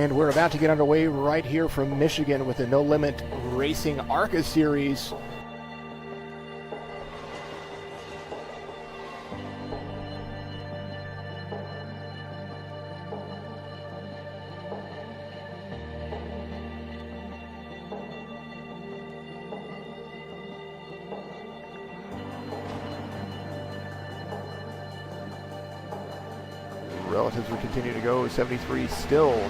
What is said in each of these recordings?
And we're about to get underway right here from Michigan with the No Limit Racing ARCA Series. Relatives will continue to go. 73 still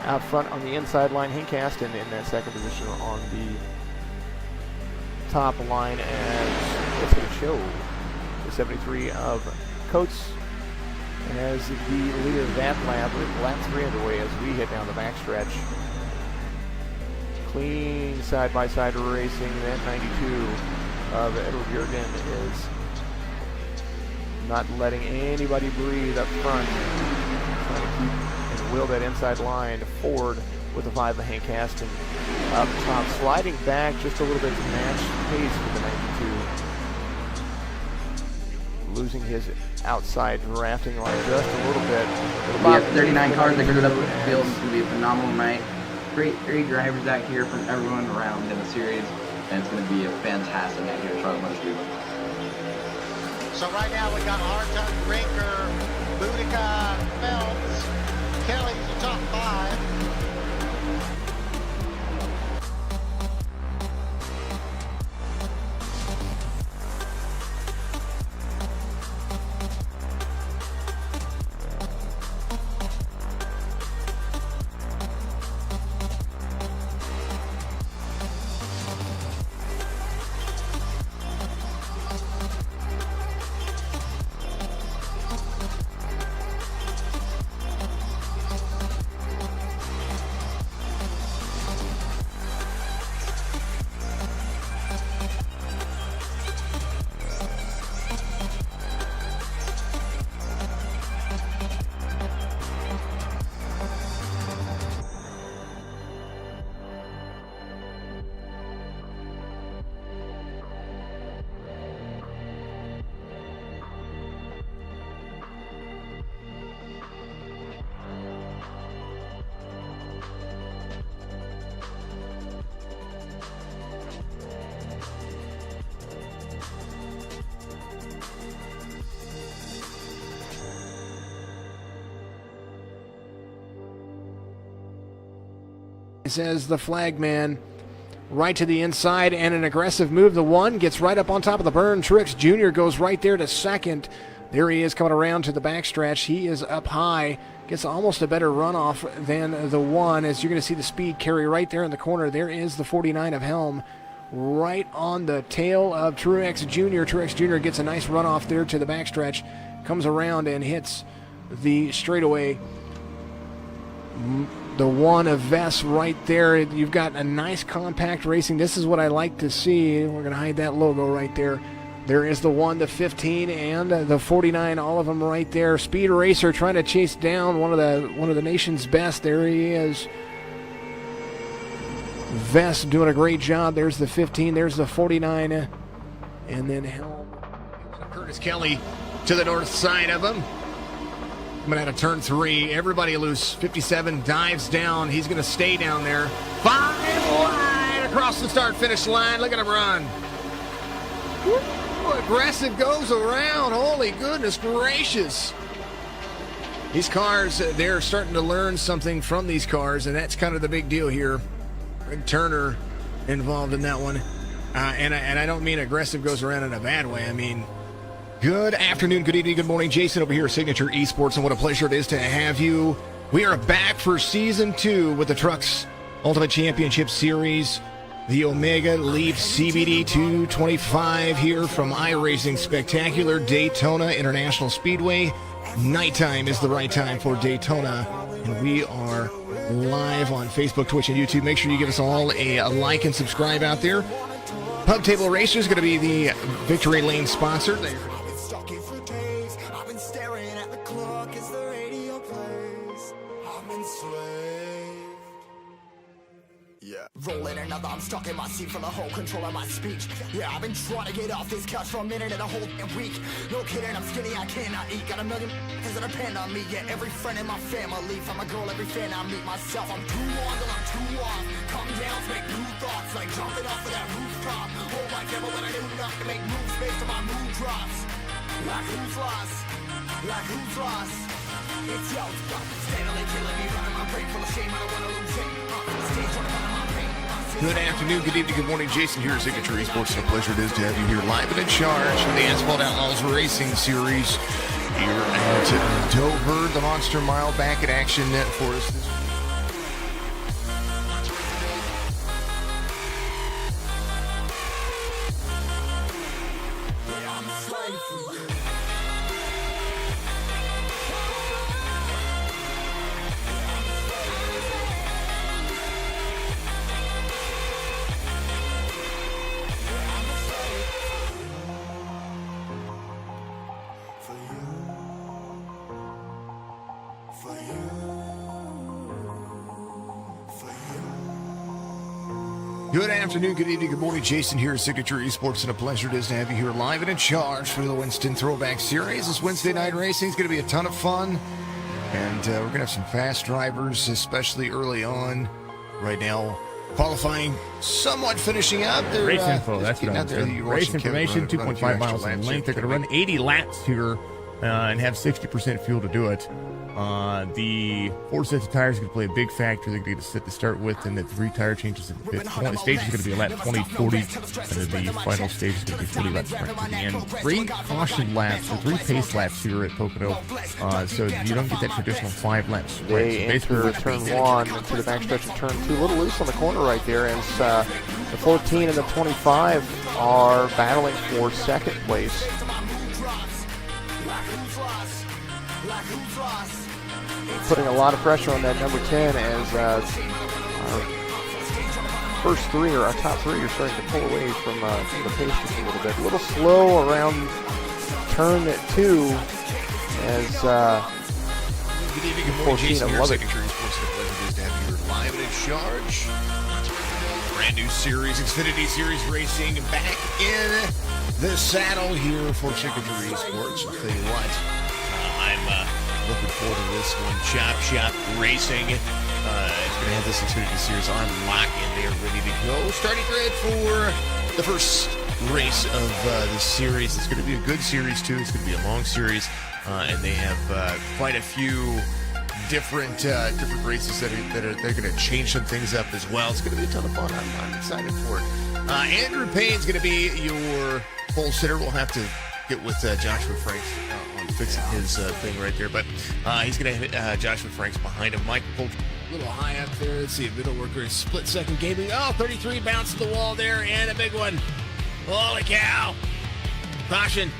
out front on the inside line. Hincast in that second position on the top line as it's going to show the 73 of Coates as the leader of that lap. Lap 3 underway as we head down the backstretch. Clean side-by-side racing. That 92 of Edward Jurgen is not letting anybody breathe up front. Trying to keep and wheel that inside line forward with the 5 of Hincast and up top, sliding back just a little bit to match pace with the 92. Losing his outside drafting line just a little bit. We have 39 cars that girded up with the field. It's going to be a phenomenal night. Great drivers out here from everyone around in the series, and it's going to be a fantastic night here at Charlotte Motor Speedway. So right now we got Hartung, Rinker, Boudica, Phelps, Kelly's the top 5. Says the flagman right to the inside, and an aggressive move. The 1 gets right up on top of the burn. Truex Jr. goes right there to second. There he is coming around to the backstretch. He is up high, gets almost a better runoff than the 1, as you're going to see the speed carry right there in the corner. There is the 49 of Helm right on the tail of Truex Jr. Truex Jr. gets a nice runoff there to the backstretch, comes around and hits the straightaway. The 1 of Vess right there. You've got a nice compact racing. This is what I like to see. We're going to hide that logo right there. There is the 1, the 15, and the 49, all of them right there. Speed Racer trying to chase down one of the nation's best. There he is. Vess doing a great job. There's the 15, there's the 49, and then Helm. Curtis Kelly to the north side of him. Coming out of turn 3, everybody loose. 57 dives down. He's going to stay down there. 5 wide across the start-finish line. Look at him run. Woo, aggressive goes around. Holy goodness gracious. These cars, they're starting to learn something from these cars, and that's kind of the big deal here. Greg Turner involved in that one. And I don't mean aggressive goes around in a bad way. I mean, good afternoon, good evening, good morning. Jason over here, Signature Esports, and what a pleasure it is to have you. We are back for Season 2 with the Trucks Ultimate Championship Series. The Omega Leaf CBD 225 here from Iracing Spectacular Daytona International Speedway. Nighttime is the right time for Daytona, and we are live on Facebook, Twitch, and YouTube. Make sure you give us all a like and subscribe out there. Pub Table Racer is going to be the Victory Lane sponsor. Rolling another. I'm stuck in my seat for the whole control of my speech. Yeah, I've been trying to get off this couch for a minute and a whole damn week. No kidding, I'm skinny, I cannot eat. Got a million things that depend on me. Yeah, every friend in my family. From a girl, every fan I meet myself. I'm too on till I'm too off. Come down to make new thoughts, like jumping off of that rooftop. Hold my camera when I do not to make moves based on my mood drops. Like who's lost? Like who's lost? It's yo, steadily killing me, running my brain full of shame. I don't wanna lose it. Stage running out of my pain. Good afternoon, good evening, good morning. Jason here at Signature Esports. It's a pleasure it is to have you here live and in charge for the Asphalt Outlaws Racing Series here at Dover. The Monster Mile back in action net for us this Good afternoon, good evening, good morning. Jason here at Signature Esports, and a pleasure it is to have you here live and in charge for the Winston Throwback Series. This Wednesday night racing is going to be a ton of fun, and we're going to have some fast drivers, especially early on. Right now, qualifying somewhat finishing up. Race info, that's what I'm saying. Race information, 2.5 miles in length. They're going to run 80 laps here and have 60% fuel to do it. The 4 sets of tires are going to play a big factor. They're going to get a set to start with, and the 3 tire changes in the fifth. The stage is going to be a lap 20, 40, and then the final stage is going to be 40 laps right to the end. 3 caution laps, or 3 pace laps here at Pocono, so you don't get that traditional 5 lap sprint. They enter turn 1 into the backstretch of turn 2. A little loose on the corner right there, and the 14 and the 25 are battling for second place. Putting a lot of pressure on that number 10 as our first 3 or our top 3 are starting to pull away from the pace just a little bit. A little slow around turn 2 as good evening, good morning. 14 Jason here at of Signature Esports. It's a pleasure it is to have you here live and in charge. Brand new series, Xfinity Series Racing, back in the saddle here for Signature Esports. I'll tell you what, I'm looking forward to this one. Chop Shop Racing. It's going to have this Xfinity Series on lock, and they are ready to go. Starting grid for the first race of the series. It's going to be a good series, too. It's going to be a long series, and they have quite a few different races that they're going to change some things up as well. It's going to be a ton of fun. I'm excited for it. Andrew Payne's going to be your pole sitter. We'll have to get with Joshua Franks on fixing his thing right there, but he's going to have Joshua Franks behind him. Michael Polk a little high up there. Let's see, middle worker, split second gaming. Oh, 33 bounce to the wall there, and a big one. Holy cow. Caution.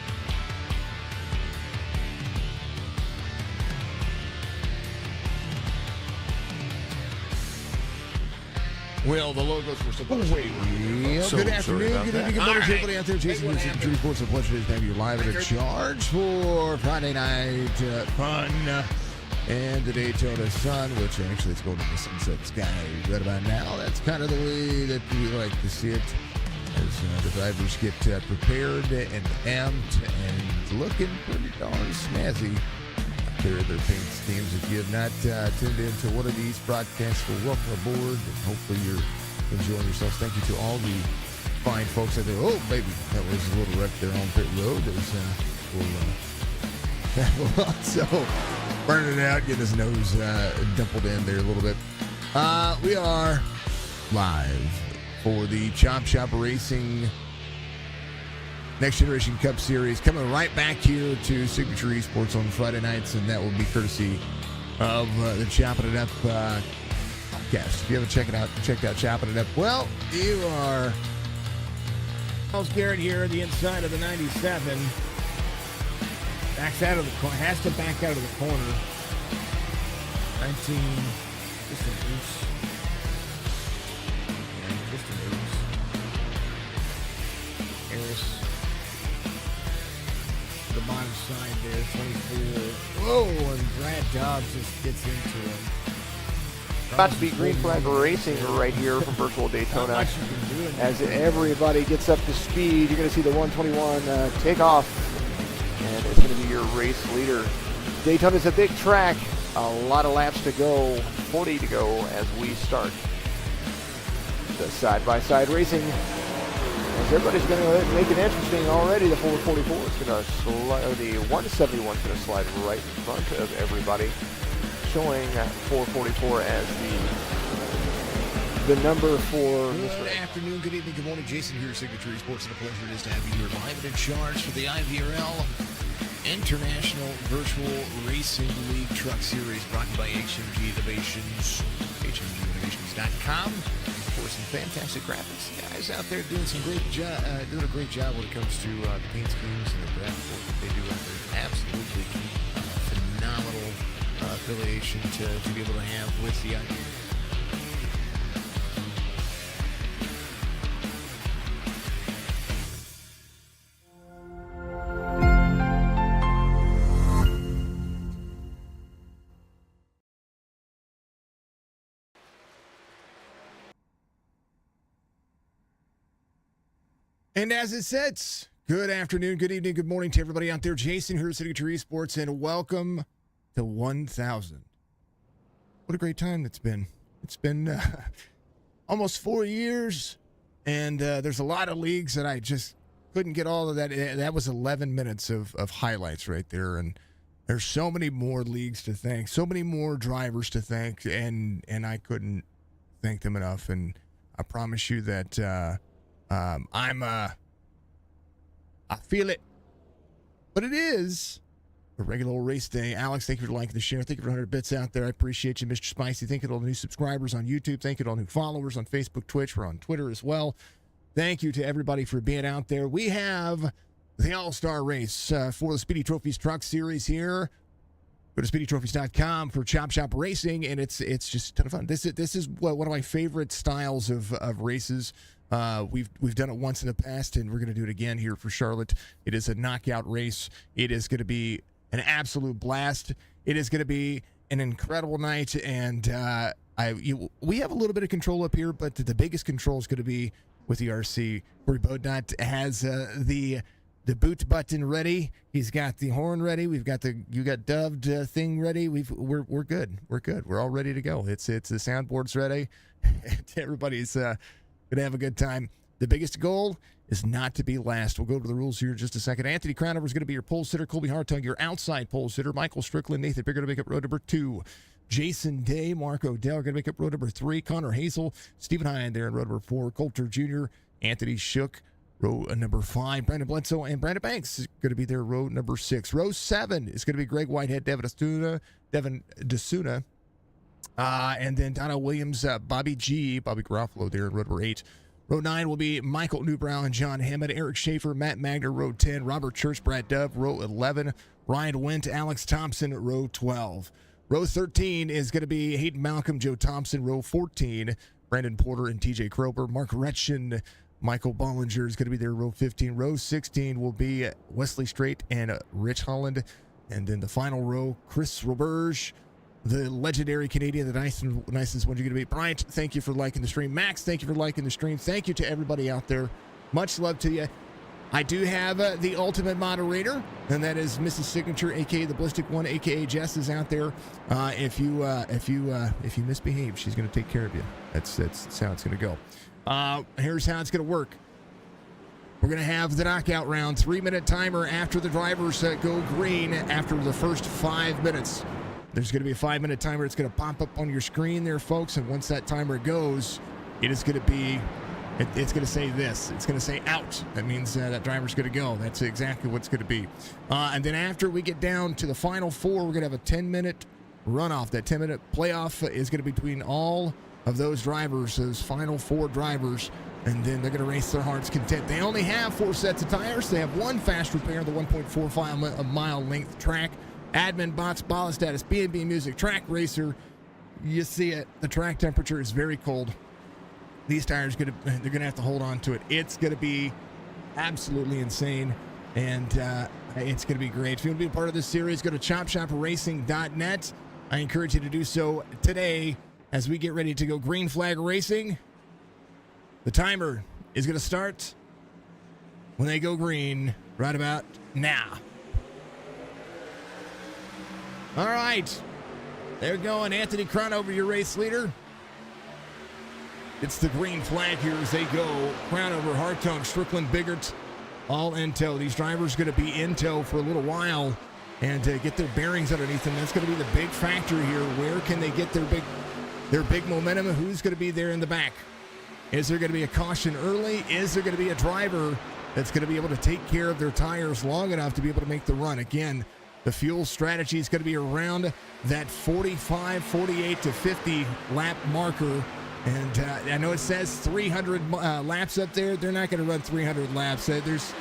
Well, the logos were supposed to be. Good afternoon, good evening, good morning, everybody out there. Jason here, Signature Reports. A pleasure to have you live and in charge for Friday night fun and the Daytona Sun, which actually is going to the sunset sky right about now. That's kind of the way that we like to see it as the drivers get prepared and amped and looking pretty darn snazzy. Their paint schemes. If you have not tuned into one of these broadcasts, well, welcome aboard, and hopefully you're enjoying yourselves. Thank you to all the fine folks out there. Oh, baby, that was a little wreck there on pit road. We'll also burning it out, getting his nose dimpled in there a little bit. We are live for the Chop Shop Racing Next Generation Cup Series, coming right back here to Signature Esports on Friday nights, and that will be courtesy of the Chopping It Up podcast. If you haven't checked out Chopping It Up, well, you are. Charles Garrett here, the inside of the 97. Backs out of the corner, has to back out of the corner. 19, just an oops. And just an oops. Harris. The bottom side there, 24. Whoa, and Brad Dobbs just gets into him. About to be green flag racing right here from virtual Daytona. As everybody gets up to speed, you're going to see the 121 take off, and it's going to be your race leader. Daytona's a big track, a lot of laps to go, 40 to go as we start the side-by-side racing. As everybody's going to make it interesting already. The 444 is going to slide, the 171 is going to slide right in front of everybody, showing 444 as the number for Good afternoon, good evening, good morning. Jason here, Signature Sports, and a pleasure it is to have you here live and in charge for the IVRL International Virtual Racing League Truck Series, brought to you by HMG Innovations, hmginnovations.com. For some fantastic graphics, guys out there doing a great job when it comes to the paint schemes and the graphic work that they do out there. Absolutely phenomenal affiliation to be able to have with the idea. And as it sets, good afternoon, good evening, good morning to everybody out there. Jason here at Signature Esports, and welcome to 1000. What a great time it's been. It's been almost 4 years, and there's a lot of leagues that I just couldn't get all of that. That was 11 minutes of highlights right there, and there's so many more leagues to thank, so many more drivers to thank, and I couldn't thank them enough. And I promise you that I feel it, but it is a regular old race day. Alex, thank you for liking the share. Thank you for 100 bits out there. I appreciate you, Mr. Spicy. Thank you to all the new subscribers on YouTube. Thank you to all new followers on Facebook, Twitch. We're on Twitter as well. Thank you to everybody for being out there. We have the All-Star Race for the Speedy Trophies Truck Series here. Go to speedytrophies.com for Chop Shop Racing, and it's just a ton of fun. This is one of my favorite styles of races. We've done it once in the past, and we're going to do it again here for Charlotte. It is a knockout race. It is going to be an absolute blast. It is going to be an incredible night, and we have a little bit of control up here, but the biggest control is going to be with the RC. Corey Bodnot has the boot button ready. He's got the horn ready. You got doved thing ready. We're good. We're good. We're all ready to go. It's the soundboard's ready. Everybody's gonna have a good time. The biggest goal is not to be last. We'll go to the rules here in just a second. Anthony Crownover is going to be your pole sitter. Colby Hartung, your outside pole sitter. Michael Strickland, Nathan Bigger to make up road number 2. Jason Day, Mark O'Dell are going to make up road number 3. Connor Hazel, Stephen Hine there in road number 4. Coulter Jr., Anthony Shook, row number 5. Brandon Bledsoe and Brandon Banks is going to be there, row number 6. Row 7 is going to be Greg Whitehead, Devin DeSuna, and then Donna Williams, Bobby Garofalo there in row number 8. Row 9 will be Michael Newbrow and John Hammond, Eric Schaefer, Matt Magner, row 10, Robert Church, Brad Dove, row 11, Ryan Went, Alex Thompson, row 12. Row 13 is going to be Hayden Malcolm, Joe Thompson, row 14, Brandon Porter and TJ Krober, Mark Retchen, Michael Bollinger is going to be there, row 15. Row 16 will be Wesley Strait and Rich Holland. And then the final row, Chris Roberge, the legendary Canadian, the nicest one you're going to be. Bryant, thank you for liking the stream. Max, thank you for liking the stream. Thank you to everybody out there. Much love to you. I do have the ultimate moderator, and that is Mrs. Signature, a.k.a. the Ballistic One, a.k.a. Jess is out there. If you misbehave, she's going to take care of you. That's how it's going to go. Here's how it's going to work. We're going to have the knockout round, 3-minute timer after the drivers go green after the first 5 minutes. There's going to be a 5-minute timer. It's going to pop up on your screen there, folks. And once that timer goes, it is going to be, it's going to say this. It's going to say out. That means that driver's going to go. That's exactly what it's going to be. And then after we get down to the final 4, we're going to have a 10-minute runoff. That 10-minute playoff is going to be between all of those drivers, those final 4 drivers. And then they're going to race their heart's content. They only have 4 sets of tires. They have 1 fast repair, the 1.45 mile length track. Admin, bots, ballast status, B&B Music, Track Racer. You see it. The track temperature is very cold. These tires they're gonna have to hold on to it. It's gonna be absolutely insane, and it's gonna be great. If you want to be a part of this series, go to chopshopracing.net. I encourage you to do so today as we get ready to go green flag racing. The timer is going to start when they go green right about now. All right. They're going. Anthony Cronover, your race leader. It's the green flag here as they go. Cronover, Hartung, Strickland, Biggert, all in tow. These drivers going to be in tow for a little while and get their bearings underneath them. That's going to be the big factor here. Where can they get their big momentum? Who's going to be there in the back? Is there going to be a caution early? Is there going to be a driver that's going to be able to take care of their tires long enough to be able to make the run? Again, the fuel strategy is going to be around that 45, 48 to 50 lap marker. And I know it says 300 laps up there. They're not going to run 300 laps. There's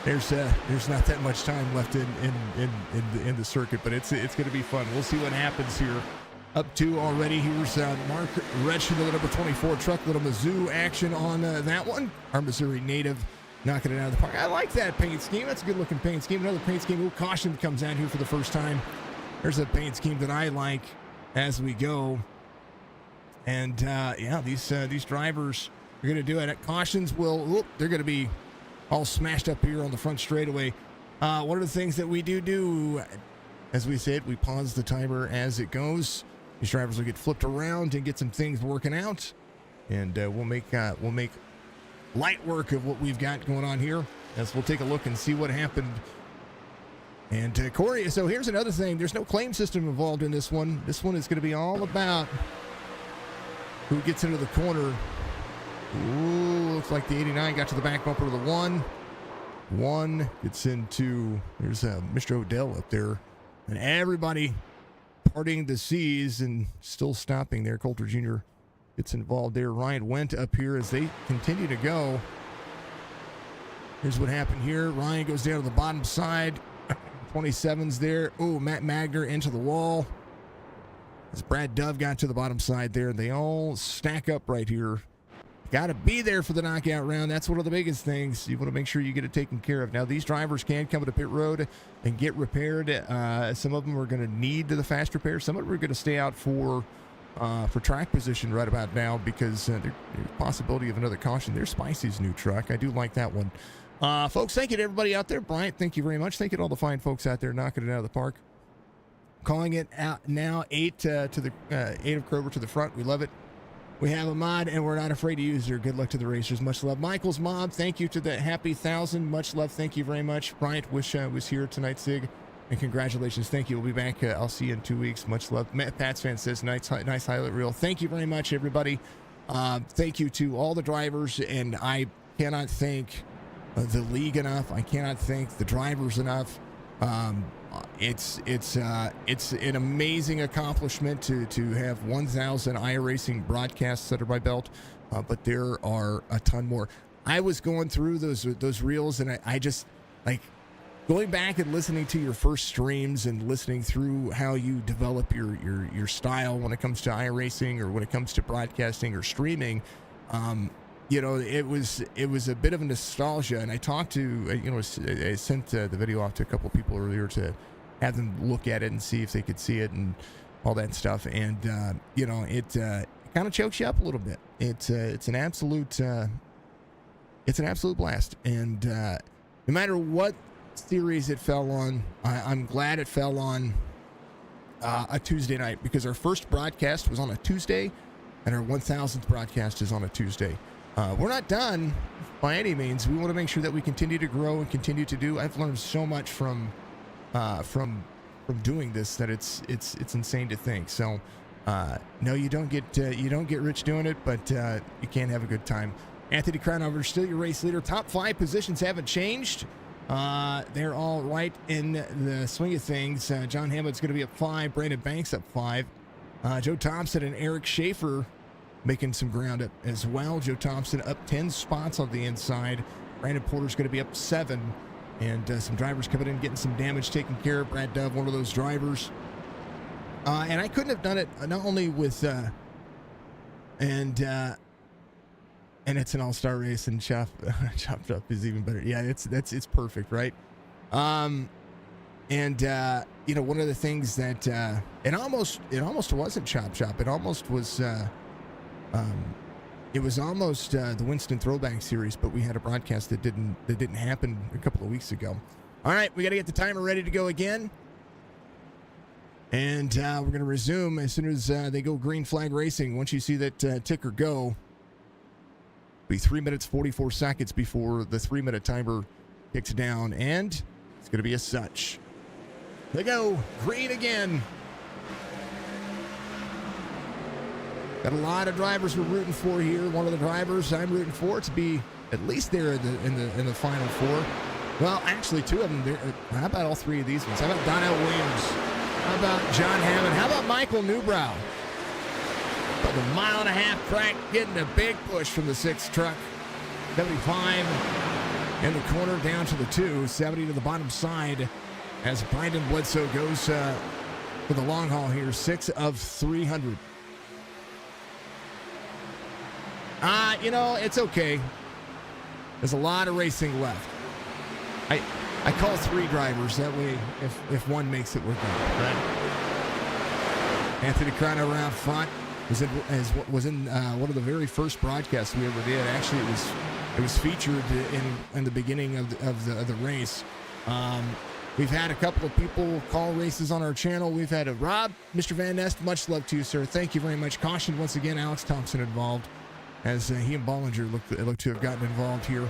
not that much time left in the circuit, but it's going to be fun. We'll see what happens here. Up to already. Here's Mark Retchen, the number 24 truck. Little Mizzou action on that one. Our Missouri native knocking it out of the park. I like that paint scheme. That's a good-looking paint scheme. Another paint scheme. Ooh, caution comes out here for the first time. There's a paint scheme that I like as we go. And, these drivers are going to do it. Cautions they're going to be all smashed up here on the front straightaway. One of the things that we do, as we said, we pause the timer as it goes. These drivers will get flipped around and get some things working out. And we'll make light work of what we've got going on here as we'll take a look and see what happened. And Corey, so here's another thing. There's no claim system involved in this one. This one is going to be all about who gets into the corner. Ooh, looks like the 89 got to the back bumper of the 1. 1 gets into, there's Mr. Odell up there. And everybody parting the seas and still stopping there. Coulter Jr. gets involved there. Ryan went up here as they continue to go. Here's what happened here. Ryan goes down to the bottom side. 27's there. Oh, Matt Magner into the wall. As Brad Dove got to the bottom side there, they all stack up right here. Got to be there for the knockout round. That's one of the biggest things. You want to make sure you get it taken care of. Now, these drivers can come to pit road and get repaired. Some of them are going to need the fast repair. Some of them are going to stay out for track position right about now because there's a possibility of another caution. There's Spicy's new truck. I do like that one. Folks, thank you to everybody out there. Bryant, thank you very much. Thank you to all the fine folks out there knocking it out of the park. Calling it out now 8 of Kroger to the front. We love it. We have a mod, and we're not afraid to use her. Good luck to the racers. Much love. Michael's mom, thank you to the happy 1,000. Much love. Thank you very much. Bryant was here tonight, Sig, and congratulations. Thank you. We'll be back. I'll see you in 2 weeks. Much love. Matt Pats fan says, nice highlight reel. Thank you very much, everybody. Thank you to all the drivers, and I cannot thank the league enough. I cannot thank the drivers enough. It's an amazing accomplishment to have 1,000 iRacing broadcasts under my belt, but there are a ton more. I was going through those reels, and I just like going back and listening to your first streams and listening through how you develop your style when it comes to iRacing or when it comes to broadcasting or streaming. It was a bit of a nostalgia, and I talked to, I sent the video off to a couple of people earlier to have them look at it and see if they could see it and all that stuff. And, it kind of chokes you up a little bit. It's an absolute blast. And no matter what series it fell on, I'm glad it fell on a Tuesday night because our first broadcast was on a Tuesday and our 1,000th broadcast is on a Tuesday. We're not done by any means. We want to make sure that we continue to grow and continue to do. I've learned so much from doing this that it's insane to think. So, no, you don't get rich doing it, but you can have a good time. Anthony Cronover, still your race leader. Top 5 positions haven't changed. They're all right in the swing of things. John Hamlin's going to be up 5. Brandon Banks up 5. Joe Thompson and Eric Schaefer making some ground up as well. Joe Thompson up 10 spots on the inside. Brandon Porter's going to be up 7. And some drivers coming in getting some damage taken care of. Brad Dove, one of those drivers. And I couldn't have done it not only with and it's an all-star race, and chopped up is even better. Yeah, it's perfect, right? And one of the things that it almost wasn't Chop Shop. It almost was. It was almost the Winston Throwback Series, but we had a broadcast that didn't happen a couple of weeks ago. All right, we got to get the timer ready to go again, and we're going to resume as soon as they go green flag racing. Once you see that ticker go, it'll be 3 minutes 44 seconds before the 3-minute timer kicks down, and it's going to be as such. They go green again. Got a lot of drivers we're rooting for here. One of the drivers I'm rooting for to be at least there in the final four. Well, actually, two of them. How about all three of these ones? How about Donnell Williams? How about John Hammond? How about Michael Newbrow? About the 1.5 mile crack, getting a big push from the 6th truck. 75 in the corner down to the 2. 70 to the bottom side as Brandon Bledsoe goes for the long haul here. 6 of 300. It's okay. There's a lot of racing left. I call 3 drivers. That way, if one makes it, we're good. Right? Anthony Crono around front was in one of the very first broadcasts we ever did. Actually, it was featured in the beginning of the race. We've had a couple of people call races on our channel. We've had a Rob, Mr. Van Nest. Much love to you, sir. Thank you very much. Caution once again, Alex Thompson involved, as he and Bollinger look to have gotten involved here.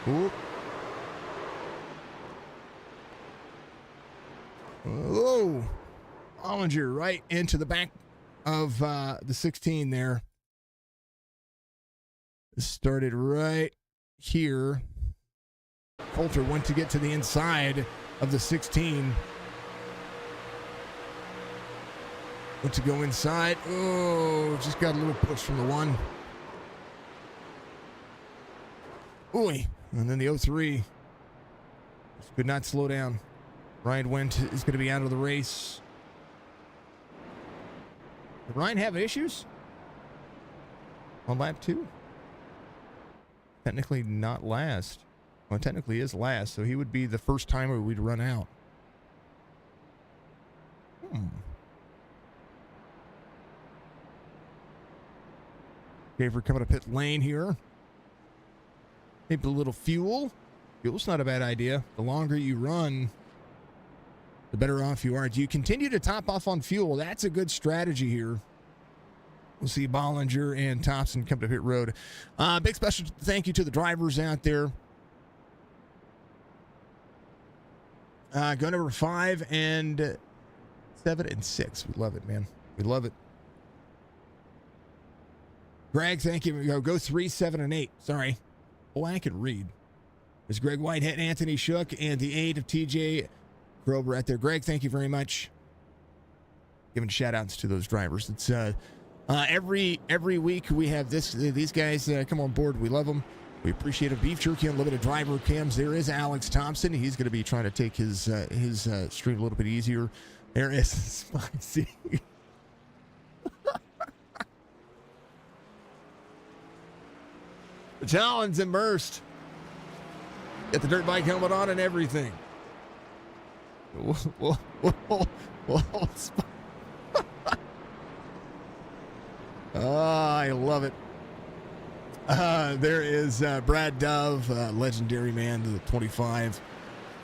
Ooh. Oh, Bollinger right into the back of the 16 there. Started right here. Coulter went to get to the inside of the 16. Went to go inside. Oh, just got a little push from the 1. Ooh, and then the 03. Just could not slow down. Ryan Wendt is going to be out of the race. Did Ryan have issues on lap 2? Technically not last. Well, technically is last, so he would be the first timer we'd run out. Okay, we're coming to pit lane here. Maybe a little fuel. Fuel's not a bad idea. The longer you run, the better off you are. Do you continue to top off on fuel? That's a good strategy here. We'll see Bollinger and Thompson come to pit road. Big special thank you to the drivers out there. Go number 5 and 7 and 6. We love it, man. We love it. Greg, thank you. Go 3, 7, and 8. Sorry. Oh, I can read. There's Greg Whitehead, Anthony Shook, and the 8 of TJ Grobe right there. Greg, thank you very much. Giving shout outs to those drivers. It's every week we have these guys come on board. We love them. We appreciate it. Beef Jerky Unlimited driver cams. There is Alex Thompson. He's going to be trying to take his stream a little bit easier. There is Spicy. The Talon's immersed. Get the dirt bike helmet on and everything. Whoa. Oh, I love it. There is Brad Dove, legendary man to the 25.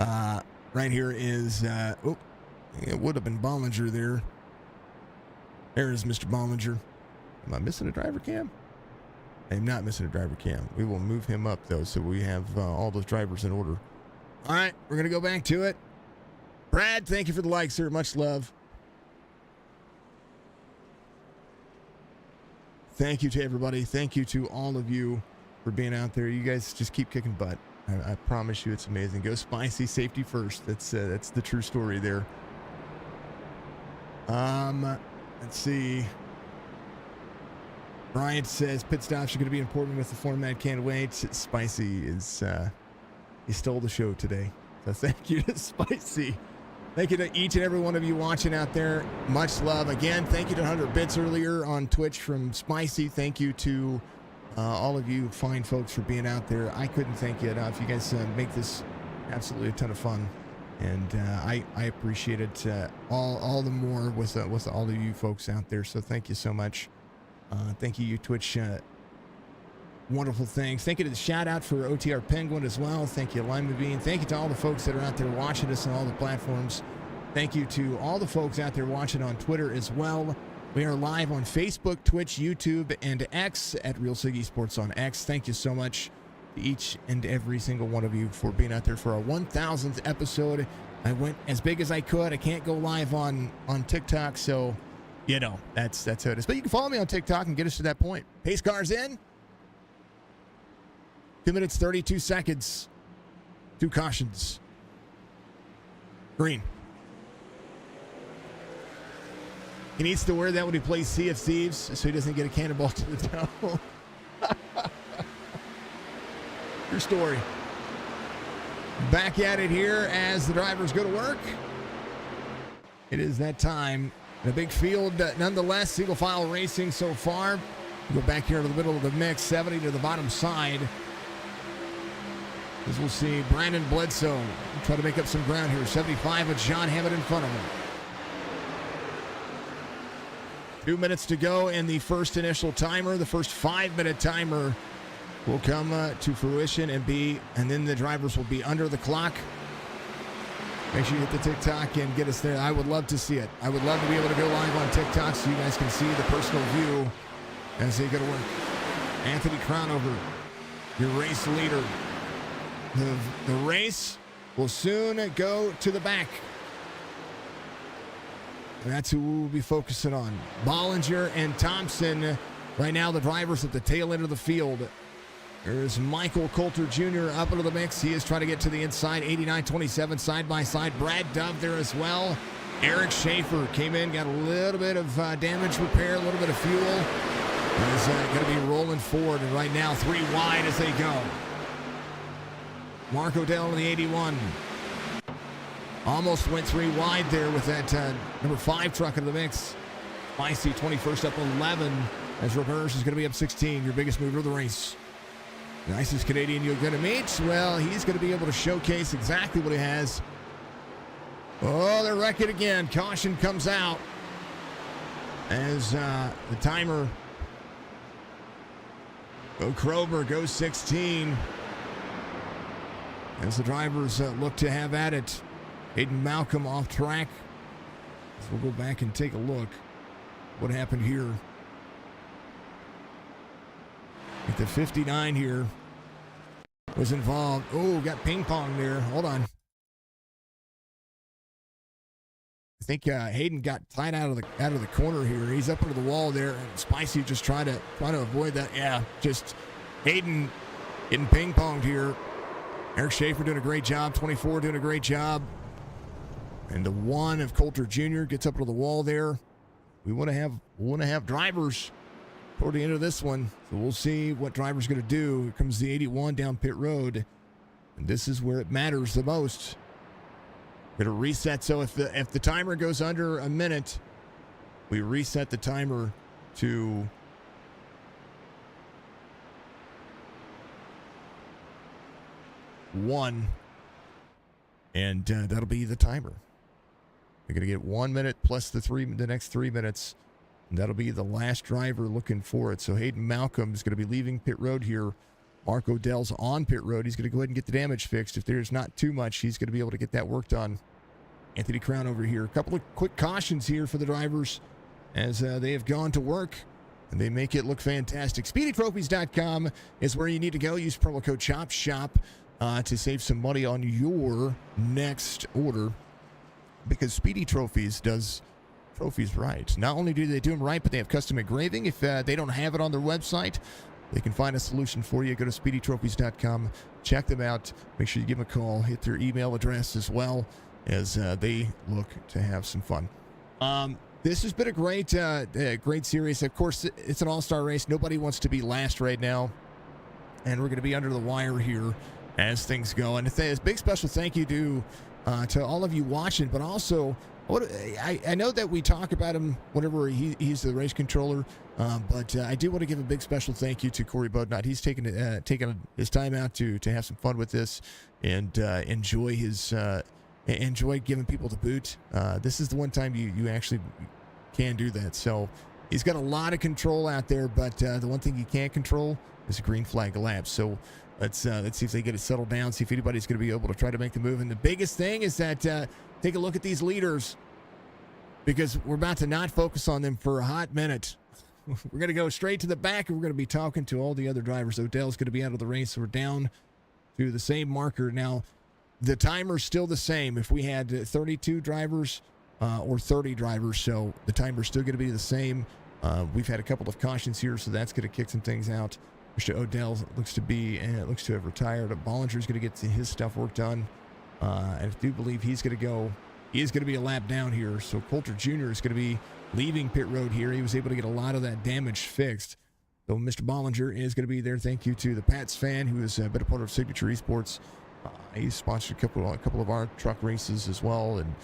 Right here is, it would have been Bollinger there. There is Mr. Bollinger. Am I missing a driver cam? I am not missing a driver cam. We will move him up, though, so we have all those drivers in order. All right, we're going to go back to it. Brad, thank you for the like, sir. Much love. Thank you to everybody. Thank you to all of you for being out there. You guys just keep kicking butt. I promise you it's amazing. Go Spicy, safety first. That's the true story there. Let's see. Bryant says pit stops are going to be important with the format. Can't wait. Spicy is he stole the show today. So thank you to Spicy. Thank you to each and every one of you watching out there. Much love. Again, thank you to 100 Bits earlier on Twitch from Spicy. Thank you to all of you fine folks for being out there. I couldn't thank you enough. You guys make this Absolutely a ton of fun. And I appreciate it all the more with all of you folks out there. So thank you so much. Thank you, Twitch. Wonderful things. Thank you to the shout out for OTR Penguin as well. Thank you, Lima Bean. Thank you to all the folks that are out there watching us on all the platforms. Thank you to all the folks out there watching on Twitter as well. We are live on Facebook, Twitch, YouTube, and X at Real Siggy Sports on X. Thank you so much to each and every single one of you for being out there for our 1000th episode. I went as big as I could. I can't go live on TikTok, so you know that's how it is. But you can follow me on TikTok and get us to that point. Pace cars in. 2 minutes, 32 seconds. 2 cautions. Green. He needs to wear that when he plays Sea of Thieves so he doesn't get a cannonball to the toe. Your story. Back at it here as the drivers go to work. It is that time. The big field, nonetheless, single file racing so far. Go back here to the middle of the mix, 70 to the bottom side. As we'll see, Brandon Bledsoe try to make up some ground here. 75 with John Hammond in front of him. 2 minutes to go in the first initial timer. The first 5-minute timer will come to fruition and then the drivers will be under the clock. Make sure you hit the TikTok and get us there. I would love to see it. I would love to be able to go live on TikTok so you guys can see the personal view as they go to work. Anthony Crownover, your race leader. The race will soon go to the back. And that's who we'll be focusing on. Bollinger and Thompson. Right now, the drivers at the tail end of the field. There's Michael Coulter Jr. up into the mix. He is trying to get to the inside. 89-27 side by side. Brad Dove there as well. Eric Schaefer came in, got a little bit of damage repair, a little bit of fuel. He's going to be rolling forward. And right now, 3 wide as they go. Mark Odell in the 81. Almost went 3 wide there with that number 5 truck in the mix. Spicy 21st up 11 as Roberts is going to be up 16. Your biggest mover of the race. Nicest Canadian you're going to meet. Well, he's going to be able to showcase exactly what he has. Oh, they're wrecking again. Caution comes out as the timer. Krober goes 16. As the drivers look to have at it. Hayden Malcolm off track. So we'll go back and take a look what happened here. At the 59 here was involved. Oh, got ping pong there. Hold on. I think Hayden got tied out of the corner here. He's up into the wall there, and Spicy just trying to avoid that. Yeah, just Hayden getting ping ponged here. Eric Schaefer doing a great job. 24 doing a great job. And the 1 of Coulter Jr. gets up to the wall there. We want to have drivers toward the end of this one. So we'll see what driver's going to do. Here comes the 81 down pit road. And this is where it matters the most. Going to reset. So if the timer goes under a minute, we reset the timer to 1. And that'll be the timer. They're going to get 1 minute plus the next 3 minutes. And that'll be the last driver looking for it. So Hayden Malcolm is going to be leaving pit road here. Mark Odell's on pit road. He's going to go ahead and get the damage fixed. If there's not too much, he's going to be able to get that work done. Anthony Crown over here. A couple of quick cautions here for the drivers as they have gone to work. And they make it look fantastic. SpeedyTrophies.com is where you need to go. Use promo code CHOPSHOP to save some money on your next order. Because Speedy Trophies does trophies right. Not only do they do them right, but they have custom engraving. If they don't have it on their website, they can find a solution for you. Go to SpeedyTrophies.com. Check them out. Make sure you give them a call. Hit their email address as well as they look to have some fun. This has been a great series. Of course, it's an all-star race. Nobody wants to be last right now. And we're going to be under the wire here as things go. And a big special thank you to all of you watching, but also I know that we talk about him whenever he's the race controller, but I do want to give a big special thank you to Corey Bodnott. He's taken his time out to have some fun with this and enjoy giving people the boot. This is the one time you actually can do that. So he's got a lot of control out there, but the one thing he can't control is a green flag elapse. So let's see if they get it settled down, see if anybody's going to be able to try to make the move. And the biggest thing is that take a look at these leaders, because we're about to not focus on them for a hot minute. We're going to go straight to the back, and we're going to be talking to all the other drivers. Odell's going to be out of the race, so we're down to the same marker. Now, the timer's still the same. If we had 32 drivers or 30 drivers, so the timer's still going to be the same. We've had a couple of cautions here, so that's going to kick some things out. Mr. Odell looks to have retired. Bollinger's going to get his stuff work done. And I do believe he is going to be a lap down here. So Coulter Jr. is going to be leaving pit road here. He was able to get a lot of that damage fixed. So Mr. Bollinger is going to be there. Thank you to the Pats fan, who has been a part of Signature Esports. He's sponsored a couple of our truck races as well, and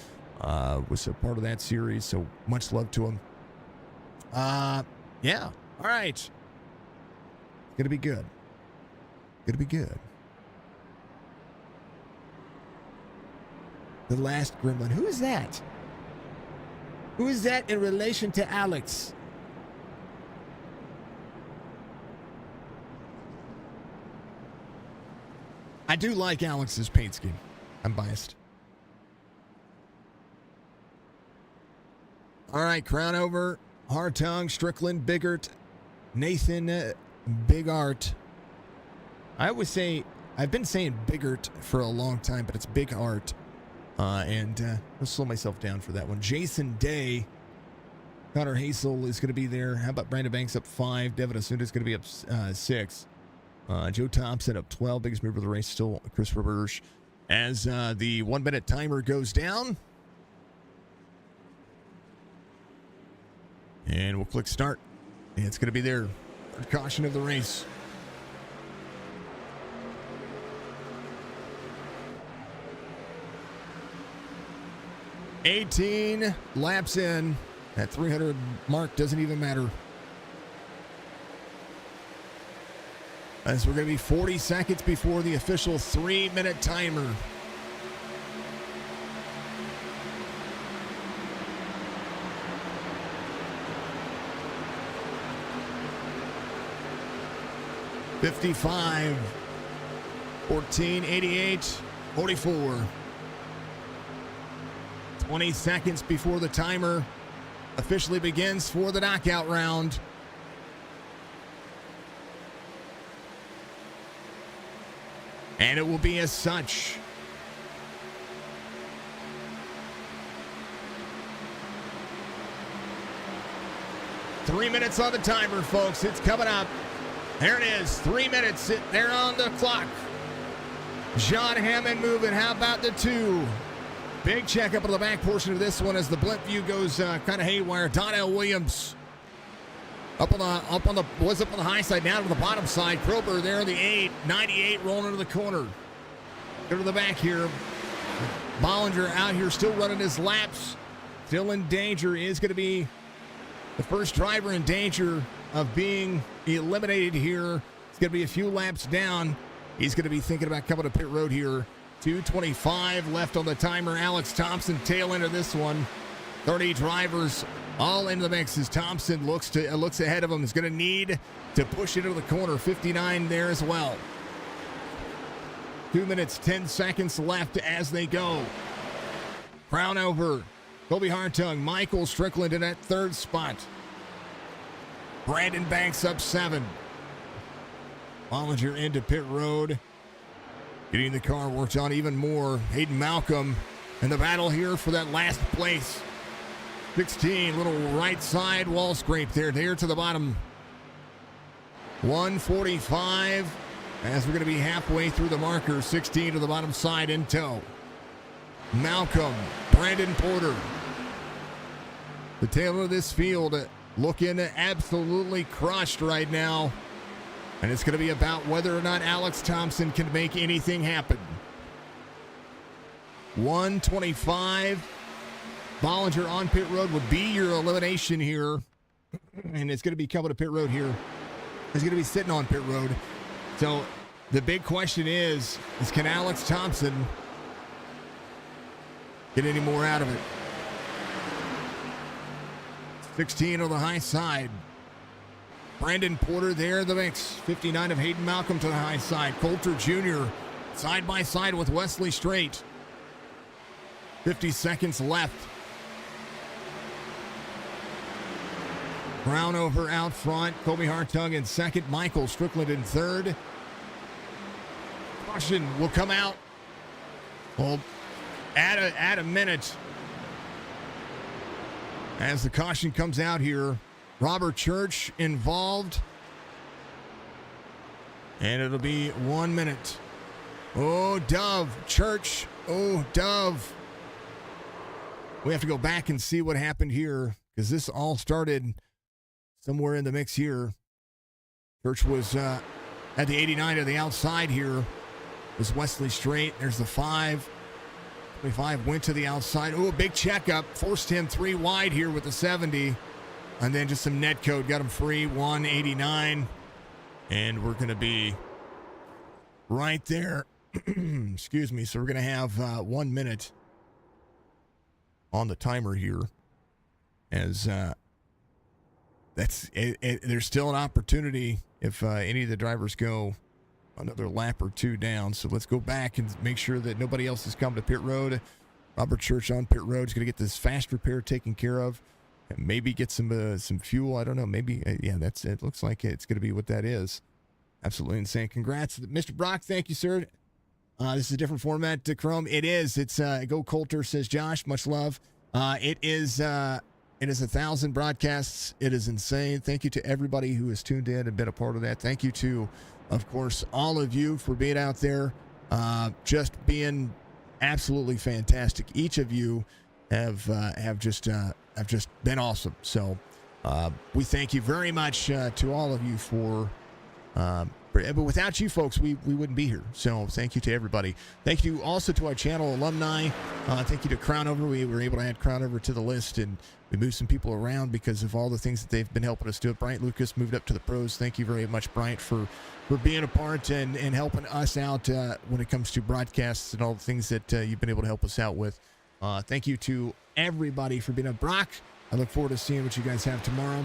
was a part of that series. So much love to him. Yeah. All right. It's going to be good. Going to be good. The last gremlin. Who is that? Who is that in relation to Alex? I do like Alex's paint scheme. I'm biased. All right, Crownover, Hartung, Strickland, Biggert, Nathan, Big Art. I would say, I've been saying Biggert for a long time, but it's Big Art. I'll slow myself down for that one. Jason Day, Connor Hazel is going to be there. How about Brandon Banks up 5? Devin Osunda is going to be up 6. Joe Thompson up 12. Biggest mover of the race still Chris Roberge. As the 1 minute timer goes down. And we'll click start. And it's going to be there. Third caution of the race. $18 laps in. That 300 mark doesn't even matter. As we're going to be 40 seconds before the official 3-minute timer. $55, 14, 88, 44. 20 seconds before the timer officially begins for the knockout round. And it will be as such. Three minutes on the timer, folks. It's coming up. There it is. 3 minutes sitting there on the clock. John Hammond moving. How about the 2? Big checkup on the back portion of this one as the blimp view goes kind of haywire. Donnell Williams up on the high side, down to the bottom side. Krober there, the 8, 98 rolling into the corner. Go to the back here. Bollinger out here still running his laps. Still in danger. Is going to be the first driver in danger of being eliminated here. It's going to be a few laps down. He's going to be thinking about coming to pit road here. 2:25 left on the timer. Alex Thompson tail end of this one. 30 drivers all into the mix as Thompson looks ahead of him. Is going to need to push it into the corner. 59 there as well. 2 minutes, 10 seconds left as they go. Crown over. Kobe Hartung, Michael Strickland in that third spot. Brandon Banks up 7. Bollinger into pit road. Getting the car worked on even more. Hayden Malcolm in the battle here for that last place. 16, little right side wall scrape there to the bottom. 145 as we're going to be halfway through the marker. 16 to the bottom side in tow. Malcolm, Brandon Porter. The tail of this field looking absolutely crushed right now. And it's going to be about whether or not Alex Thompson can make anything happen. 125 Bollinger on pit road would be your elimination here. And it's going to be coming to pit road here. He's going to be sitting on pit road. So the big question is can Alex Thompson get any more out of it? 16 on the high side. Brandon Porter there in the mix. 59 of Hayden Malcolm to the high side. Coulter Jr. side by side with Wesley Straight. 50 seconds left. Brownover out front. Kobe Hartung in second. Michael Strickland in third. Caution will come out. Well, add a minute. As the caution comes out here, Robert Church involved. And it'll be 1 minute. Oh, Dove. Church. Oh, Dove. We have to go back and see what happened here because this all started somewhere in the mix here. Church was at the 89 to the outside here. Was Wesley Straight. There's the 5. 25 went to the outside. Oh, a big checkup. Forced him 3 wide here with the 70. And then just some net code. Got him free. 189. And we're going to be right there. Excuse me. So we're going to have 1 minute on the timer here. As there's still an opportunity if any of the drivers go another lap or 2 down. So let's go back and make sure that nobody else has come to pit road. Robert Church on pit road is going to get this fast repair taken care of and maybe get some fuel. I don't know. Maybe, that's it. Looks like it's going to be what that is. Absolutely insane. Congrats. Mr. Brock, thank you, sir. This is a different format to Chrome. It is. It's Go Coulter, says Josh. Much love. It is 1,000 broadcasts. It is insane. Thank you to everybody who has tuned in and been a part of that. Thank you to, of course, all of you for being out there, just being absolutely fantastic. Each of you have just been awesome. So we thank you very much to all of you for. But without you folks, we wouldn't be here. So thank you to everybody. Thank you also to our channel alumni. Thank you to Crownover. We were able to add Crownover to the list, and we moved some people around because of all the things that they've been helping us do. Bryant Lucas moved up to the pros. Thank you very much, Bryant, for being a part and helping us out when it comes to broadcasts and all the things that you've been able to help us out with. Thank you to everybody for being a Brock. I look forward to seeing what you guys have tomorrow.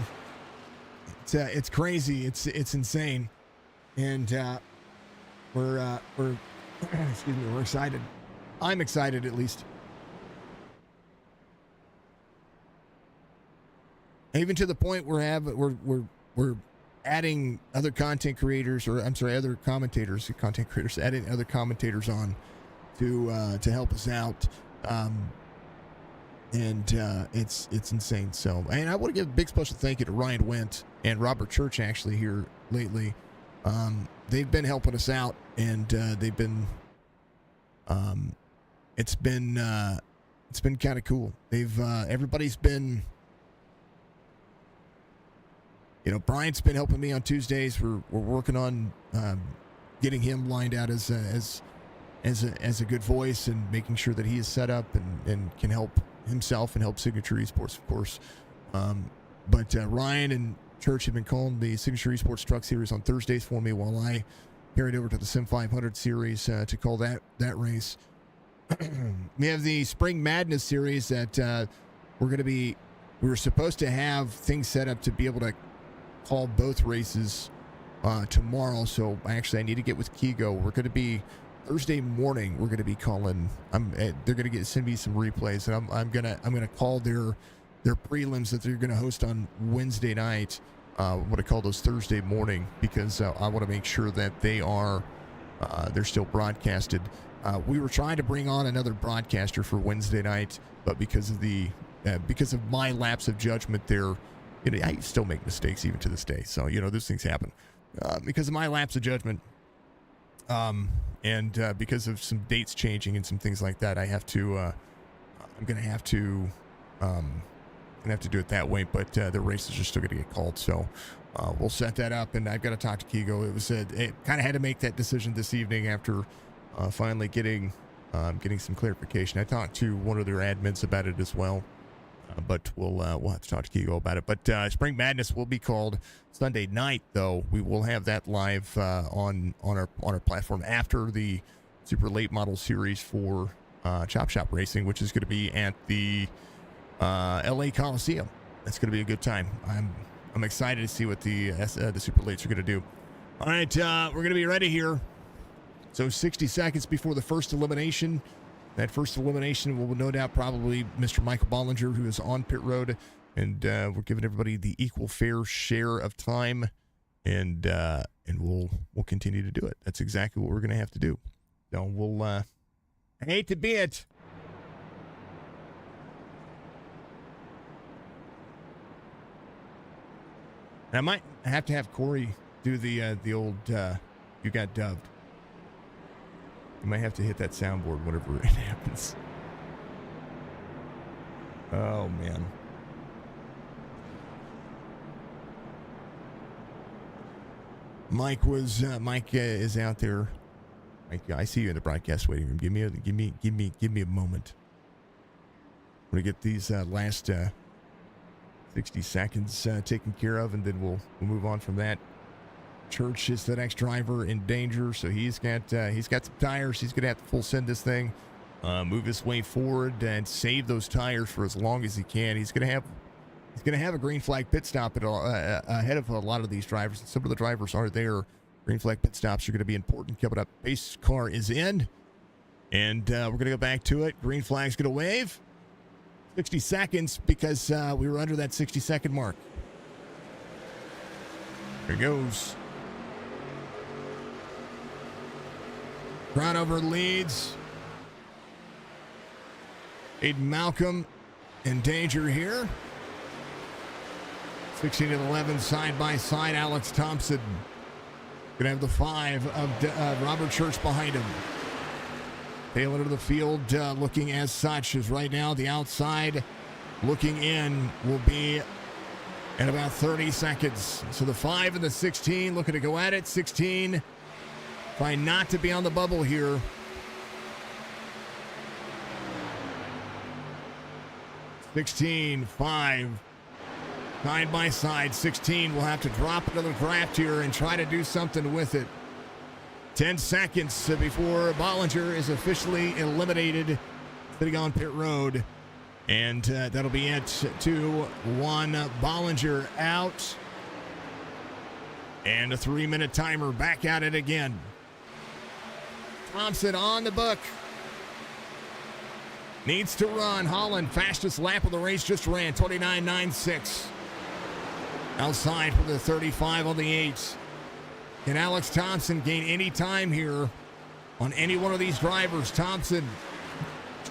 It's crazy. It's insane. And we're excuse me, we're excited. I'm excited, at least. Even to the point we're adding other content creators, or I'm sorry, other commentators, content creators, adding other commentators on to help us out. And it's insane. So, and I want to give a big special thank you to Ryan Wendt and Robert Church actually here lately. They've been helping us out, and they've been it's been kind of cool. They've everybody's been, Bryant's been helping me on Tuesdays. We're working on getting him lined out as a good voice and making sure that he is set up and can help himself and help Signature Esports, of course. But Ryan and Church have been calling the Signature Esports Truck Series on Thursdays for me while I carried over to the Sim 500 Series to call that race. We have the Spring Madness Series that we were supposed to have things set up to be able to call both races tomorrow. So I need to get with Kigo. We're going to be Thursday morning. We're going to be calling. They're going to send me some replays, and I'm gonna call their prelims that they're going to host on Wednesday night. What I call those Thursday morning, because I want to make sure that they're still broadcasted. We were trying to bring on another broadcaster for Wednesday night, but because of my lapse of judgment there, I still make mistakes even to this day. So those things happen because of my lapse of judgment, and because of some dates changing and some things like that. I'm gonna have to do it that way, but the races are still going to get called, so we'll set that up. And I've got to talk to Kigo. It kind of had to make that decision this evening after finally getting some clarification. I talked to one of their admins about it as well, But we'll have to talk to Kigo about it. But Spring Madness will be called Sunday night, though. We will have that live on our platform after the Super Late Model Series for Chop Shop Racing, which is going to be at the LA Coliseum. That's going to be a good time. I'm excited to see what the Super Lates are going to do. All right, we're going to be ready here. So 60 seconds before the first elimination. That first elimination will no doubt probably Mr. Michael Bollinger, who is on pit road, and we're giving everybody the equal fair share of time, and we'll continue to do it. That's exactly what we're going to have to do. So we'll. I hate to be it. And I might have to have Corey do the old "you got dubbed." You might have to hit that soundboard whenever it happens. Oh, man. Mike is out there. Mike, I see you in the broadcast waiting room. Give me a moment. I'm gonna get these last 60 seconds taken care of, and then we'll move on from that. Church is the next driver in danger, so he's got some tires. He's gonna have to full send this thing, move his way forward, and save those tires for as long as he can. He's gonna have a green flag pit stop ahead of a lot of these drivers. Some of the drivers are there. Green flag pit stops are going to be important. Coming up, pace car is in, and we're going to go back to it. Green flag's going to wave. 60 seconds because we were under that 60-second mark. There goes. Crownover leads. Aiden Malcolm in danger here. 16 and 11 side by side. Alex Thompson gonna have the 5 of Robert Church behind him. Tail into the field looking as such as right now the outside looking in will be in about 30 seconds. So the 5 and the 16 looking to go at it. 16 trying not to be on the bubble here. 16, 5, side by side. 16 will have to drop another draft here and try to do something with it. 10 seconds before Bollinger is officially eliminated, sitting on pit road. And that'll be it. 2-1. Bollinger out. And a 3-minute timer. Back at it again. Thompson on the book. Needs to run. Holland, fastest lap of the race, just ran 29.96. Outside for the 35 on the 8. Can Alex Thompson gain any time here on any one of these drivers? Thompson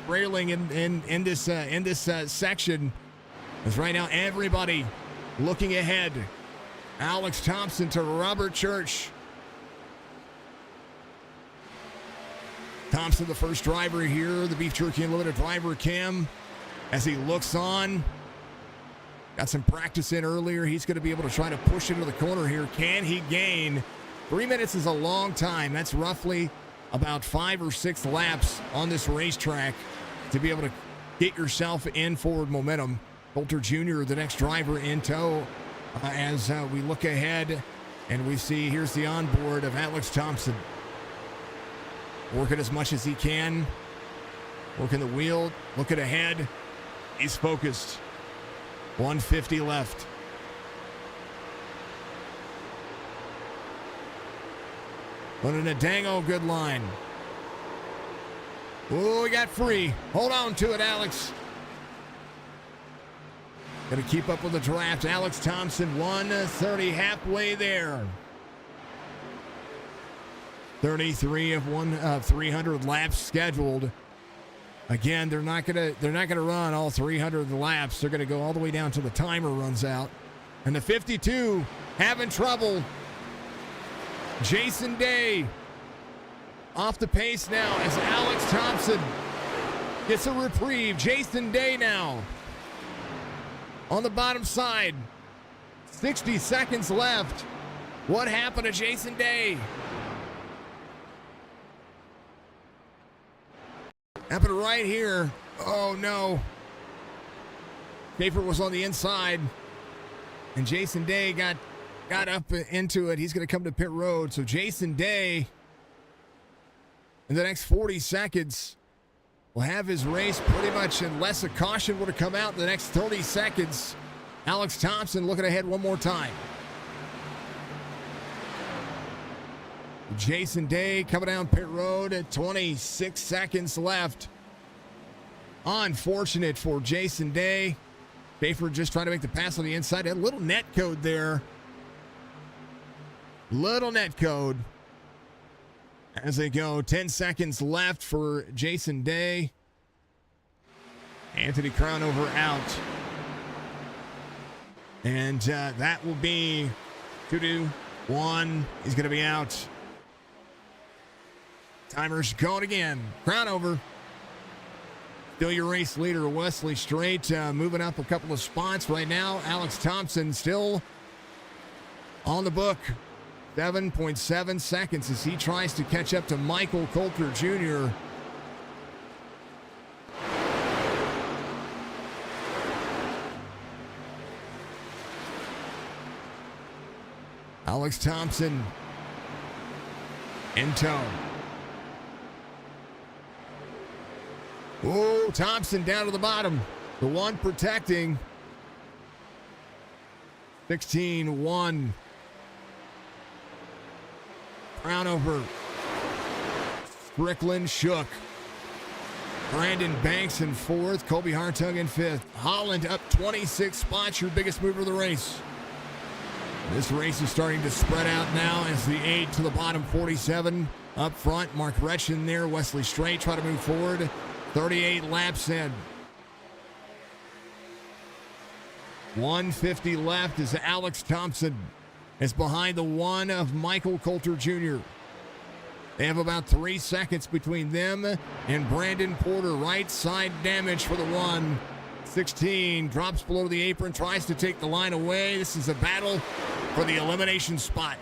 trailing in this section. As right now everybody looking ahead. Alex Thompson to Robert Church. Thompson, the first driver here, the Beef Jerky Unlimited driver, Kim, as he looks on. Got some practice in earlier. He's going to be able to try to push into the corner here. Can he gain? 3 minutes is a long time. That's roughly about 5 or 6 laps on this racetrack to be able to get yourself in forward momentum. Coulter Jr., the next driver in tow, as we look ahead and we see here's the onboard of Alex Thompson. Working as much as he can. Working the wheel. Looking ahead. He's focused. 150 left. Running a dang old good line. Oh, we got free. Hold on to it, Alex. Gonna keep up with the draft. Alex Thompson, 130, halfway there. 33 of 300 laps scheduled. Again, they're not gonna run all 300 laps. They're gonna go all the way down till the timer runs out. And the 52 having trouble. Jason Day off the pace now as Alex Thompson gets a reprieve. Jason Day now on the bottom side. 60 seconds left. What happened to Jason Day? Happened right here. Oh, no. Schaefer was on the inside, and Jason Day got up into it. He's going to come to pit road. So Jason Day, in the next 40 seconds, will have his race pretty much unless a caution would have come out in the next 30 seconds. Alex Thompson looking ahead one more time. Jason Day coming down pit road at 26 seconds left. Unfortunate for Jason Day. Schaefer just trying to make the pass on the inside. A little net code there. Little net code. As they go, 10 seconds left for Jason Day. Anthony Crownover out. And that will be 2-2-1. He's going to be out. Timer's going again. Crownover. Still your race leader, Wesley Straight, moving up a couple of spots right now. Alex Thompson still on the book. 7.7 seconds as he tries to catch up to Michael Coulter Jr. Alex Thompson in tow. Oh, Thompson down to the bottom. The one protecting. 16-1. Crownover. Strickland shook. Brandon Banks in fourth. Kobe Hartung in fifth. Holland up 26 spots. Your biggest mover of the race. This race is starting to spread out now as the 8 to the bottom 47. Up front, Mark Retchen there. Wesley Straight try to move forward. 38 laps in. 150 left as Alex Thompson is behind the one of Michael Coulter Jr. They have about 3 seconds between them and Brandon Porter. Right side damage for the one. 16 drops below the apron, tries to take the line away. This is a battle for the elimination spot.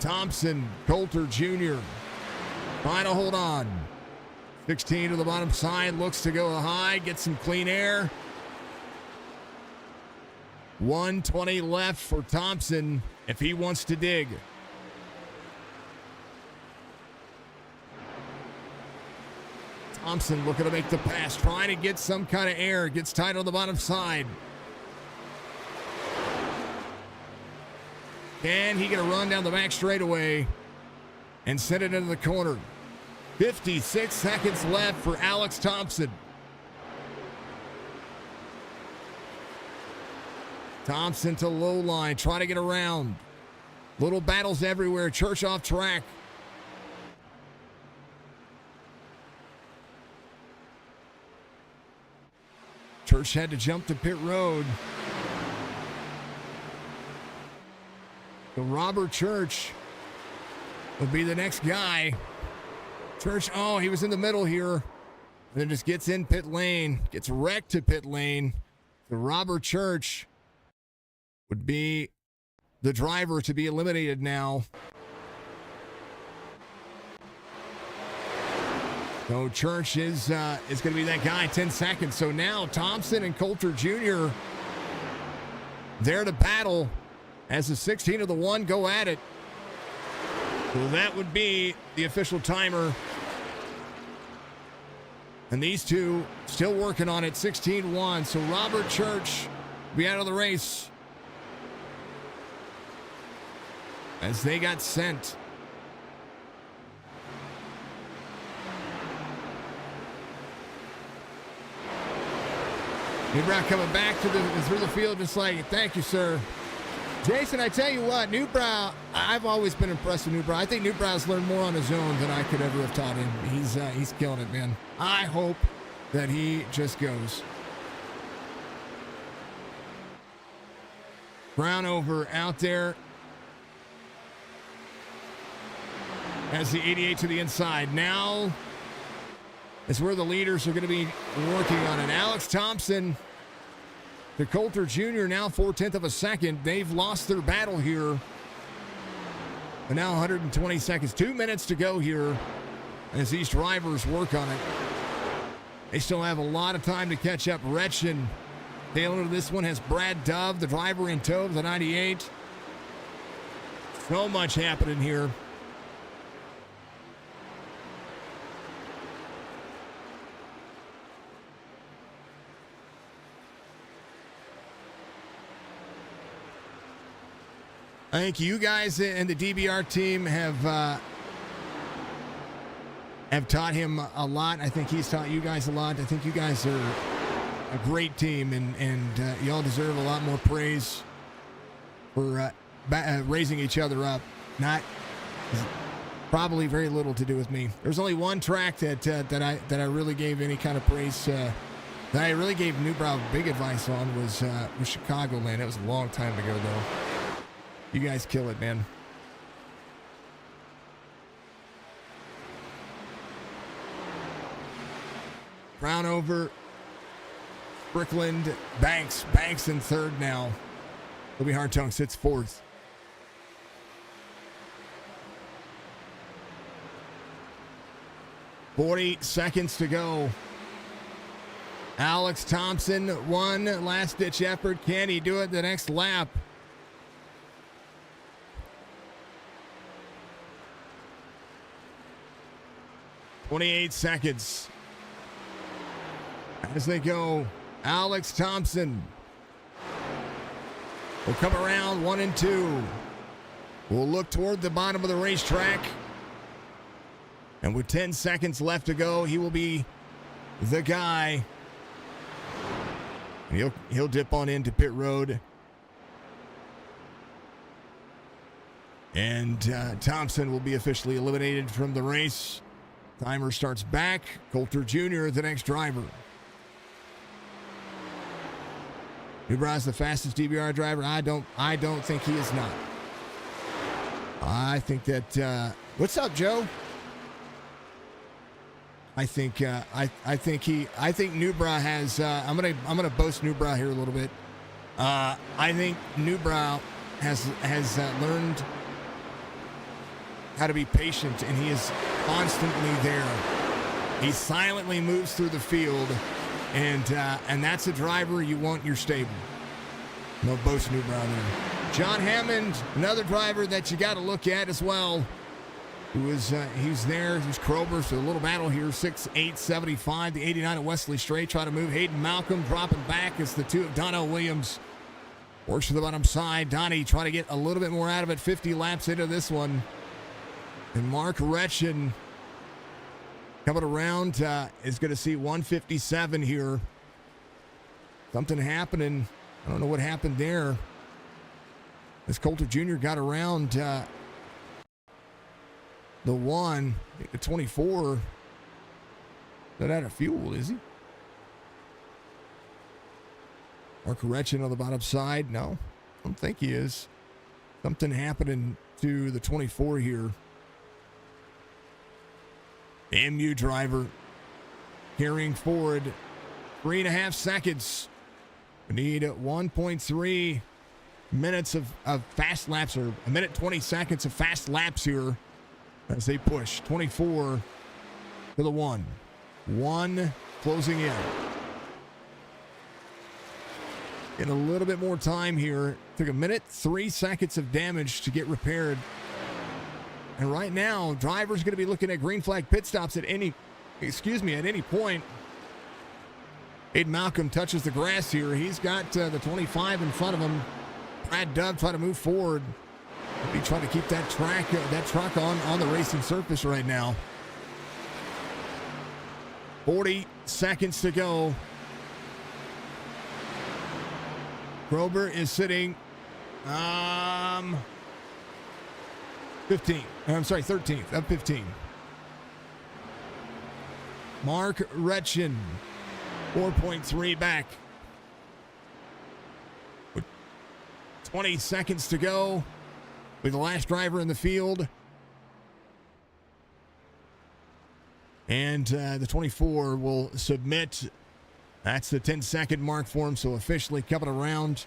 Thompson, Coulter Jr. trying to hold on. 16 to the bottom side, looks to go high, get some clean air. 120 left for Thompson if he wants to dig. Thompson looking to make the pass, trying to get some kind of air. Gets tight on the bottom side. Can he get a run down the back straightaway and send it into the corner? 56 seconds left for Alex Thompson. Thompson to low line, trying to get around. Little battles everywhere. Church off track. Church had to jump to pit road. So Robert Church will be the next guy. Church, oh, he was in the middle here. And then just gets in pit lane. Gets wrecked to pit lane. So Robert Church would be the driver to be eliminated now. So Church is going to be that guy, 10 seconds. So now Thompson and Coulter Jr. there to battle as the 16 of the one go at it. So that would be the official timer. And these two still working on it, 16-1. So Robert Church will be out of the race as they got sent. Newbrow coming back through the field just like, thank you, sir. Jason, I tell you what, Newbrow, I've always been impressed with Newbrow. I think Newbrow's learned more on his own than I could ever have taught him. He's killing it, man. I hope that he just goes. Crownover out there as the 88 to the inside. Now is where the leaders are going to be working on it. Alex Thompson to Coulter Jr. now 4/10 of a second. They've lost their battle here. But now 120 seconds. 2 minutes to go here as these drivers work on it. They still have a lot of time to catch up. Retchen, tail into this one, has Brad Dove, the driver in tow of the 98. So much happening here. I think you guys and the DBR team have taught him a lot. I think he's taught you guys a lot. I think you guys are a great team, and y'all deserve a lot more praise for raising each other up. Not probably very little to do with me. There's only one track that I really gave any kind of praise. That I really gave Newbrow big advice on was Chicagoland. That was a long time ago, though. You guys kill it, man. Brown over. Strickland. Banks in third now. Toby Hartung sits fourth. .40 seconds to go. Alex Thompson, one last-ditch effort. Can he do it the next lap? .28 seconds. As they go, Alex Thompson will come around 1 and 2. We'll look toward the bottom of the racetrack. And with 10 seconds left to go, he will be the guy. He'll dip on into pit road. And Thompson will be officially eliminated from the race. Timer starts back. Coulter Jr., the next driver. Newbrow's the fastest DBR driver. I don't think he is not. I think that what's up, Joe? I think Newbrow has I'm gonna boast Newbrow here a little bit. I think Newbrow has learned how to be patient, and he is constantly there. He silently moves through the field, and that's a driver you want in your stable. No boast Newbrow there. John Hammond, another driver that you got to look at as well. He's there. He's Krober, so a little battle here. 6'8", the 89 at Wesley Strait. Try to move Hayden Malcolm, dropping back as the two of Donnell Williams. Works to the bottom side. Donnie trying to get a little bit more out of it. 50 laps into this one. And Mark Retchen coming around is going to see 157 here. Something happening. I don't know what happened there. As Coulter Jr. got around the one, I think the 24. Not out of fuel, is he? Mark Retchen on the bottom side. No, I don't think he is. Something happening to the 24 here. MU driver carrying forward 3.5 seconds. We need 1.3 minutes of fast laps, or a minute 20 seconds of fast laps here as they push 24 to the one. One closing in. In a little bit more time here. Took a minute, 3 seconds of damage to get repaired. And right now, driver's going to be looking at green flag pit stops at any point. Hayden Malcolm touches the grass here. He's got the 25 in front of him. Brad Dove trying to move forward. He'll be trying to keep that truck on the racing surface right now. 40 seconds to go. Krober is sitting 13th of 15. Mark Retchen, 4.3 back. With 20 seconds to go, with the last driver in the field. And the 24 will submit. That's the 10-second mark for him, so officially coming around.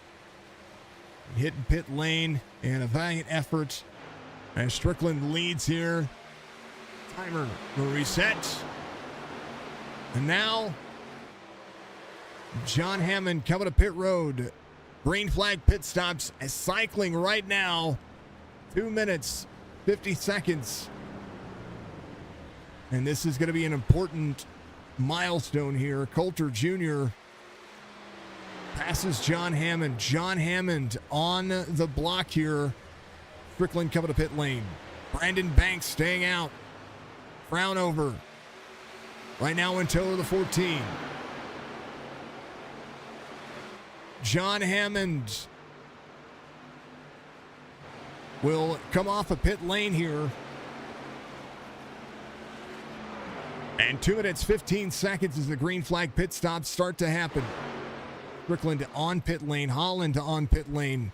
Hitting pit lane, and a valiant effort. And Strickland leads here. Timer will reset. And now John Hammond coming to pit road. Green flag pit stops, cycling right now. 2 minutes, 50 seconds. And this is going to be an important milestone here. Coulter Jr. passes John Hammond. John Hammond on the block here. Strickland coming to pit lane. Brandon Banks staying out. Frown over. Right now in tow of the 14. John Hammond will come off a pit lane here. And 2 minutes, 15 seconds as the green flag pit stops start to happen. Strickland on pit lane. Holland on pit lane.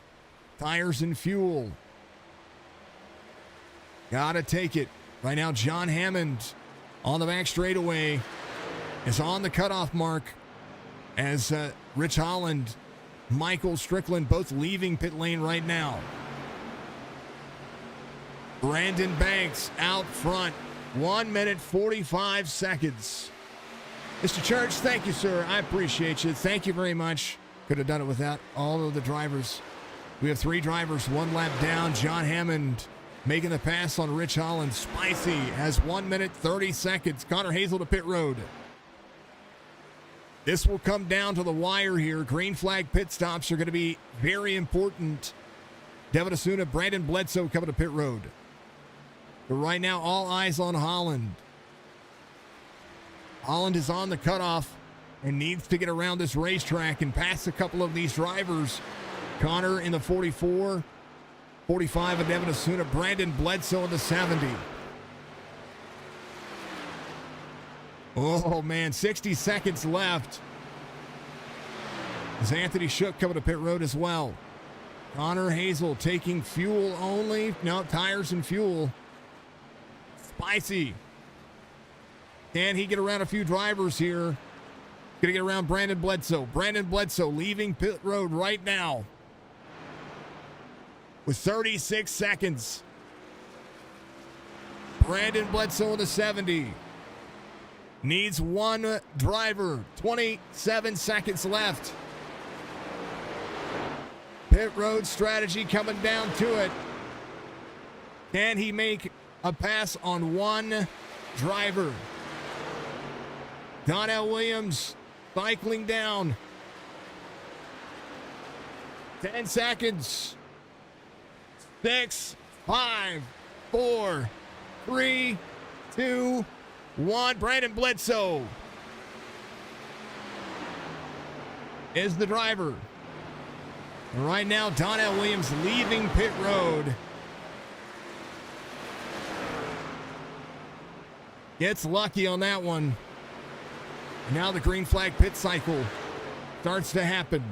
Tires and fuel. Gotta take it. Right now, John Hammond on the back straightaway is on the cutoff mark as Rich Holland, Michael Strickland both leaving pit lane right now. Brandon Banks out front. 1 minute, 45 seconds. Mr. Church, thank you, sir. I appreciate you. Thank you very much. Could have done it without all of the drivers. We have 3 drivers, 1 lap down. John Hammond making the pass on Rich Holland. Spicy has 1 minute, 30 seconds. Connor Hazel to pit road. This will come down to the wire here. Green flag pit stops are going to be very important. Devin Asuna, Brandon Bledsoe coming to pit road. But right now, all eyes on Holland. Holland is on the cutoff and needs to get around this racetrack and pass a couple of these drivers. Connor in the 44, 45 of Devin Asuna, Brandon Bledsoe in the 70. Oh, man, 60 seconds left. As Anthony Shook coming to pit road as well. Connor Hazel taking fuel only. No, tires and fuel. Spicy. Can he get around a few drivers here? Gonna get around Brandon Bledsoe. Brandon Bledsoe leaving pit road right now with 36 seconds. Brandon Bledsoe in the 70. Needs one driver. 27 seconds left. Pit road strategy coming down to it. Can he make a pass on one driver? Donnell Williams cycling down. 10 seconds. 6, 5, 4, 3, 2, 1. Brandon Bledsoe is the driver. And right now, Donnell Williams leaving pit road. Gets lucky on that one. Now the green flag pit cycle starts to happen.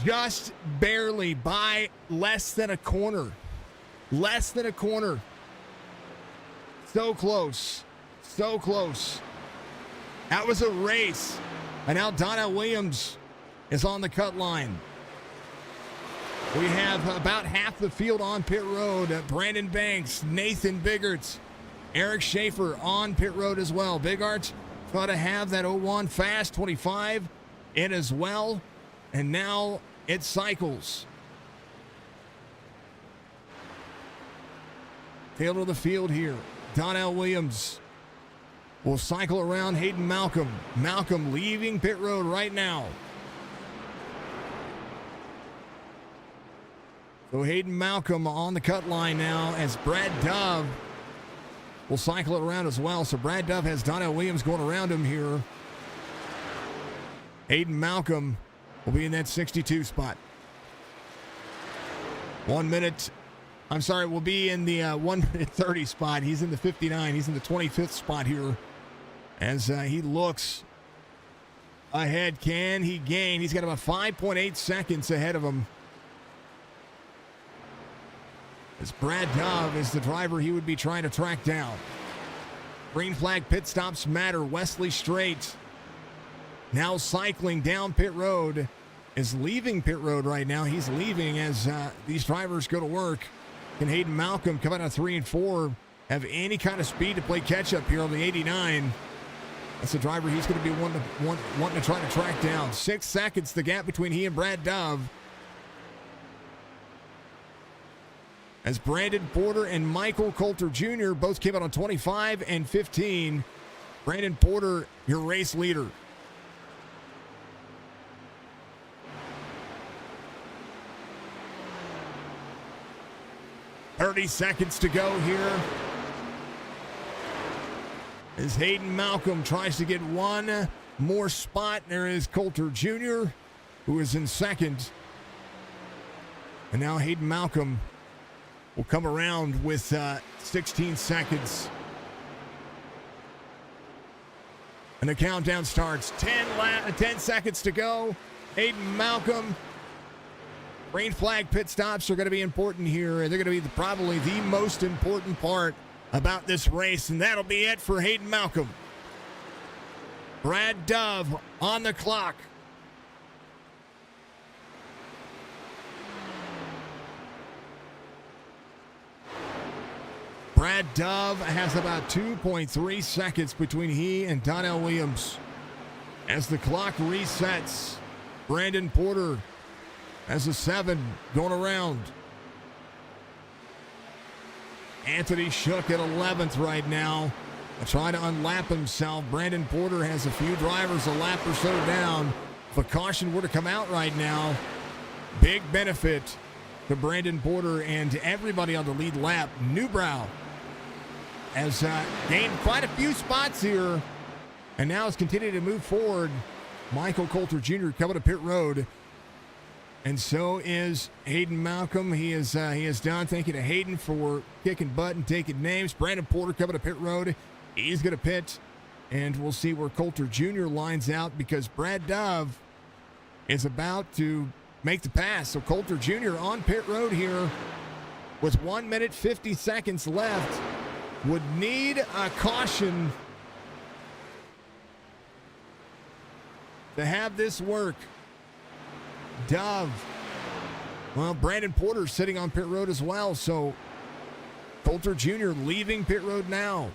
Just barely by less than a corner. Less than a corner. So close. So close. That was a race. And now Donnell Williams is on the cut line. We have about half the field on pit road. Brandon Banks, Nathan Bigart, Eric Schaefer on pit road as well. Bigart got to have that 01 fast 25 in as well. And now it cycles. Tail of the field here. Donnell Williams will cycle around Hayden Malcolm. Malcolm leaving pit road right now. So Hayden Malcolm on the cut line now as Brad Dove will cycle it around as well. So Brad Dove has Donnell Williams going around him here. Hayden Malcolm will be in that 62 spot. 1 minute. I'm sorry, will be in the 1 minute 30 spot. He's in the 59. He's in the 25th spot here as he looks ahead. Can he gain? He's got about 5.8 seconds ahead of him. As Brad Dove is the driver he would be trying to track down. Green flag pit stops matter. Wesley Strait now cycling down pit road, is leaving pit road right now. He's leaving as these drivers go to work. Can Hayden Malcolm come out of 3 and 4 have any kind of speed to play catch-up here on the 89. That's the driver he's going to be wanting to try to track down. 6 seconds, the gap between he and Brad Dove. As Brandon Porter and Michael Coulter Jr. both came out on 25 and 15. Brandon Porter, your race leader. "30 seconds to go here as Hayden Malcolm tries to get one more spot. There is Coulter Jr., who is in second. And now Hayden Malcolm will come around with 16 seconds. And the countdown starts. 10 seconds to go. Hayden Malcolm. Green flag pit stops are going to be important here. They're going to be probably the most important part about this race, and that'll be it for Hayden Malcolm. Brad Dove on the clock. Brad Dove has about 2.3 seconds between he and Donnell Williams. As the clock resets, Brandon Porter has a 7 going around. Anthony Shook at 11th right now, trying to unlap himself. Brandon Porter has a few drivers a lap or so down. If a caution were to come out right now, big benefit to Brandon Porter and to everybody on the lead lap. Newbrow has gained quite a few spots here and now is continuing to move forward. Michael Coulter Jr. coming to pit road. And so is Hayden Malcolm. He is done. Thank you to Hayden for kicking butt and taking names. Brandon Porter coming to pit road. He's going to pit, and we'll see where Coulter Jr. lines out because Brad Dove is about to make the pass. So Coulter Jr. on pit road here with 1 minute 50 seconds left would need a caution to have this work. Dove. Well, Brandon Porter sitting on pit road as well, so Coulter Jr. leaving pit road now.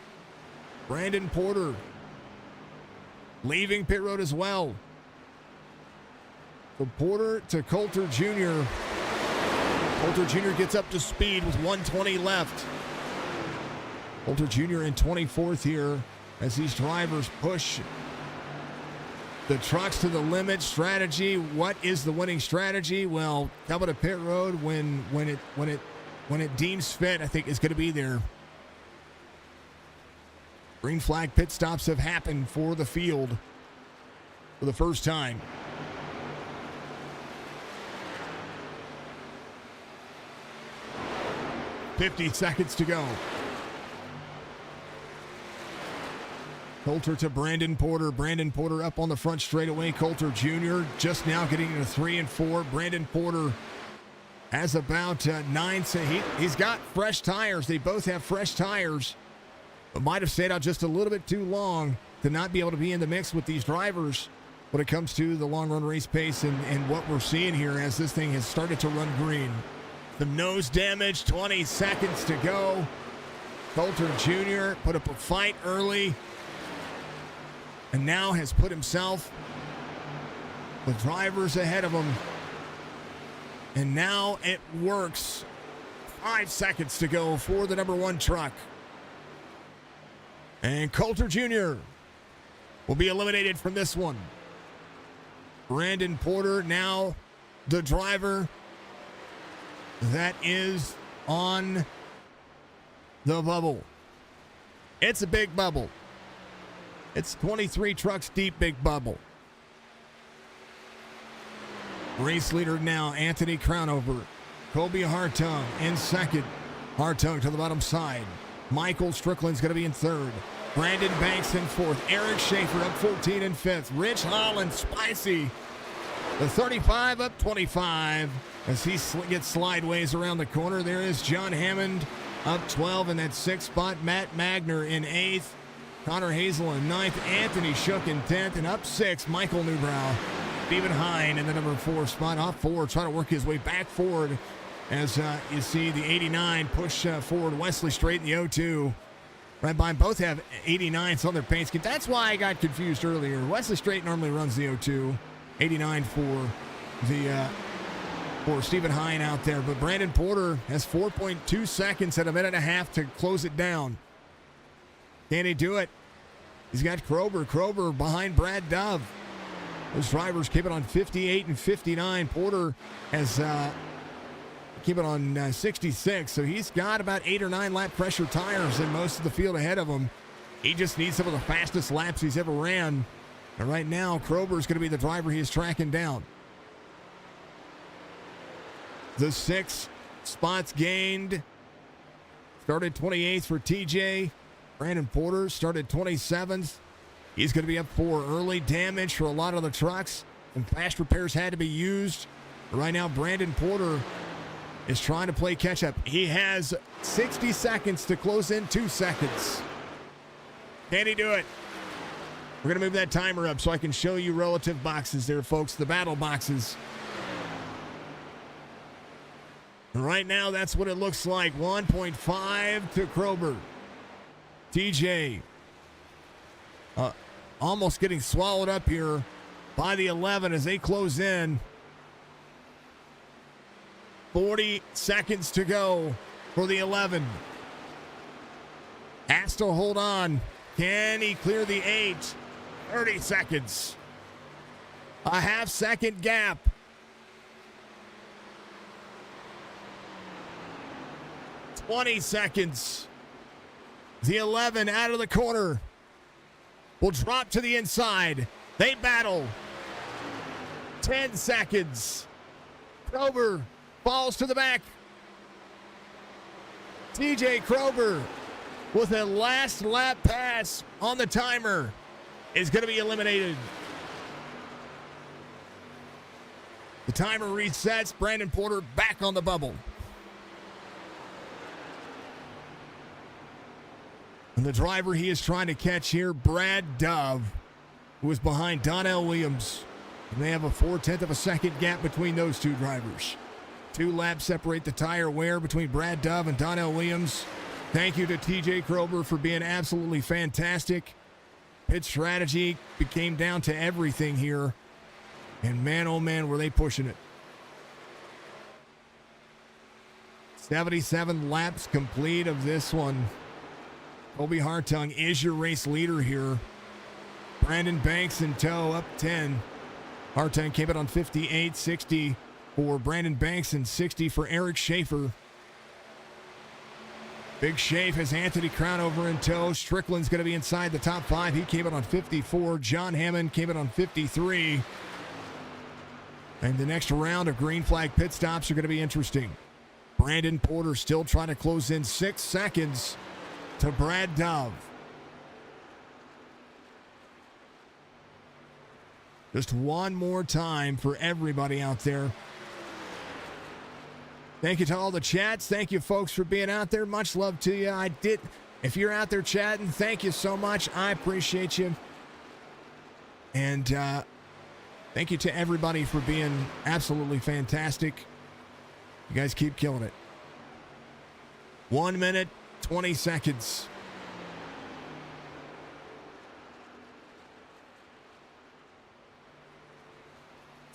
Brandon Porter leaving pit road as well. From Porter to Coulter Jr. Coulter Jr. gets up to speed with 1:20 left. Coulter Jr. in 24th here as these drivers push the trucks to the limit. Strategy. What is the winning strategy? Well, coming to pit road when it deems fit, I think is going to be there. Green flag pit stops have happened for the field for the first time. $50 seconds to go. Coulter to Brandon Porter. Brandon Porter up on the front straightaway. Coulter Jr. just now getting into 3 and 4. Brandon Porter has about 9. So he's got fresh tires. They both have fresh tires. But might have stayed out just a little bit too long to not be able to be in the mix with these drivers when it comes to the long run race pace and what we're seeing here as this thing has started to run green. The nose damage, 20 seconds to go. Coulter Jr. put up a fight early and now has put himself with drivers ahead of him. And now it works. 5 seconds to go for the number 1 truck. And Coulter Jr. will be eliminated from this one. Brandon Porter now the driver that is on the bubble. It's a big bubble. It's 23 trucks deep, big bubble. Race leader now, Anthony Crownover. Kobe Hartung in second. Hartung to the bottom side. Michael Strickland's going to be in third. Brandon Banks in fourth. Eric Schaefer up 14 in fifth. Rich Holland, spicy. The 35 up 25 as he gets slideways around the corner. There is John Hammond up 12 in that 6th spot. Matt Magner in 8th. Connor Hazel in 9th. Anthony Shook in 10th. And up 6, Michael Newbrow. Stephen Hine in the number 4 spot. Off 4, trying to work his way back forward as you see the 89 push forward Wesley Straight in the 02. Right behind, both have 89s on their paint scheme. That's why I got confused earlier. Wesley Straight normally runs the 02. 89 for Stephen Hine out there. But Brandon Porter has 4.2 seconds at a minute and a half to close it down. Can he do it? He's got Krober behind Brad Dove. Those drivers keep it on 58 and 59. Porter has keep it on 66, so he's got about 8 or 9 lap pressure tires in most of the field ahead of him. He just needs some of the fastest laps he's ever ran. And right now, Krober's going to be the driver he is tracking down. The 6 spots gained. Started 28th for TJ. Brandon Porter started 27th. He's going to be up for early damage for a lot of the trucks. And fast repairs had to be used. Right now, Brandon Porter is trying to play catch up. He has 60 seconds to close in 2 seconds. Can he do it? We're going to move that timer up so I can show you relative boxes there, folks. The battle boxes. And right now, that's what it looks like. 1.5 to Krober. TJ almost getting swallowed up here by the 11 as they close in. 40 seconds to go for the 11. Has to hold on. Can he clear the 8? 30 seconds. A half-second gap. $20 seconds. The 11 out of the corner will drop to the inside. They battle. 10 seconds. Krober falls to the back. TJ Krober with a last lap pass on the timer is going to be eliminated. The timer resets. Brandon Porter back on the bubble. And the driver he is trying to catch here, Brad Dove, who is behind Donnell Williams. And they have a 4/10 of a second gap between those two drivers. 2 laps separate the tire wear between Brad Dove and Donnell Williams. Thank you to TJ Krober for being absolutely fantastic. Pit strategy came down to everything here. And man, oh man, were they pushing it. 77 laps complete of this one. Colby Hartung is your race leader here. Brandon Banks in tow, up 10. Hartung came in on 58, 60 for Brandon Banks and 60 for Eric Schaefer. Big Schaefer has Anthony Crown over in tow. Strickland's going to be inside the top 5. He came in on 54. John Hammond came in on 53. And the next round of green flag pit stops are going to be interesting. Brandon Porter still trying to close in 6 seconds to Brad Dove. Just one more time for everybody out there. Thank you to all the chats. Thank you, folks, for being out there. Much love to you. If you're out there chatting, thank you so much. I appreciate you. And thank you to everybody for being absolutely fantastic. You guys keep killing it. 1 minute, 20 seconds.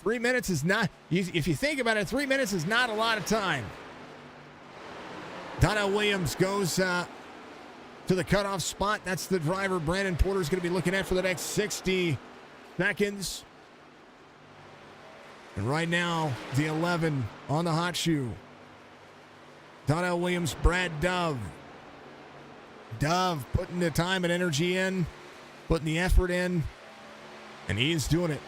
Three minutes is not, if you think about it, 3 minutes is not a lot of time. Donnell Williams goes to the cutoff spot. That's the driver Brandon Porter is going to be looking at for the next 60 seconds. And right now, the 11 on the hot shoe. Donnell Williams, Brad Dove. Dove putting the time and energy in, putting the effort in, and he is doing it.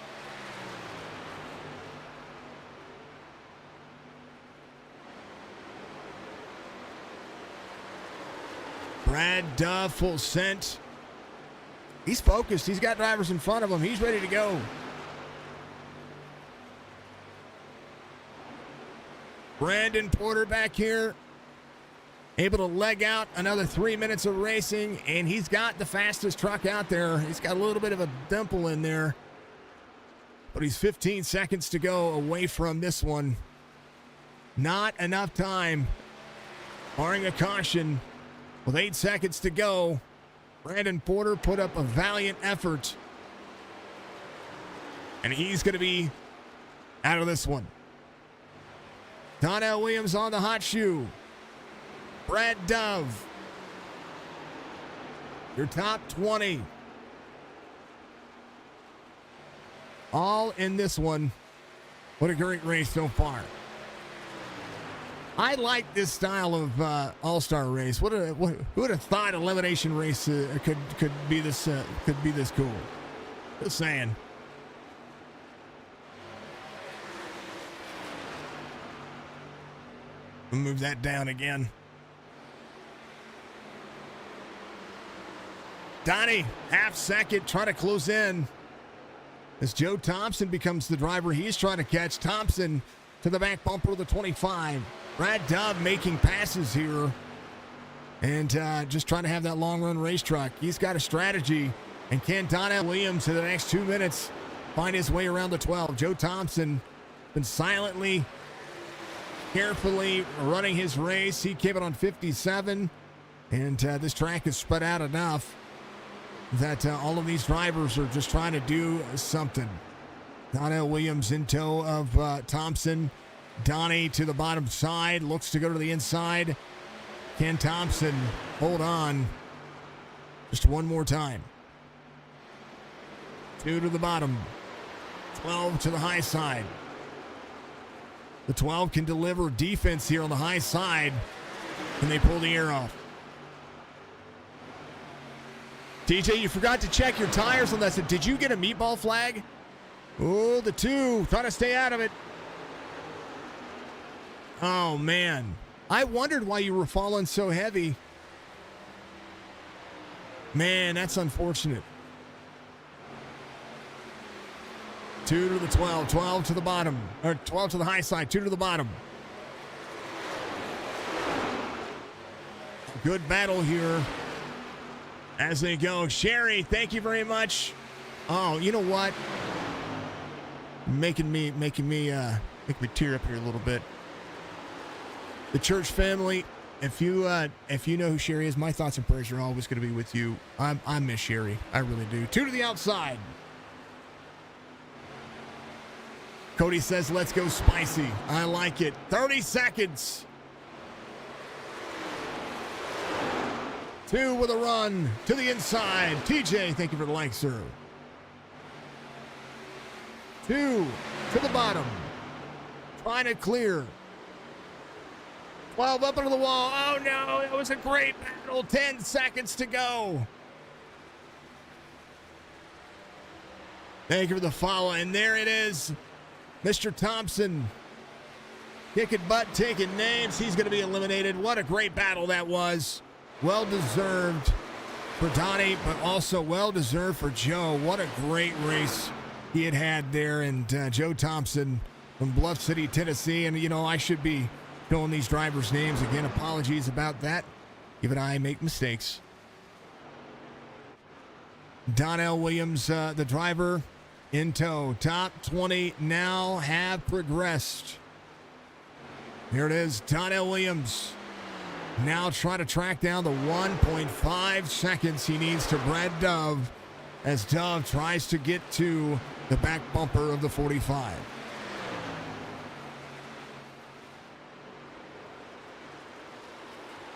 Brad Dove, full sent. He's focused. He's got drivers in front of him. He's ready to go. Brandon Porter back here, able to leg out another 3 minutes of racing, and he's got the fastest truck out there. He's got a little bit of a dimple in there, but he's 15 seconds to go away from this one. Not enough time. Barring a caution, with 8 seconds to go, Brandon Porter put up a valiant effort. And he's going to be out of this one. Donnell Williams on the hot shoe. Brad Dove. Your top 20. All in this one. What a great race so far. I like this style of all-star race. Who would have thought elimination race could be this cool? Just saying. We'll move that down again. Donnie, half second, trying to close in. As Joe Thompson becomes the driver, he's trying to catch Thompson to the back bumper of the 25. Brad Dove making passes here and just trying to have that long run race truck. He's got a strategy. And can Donnell Williams in the next 2 minutes find his way around the 12? Joe Thompson been silently, carefully running his race. He came in on 57. And this track is spread out enough that all of these drivers are just trying to do something. Donnell Williams in tow of Thompson. Donnie to the bottom side, looks to go to the inside. Can Thompson hold on just one more time? 2 to the bottom, 12 to the high side. The 12 can deliver defense here on the high side. Can they pull the air off? TJ, you forgot to check your tires on that. Did you get a meatball flag? Oh, the 2 trying to stay out of it. Oh, man. I wondered why you were falling so heavy. Man, that's unfortunate. 2 to the 12, 12 to the bottom, or 12 to the high side, 2 to the bottom. Good battle here as they go. Sherry, thank you very much. Oh, you know what? Making me tear up here a little bit. The church family, if you know who Sherry is, my thoughts and prayers are always going to be with you. I miss Sherry. I really do. 2 to the outside. Cody says, let's go spicy. I like it. 30 seconds. 2 with a run to the inside. TJ, thank you for the like, sir. 2 to the bottom. Trying to clear. 12 up into the wall. Oh, no. It was a great battle. 10 seconds to go. Thank you for the follow. And there it is. Mr. Thompson. Kicking butt, taking names. He's going to be eliminated. What a great battle that was. Well-deserved for Donnie, but also well-deserved for Joe. What a great race he had there. And Joe Thompson from Bluff City, Tennessee. And, you know, I should be knowing these drivers' names. Again, apologies about that. Even I make mistakes. Donnell Williams, the driver, in tow. Top 20 now have progressed. Here it is, Donnell Williams. Now trying to track down the 1.5 seconds he needs to Brad Dove as Dove tries to get to the back bumper of the 45.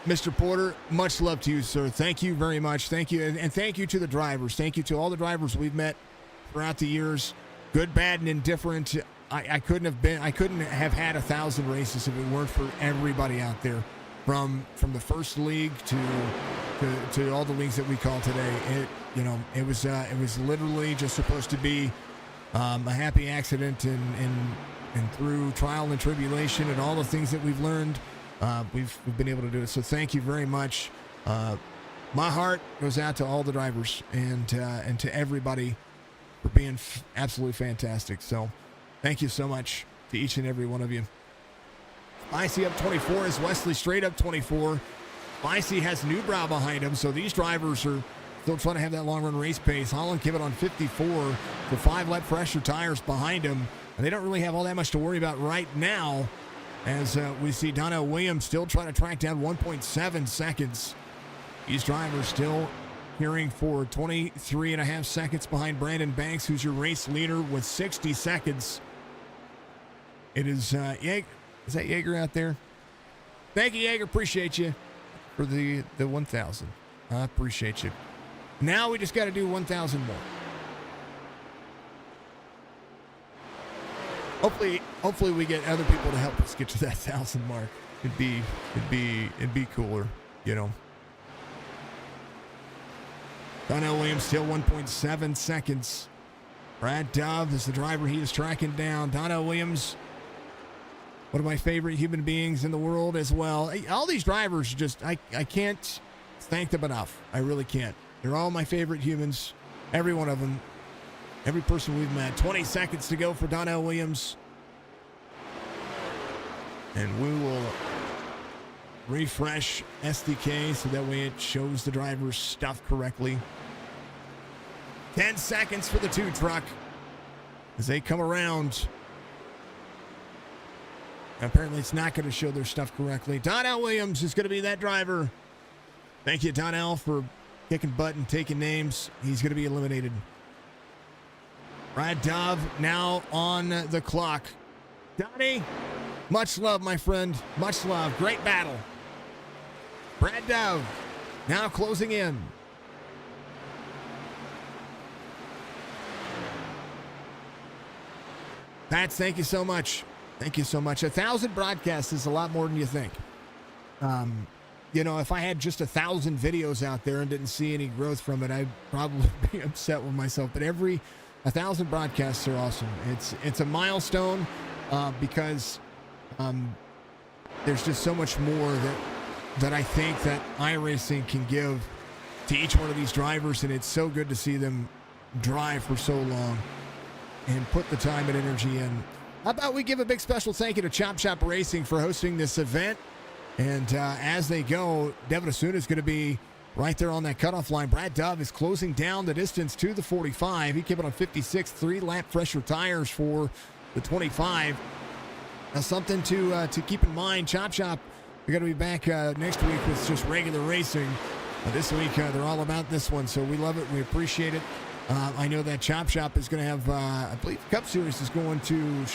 Mr. Porter, much love to you, sir. Thank you very much. Thank you. And thank you to the drivers. Thank you to all the drivers we've met throughout the years. Good, bad, and indifferent. I couldn't have had 1,000 races if it weren't for everybody out there. From the first league to all the leagues that we call today. It was literally just supposed to be a happy accident, and through trial and tribulation and all the things that we've learned, we've been able to do it. So thank you very much. My heart goes out to all the drivers and to everybody for being absolutely fantastic. So thank you so much to each and every one of you. Spicy up 24 is Wesley Straight up 24. Spicy has Newbrow behind him, so these drivers are still trying to have that long run race pace. Holland came in on 54, the 5 lap fresher tires behind him, and they don't really have all that much to worry about right now. as we see Donnell Williams still trying to track down 1.7 seconds. These drivers still carrying for 23 and a half seconds behind Brandon Banks, who's your race leader with 60 seconds. It is Yeager. Is that Yeager out there? Thank you, Yeager. Appreciate you for the 1,000. I appreciate you. Now we just got to do 1,000 more. Hopefully we get other people to help us get to that 1,000 mark. It'd be cooler, you know. Donnell Williams still 1.7 seconds. Brad Dove is the driver he is tracking down. Donnell Williams, one of my favorite human beings in the world as well. All these drivers, just I can't thank them enough. I really can't. They're all my favorite humans. Every one of them. Every person we've met. 20 seconds to go for Donnell Williams. And we will refresh SDK so that way it shows the driver's stuff correctly. 10 seconds for the 2 truck as they come around. Apparently it's not going to show their stuff correctly. Donnell Williams is going to be that driver. Thank you, Donnell, for kicking butt and taking names. He's going to be eliminated. Brad Dove now on the clock. Donnie, much love, my friend. Much love. Great battle. Brad Dove now closing in. Pats, thank you so much. Thank you so much. 1,000 broadcasts is a lot more than you think. You know, if I had just 1,000 videos out there and didn't see any growth from it, I'd probably be upset with myself. But 1,000 broadcasts are awesome. It's a milestone because there's just so much more that I think that iRacing can give to each one of these drivers, and it's so good to see them drive for so long and put the time and energy in. How about we give a big special thank you to Chop Shop Racing for hosting this event. And as they go, Devin Asuna is going to be right there on that cutoff line. Brad Dove is closing down the distance to the 45. He came out on 56, 3-lap fresher tires for the 25. Now something to keep in mind, Chop Shop, they're going to be back next week with just regular racing. This week, they're all about this one, so we love it. We appreciate it. I know that Chop Shop is going to have, I believe Cup Series is going to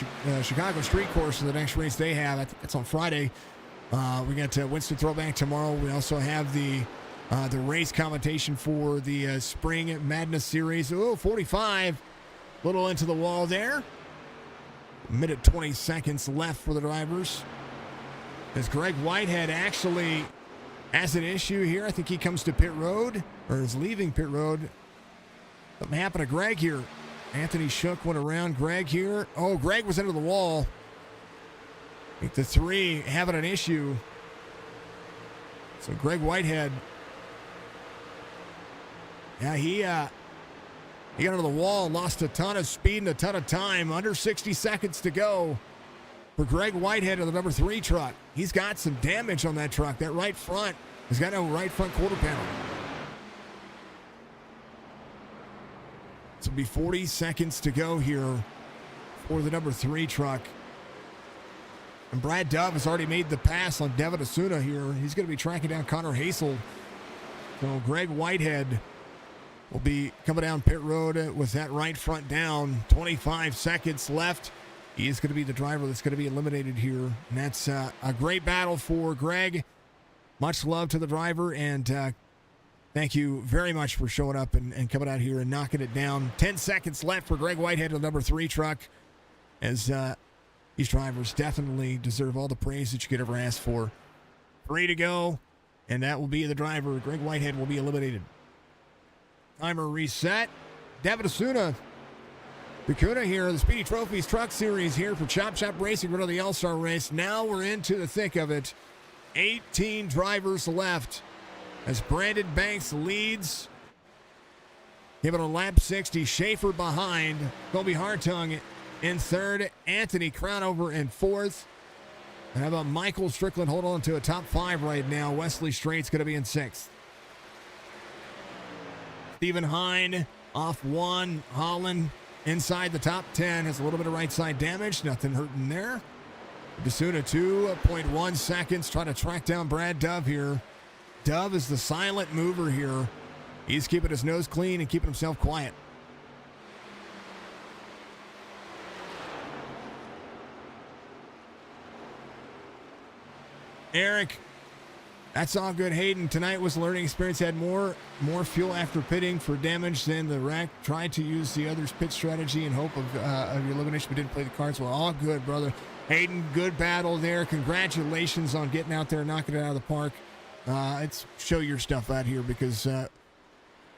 Chicago Street Course in the next race they have. I think it's on Friday. We got Winston Throwback tomorrow. We also have the race commentation for the Spring Madness Series. Oh, 45. Little into the wall there. Minute 20 seconds left for the drivers. As Greg Whitehead actually has an issue here. I think he comes to pit road, or is leaving pit road. Something happened to Greg here. Anthony Shook went around Greg here. Oh, Greg was into the wall. I think the 3 having an issue. So Greg Whitehead, yeah, he got into the wall, lost a ton of speed and a ton of time. Under 60 seconds to go for Greg Whitehead of the number 3 truck. He's got some damage on that truck. That right front, he's got no right front quarter panel. So it'll be 40 seconds to go here for the number 3 truck. And Brad Dove has already made the pass on Devin Asuna here. He's going to be tracking down Connor Hasel. So Greg Whitehead will be coming down pit road with that right front down. 25 seconds left. He is going to be the driver that's going to be eliminated here. And that's a great battle for Greg. Much love to the driver. And thank you very much for showing up and coming out here and knocking it down. 10 seconds left for Greg Whitehead of the number 3 truck. As these drivers definitely deserve all the praise that you could ever ask for. 3 to go, and that will be the driver. Greg Whitehead will be eliminated. Timer reset. Devin Asuna, Vicuna here, the Speedy Trophies Truck Series here for Chop Shop Racing. We're to the All-Star race. Now we're into the thick of it. 18 drivers left as Brandon Banks leads. Given a lap 60, Schaefer behind. Kobe Hartung in 3rd, Anthony Crownover in 4th. And how about Michael Strickland hold on to a top 5 right now? Wesley Straight's going to be in 6th. Stephen Hine off 1. Holland inside the top 10. Has a little bit of right side damage. Nothing hurting there. DeSuna 2.1 seconds trying to track down Brad Dove here. Dove is the silent mover here. He's keeping his nose clean and keeping himself quiet. Eric, that's all good. Hayden, tonight was a learning experience. Had more fuel after pitting for damage than the wreck. Tried to use the other's pit strategy in hope of your elimination, but didn't play the cards well. All good, brother. Hayden, good battle there. Congratulations on getting out there and knocking it out of the park. Let's show your stuff out here because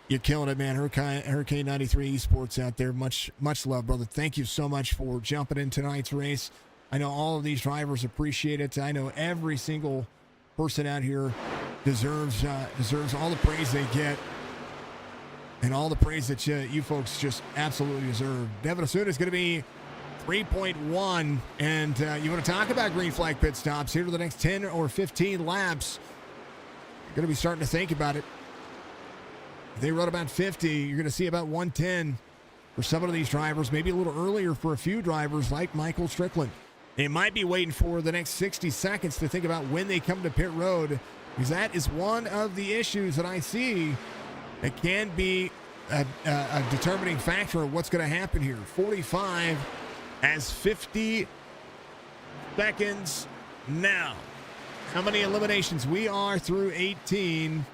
you're killing it, man. Hurricane 93 Esports out there. Much love, brother. Thank you so much for jumping in tonight's race. I know all of these drivers appreciate it. I know every single person out here deserves all the praise they get and all the praise that you folks just absolutely deserve. Devin Asuna is going to be 3.1, and you want to talk about green flag pit stops here to the next 10 or 15 laps. You're going to be starting to think about it. If they run about 50, you're going to see about 110 for some of these drivers, maybe a little earlier for a few drivers like Michael Strickland. They might be waiting for the next 60 seconds to think about when they come to pit road, because that is one of the issues that I see that can be a determining factor of what's going to happen here. 45 as 50 seconds now. How many eliminations? We are through 18.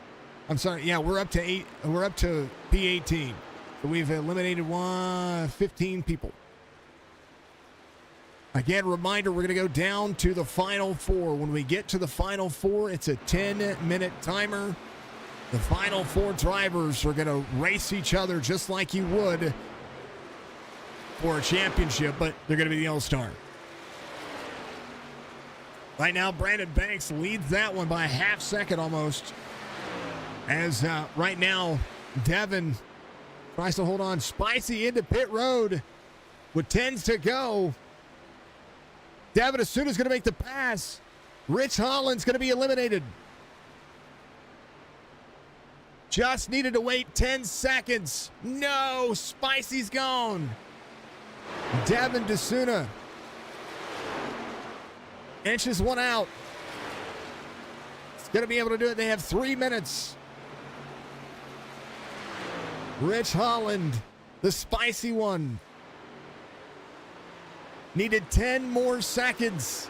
I'm sorry. Yeah, we're up to 8. We're up to P18. So we've eliminated 15 people. Again, reminder, we're going to go down to the final 4. When we get to the final 4, it's a 10-minute timer. The final 4 drivers are going to race each other just like you would for a championship, but they're going to be the All-Star. Right now, Brandon Banks leads that one by a half second almost. As right now, Devin tries to hold on. Spicy into pit road with 10s to go. Devin Asuna is going to make the pass. Rich Holland's going to be eliminated. Just needed to wait 10 seconds. No, Spicy's gone. Devin Asuna inches one out. It's going to be able to do it. They have 3 minutes. Rich Holland, the spicy one, needed 10 more seconds.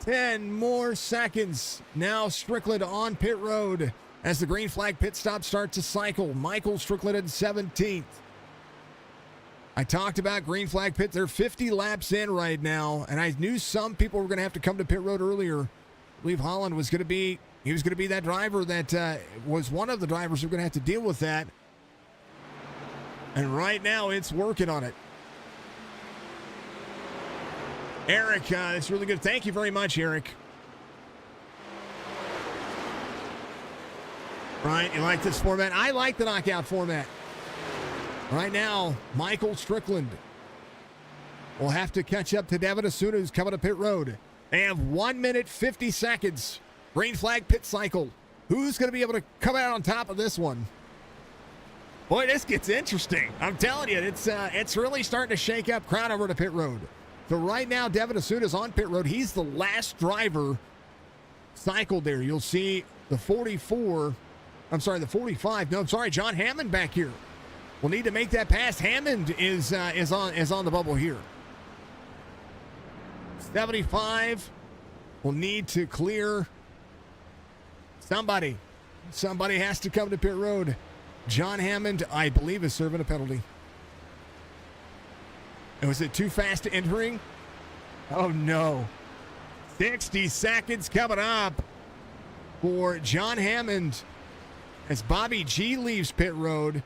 10 more seconds. Now Strickland on pit road as the green flag pit stop starts to cycle. Michael Strickland in 17th. I talked about green flag pit. They're 50 laps in right now, and I knew some people were going to have to come to pit road earlier. I believe Holland was going to be, he was going to be that driver that was one of the drivers who are going to have to deal with that. And right now it's working on it. Eric, it's really good. Thank you very much, Eric. Right, you like this format? I like the knockout format. Right now, Michael Strickland will have to catch up to Devin Asuna, who's coming to pit road. They have 1 minute, 50 seconds. Green flag pit cycle. Who's going to be able to come out on top of this one? Boy, this gets interesting. I'm telling you, it's really starting to shake up. Crowd over to pit road. So right now, Devin Asuna is on pit road. He's the last driver cycled there. You'll see the 44. I'm sorry, the 45. No, I'm sorry, John Hammond back here. We'll need to make that pass. Hammond is on the bubble here. 75 will need to clear. Somebody has to come to pit road. John Hammond, I believe, is serving a penalty. Was it too fast entering? Oh, no. 60 seconds coming up for John Hammond as Bobby G leaves pit road.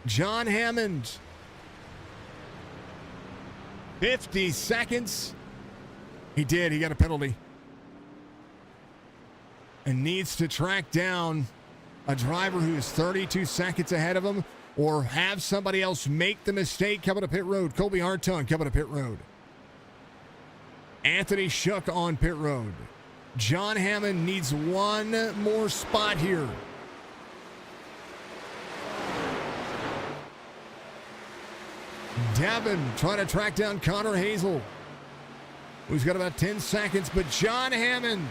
John Hammond. 50 seconds. He did. He got a penalty. And needs to track down a driver who is 32 seconds ahead of him, or have somebody else make the mistake coming to pit road. Colby Hartung coming to pit road. Anthony Shook on pit road. John Hammond needs one more spot here. Devin trying to track down Connor Hazel, who's got about 10 seconds, but John Hammond.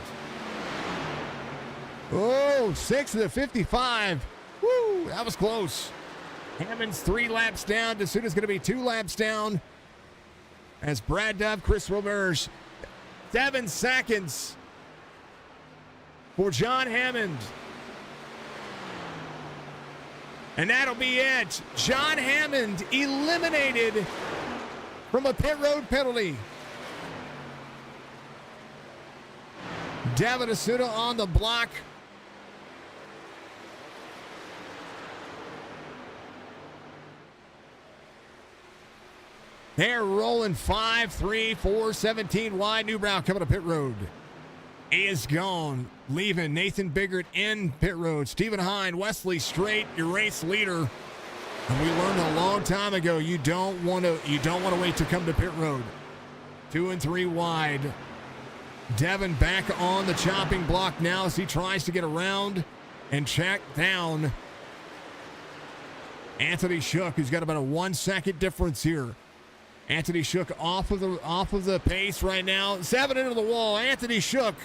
Oh, 6 of the 55. Woo, that was close. Hammond's 3 laps down. DeSuda's going to be 2 laps down. As Brad Dove, Chris Roberge, 7 seconds for John Hammond. And that'll be it. John Hammond eliminated from a pit road penalty. Devin DeSuda on the block. They're rolling 5, 3, 4, 17 wide. Newbrow coming to pit road. He is gone, leaving Nathan Biggert in pit road. Stephen Hine, Wesley Strait, your race leader. And we learned a long time ago you don't want to wait to come to pit road. 2 and 3 wide. Devin back on the chopping block now as he tries to get around and check down Anthony Shook, who's got about a 1 second difference here. Anthony Shook off of the pace right now. 7 into the wall. Anthony Shook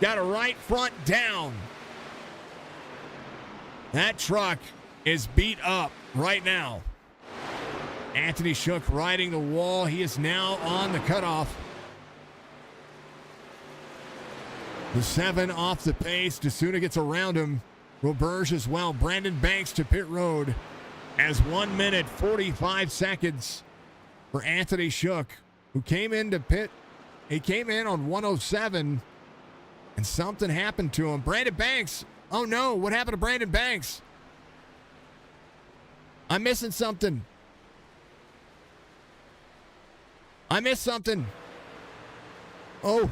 got a right front down. That truck is beat up right now. Anthony Shook riding the wall. He is now on the cutoff. The 7 off the pace. DeSuda gets around him. Roberge as well. Brandon Banks to pit road as 1 minute 45 seconds for Anthony Shook, who came into pit. He came in on 107 and something happened to him. Brandon Banks. Oh no, what happened to Brandon Banks? I'm missing something. I missed something. Oh.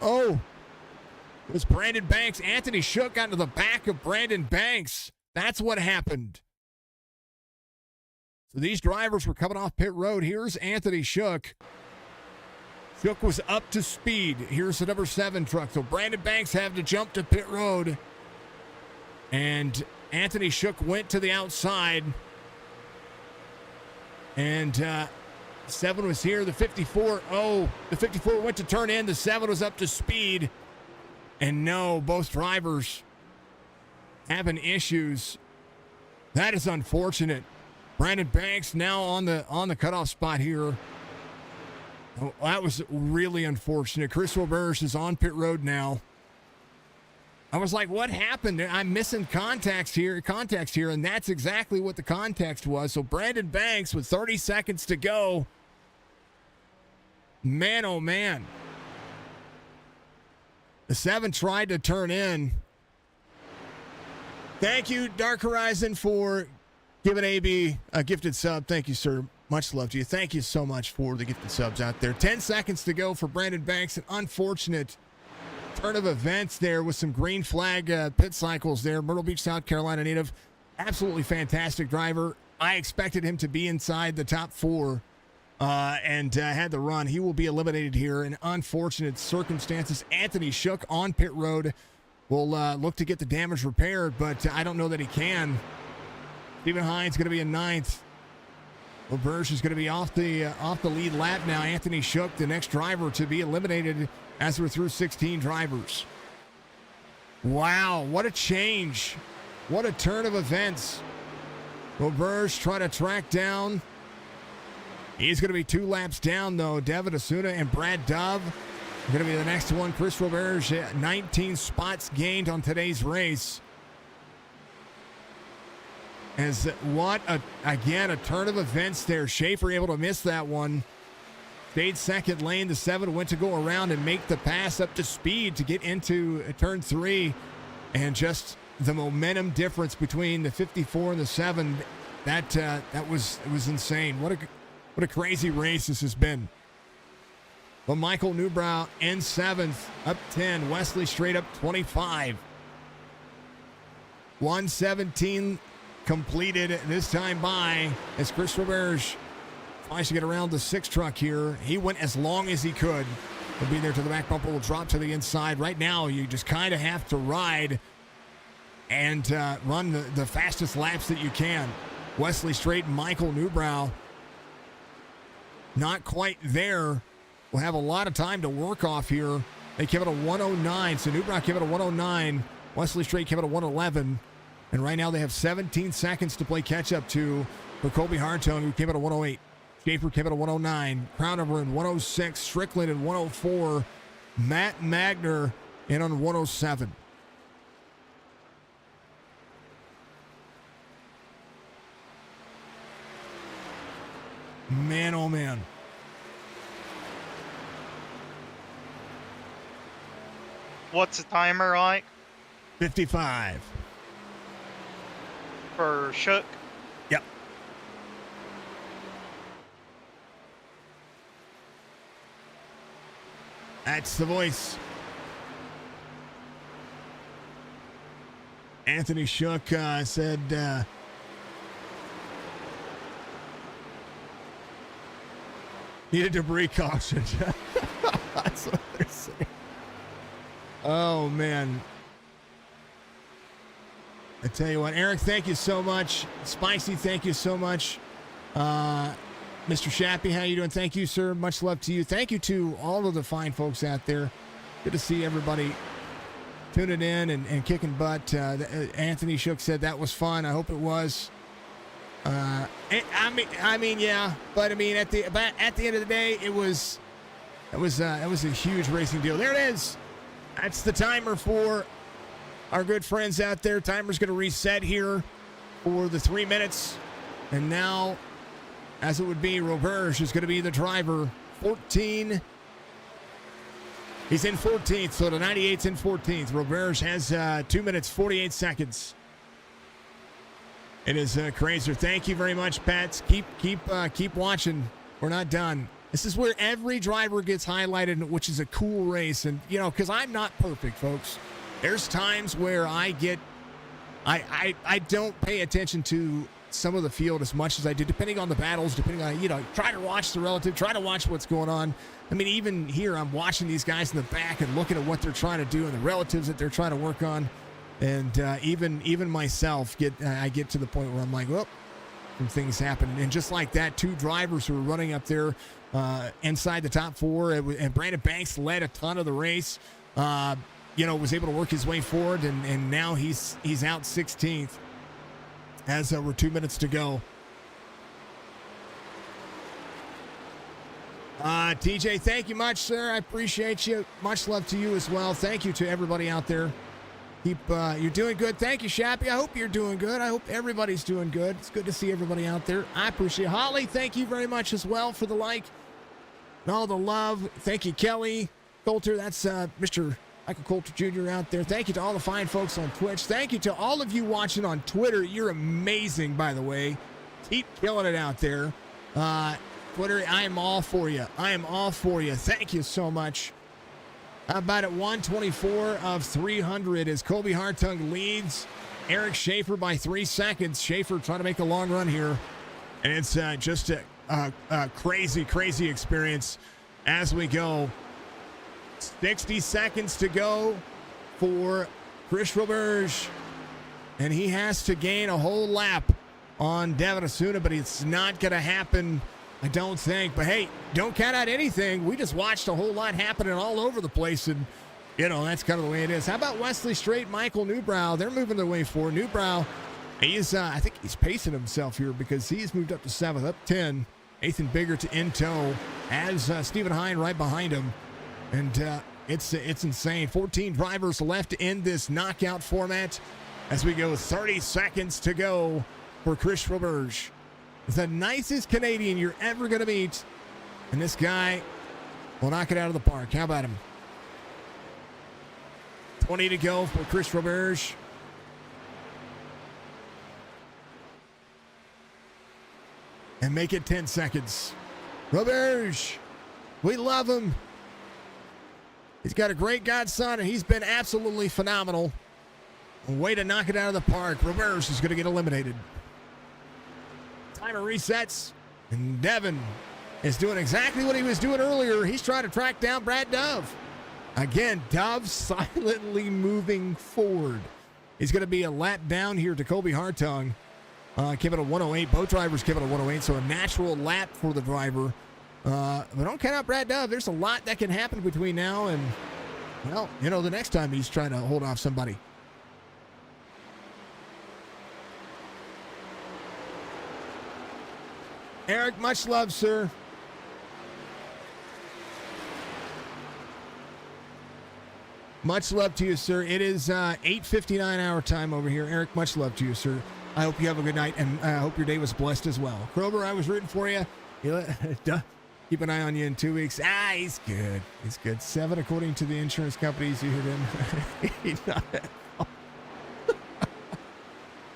It was Brandon Banks. Anthony Shook got into the back of Brandon Banks. That's what happened. So these drivers were coming off pit road. Here's Anthony Shook. Shook was up to speed. Here's the number 7 truck. So Brandon Banks had to jump to pit road. And Anthony Shook went to the outside. And 7 was here. The 54. Oh, the 54 went to turn in. The 7 was up to speed. And no, both drivers having issues. That is unfortunate. Brandon Banks now on the cutoff spot here. Oh, that was really unfortunate. Chris Roberge is on pit road now. I was like, what happened? I'm missing context here, and that's exactly what the context was. So Brandon Banks with 30 seconds to go. Man, oh man. The 7 tried to turn in. Thank you, Dark Horizon, for giving AB a gifted sub. Thank you, sir. Much love to you. Thank you so much for the gifted subs out there. 10 seconds to go for Brandon Banks. An unfortunate turn of events there with some green flag pit cycles there. Myrtle Beach, South Carolina native. Absolutely fantastic driver. I expected him to be inside the top 4 and had the run. He will be eliminated here in unfortunate circumstances. Anthony Shook on pit road will look to get the damage repaired, but I don't know that he can. Stephen Hines going to be in 9th. Roberge is going to be off the lead lap now. Anthony Shook, the next driver to be eliminated as we're through 16 drivers. Wow, what a change. What a turn of events. Roberge trying to track down. He's going to be 2 laps down, though. Devin DeSuda and Brad Dove are going to be the next one. Chris Roberge, 19 spots gained on today's race. As again, a turn of events there. Schaefer able to miss that one. Stayed second lane. The 7 went to go around and make the pass up to speed to get into turn 3. And just the momentum difference between the 54 and the 7, it was insane. What a crazy race this has been. But Michael Newbrow in 7th, up 10. Wesley Strait up 25. 117 completed this time by as Chris Roberge tries to get around the 6 truck here. He went as long as he could. He'll be there to the back bumper. Will drop to the inside. Right now, you just kind of have to ride and run the fastest laps that you can. Wesley Strait and Michael Newbrow not quite there. We'll have a lot of time to work off here. They came out a 109, so Newbrow came out a 109. Wesley Strait came out a 111. And right now they have 17 seconds to play catch-up to for Colby Hartung, who came out a 108. Schaefer came out a 109. Crownover in 106. Strickland in 104. Matt Magner in on 107. Man, oh man. What's the timer like 55. for Shook? Yep. That's the voice. Anthony Shook said, need a debris caution. That's what they're saying. Oh, man. I tell you what, Eric, thank you so much. Spicy, thank you so much. Mr. Shappy, how you doing? Thank you, sir. Much love to you. Thank you to all of the fine folks out there. Good to see everybody tuning in and kicking butt. Anthony Shook said that was fun. I hope it was. I mean, yeah, but I mean, at the end of the day, it was a huge racing deal. There it is. That's the timer for our good friends out there. Timer's going to reset here for the 3 minutes, and now, as it would be, Roberge is going to be the driver. 14. He's in 14th, so the 98's in 14th. Roberge has 2 minutes, 48 seconds. It is crazy. Thank you very much, Pats. Keep watching. We're not done. This is where every driver gets highlighted, which is a cool race. And, you know, because I'm not perfect, folks. There's times where I don't pay attention to some of the field as much as I do, depending on the battles, depending on, you know, try to watch the relative, try to watch what's going on. I mean, even here, I'm watching these guys in the back and looking at what they're trying to do and the relatives that they're trying to work on. And even myself, I get to the point where I'm like, well, some things happen. And just like that, two drivers who were running up there inside the top four, and Brandon Banks led a ton of the race, was able to work his way forward, and now he's out 16th as we're 2 minutes to go. TJ, thank you much, sir. I appreciate you. Much love to you as well. Thank you to everybody out there. You're doing good. Thank you, Shappy. I hope you're doing good. I hope everybody's doing good. It's good to see everybody out there. I appreciate it. Holly, thank you very much as well for the like and all the love. Thank you, Kelly Coulter. That's Mr. Michael Coulter Jr. out there. Thank you to all the fine folks on Twitch. Thank you to all of you watching on Twitter. You're amazing, by the way. Keep killing it out there. Twitter, I am all for you. I am all for you. Thank you so much. About at 124 of 300 as Colby Hartung leads Eric Schaefer by 3 seconds. Schaefer trying to make a long run here. And it's just a crazy, crazy experience as we go. 60 seconds to go for Chris Roberge. And he has to gain a whole lap on Devin Asuna, but it's not going to happen, I don't think. But hey, don't count out anything. We just watched a whole lot happening all over the place, and that's kind of the way it is. How about Wesley Strait, Michael Newbrow? They're moving their way forward. Newbrow, I think he's pacing himself here because he's moved up to 7th, up 10. Nathan Biggert in tow, as Stephen Hine right behind him, and it's insane. 14 drivers left in this knockout format as we go. 30 seconds to go for Chris Roberge. The nicest Canadian you're ever going to meet. And this guy will knock it out of the park. How about him? 20 to go for Chris Roberge. And make it 10 seconds. Roberge, we love him. He's got a great godson, and he's been absolutely phenomenal. Way to knock it out of the park. Roberge is going to get eliminated. Timer resets, and Devin is doing exactly what he was doing earlier. He's trying to track down Brad Dove. Again, Dove silently moving forward. He's going to be a lap down here to Colby Hartung. Came out a 108. Both drivers came out a 108, so a natural lap for the driver. But don't count out Brad Dove. There's a lot that can happen between now and, well, the next time he's trying to hold off somebody. Eric, much love, sir. Much love to you, sir. It is 8:59 our time over here. Eric, much love to you, sir. I hope you have a good night, and I hope your day was blessed as well. Krober, I was rooting for you. Keep an eye on you in 2 weeks. He's good. He's good. 7, according to the insurance companies. You heard him.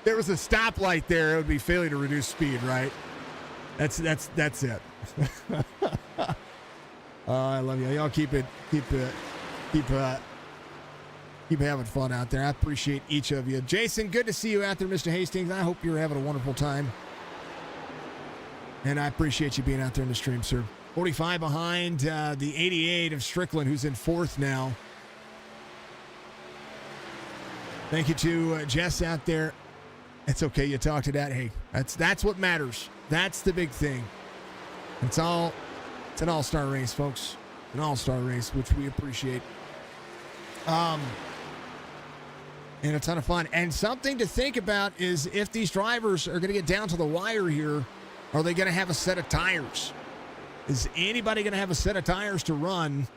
There was a stoplight there. It would be failure to reduce speed, right? That's it. I love you. Y'all keep having fun out there. I appreciate each of you. Jason, good to see you out there, Mr. Hastings. I hope you're having a wonderful time. And I appreciate you being out there in the stream, sir. 45 behind the 88 of Strickland, who's in 4th now. Thank you to Jess out there. It's okay, you talked to that. Hey, that's what matters. That's the big thing. It's an all-star race, folks. An all-star race, which we appreciate. And a ton of fun. And something to think about is if these drivers are going to get down to the wire here, are they going to have a set of tires? Is anybody going to have a set of tires to run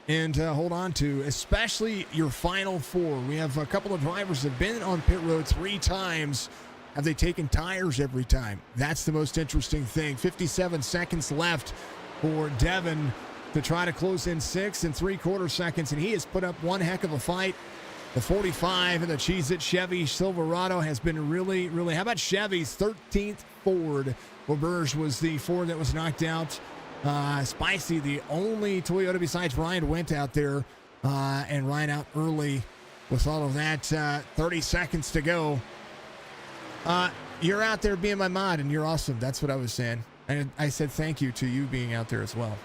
and hold on to, especially your final 4? We have a couple of drivers that have been on pit road 3 times. Have they taken tires every time? That's the most interesting thing. 57 seconds left for Devin to try to close in 6 3/4 seconds, and he has put up one heck of a fight. The 45 and the Cheez-It Chevy Silverado has been really, really... How about Chevy's 13th Ford? Auberge was the Ford that was knocked out. Spicy, the only Toyota besides Ryan, went out there, and Ryan out early with all of that. 30 seconds to go. You're out there being my mod, and you're awesome. That's what I was saying. And I said thank you to you being out there as well.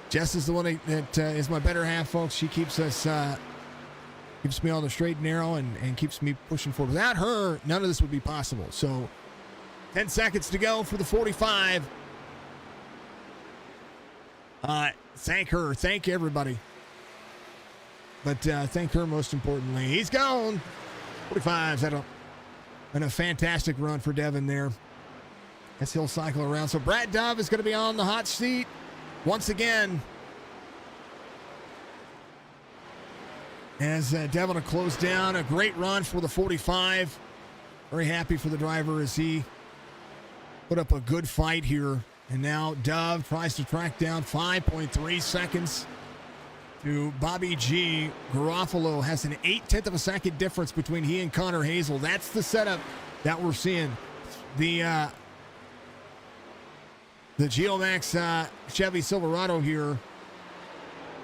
Jess is the one that is my better half, folks. She keeps me on the straight and narrow and keeps me pushing forward. Without her, none of this would be possible. So 10 seconds to go for the 45. Thank her. Thank everybody. But thank her most importantly. He's gone. 45's had a fantastic run for Devin there. As he'll cycle around. So Brad Dove is going to be on the hot seat once again. As Devin will close down. A great run for the 45. Very happy for the driver as he put up a good fight here. And now Dove tries to track down 5.3 seconds to Bobby G. Garofalo has an 0.8 of a second difference between he and Connor Hazel. That's the setup that we're seeing. The Geomax Chevy Silverado here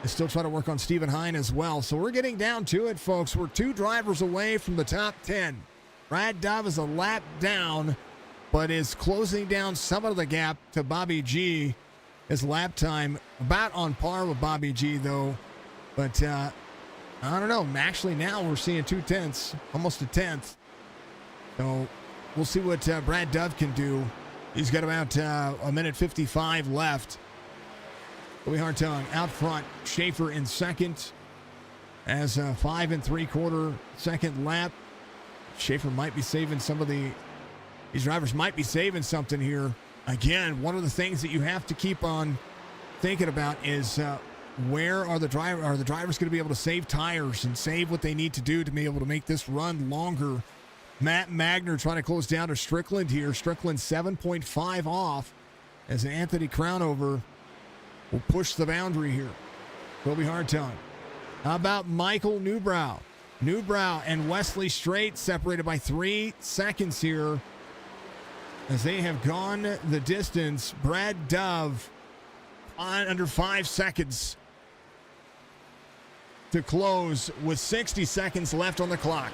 is still trying to work on Stephen Hine as well. So we're getting down to it, folks. We're 2 drivers away from the top 10. Brad Dove is a lap down, but is closing down some of the gap to Bobby G. His lap time about on par with Bobby G, though. But I don't know. Actually, now we're seeing 2/10, almost a 10th. So we'll see what Brad Dove can do. He's got about a minute 55 left. Bobby Hartung out front. Schaefer in second as a 5 3/4 second lap. Schaefer might be saving some of these drivers might be saving something here. Again, one of the things that you have to keep on thinking about is where are the drivers going to be able to save tires and save what they need to do to be able to make this run longer. Matt Magner trying to close down to Strickland here. Strickland 7.5 off as Anthony Crownover will push the boundary here. Kobe Hartung. How about Michael Newbrow? Newbrow and Wesley Strait separated by 3 seconds here as they have gone the distance. Brad Dove on under 5 seconds to close with 60 seconds left on the clock.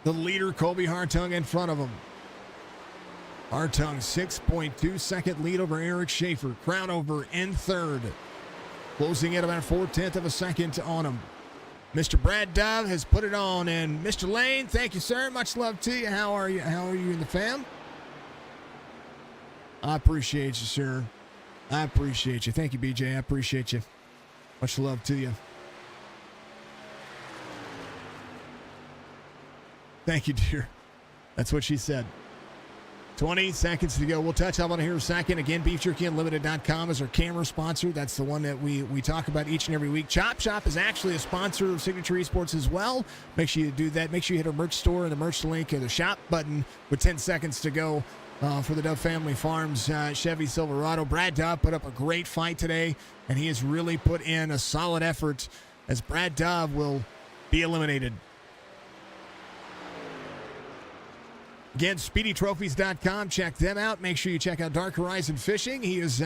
The leader, Kobe Hartung, in front of him. Hartung, 6.2 second lead over Eric Schaefer. Crownover in third. closing in about 4/10 of a second on him. Mr. Brad Dove has put it on, and Mr. Lane, thank you, sir. Much love to you. How are you? How are you and the fam? I appreciate you, sir. I appreciate you. Thank you, BJ. I appreciate you. Much love to you. Thank you, dear. That's what she said. 20 seconds to go. We'll touch up on it here in a second. Again, BeefJerkyUnlimited.com is our camera sponsor. That's the one that we talk about each and every week. Chop Shop is actually a sponsor of Signature Esports as well. Make sure you do that. Make sure you hit our merch store and the merch link or the shop button with 10 seconds to go for the Dove Family Farms Chevy Silverado. Brad Dove put up a great fight today, and he has really put in a solid effort as Brad Dove will be eliminated. Again, SpeedyTrophies.com. Check them out. Make sure you check out Dark Horizon Fishing. He's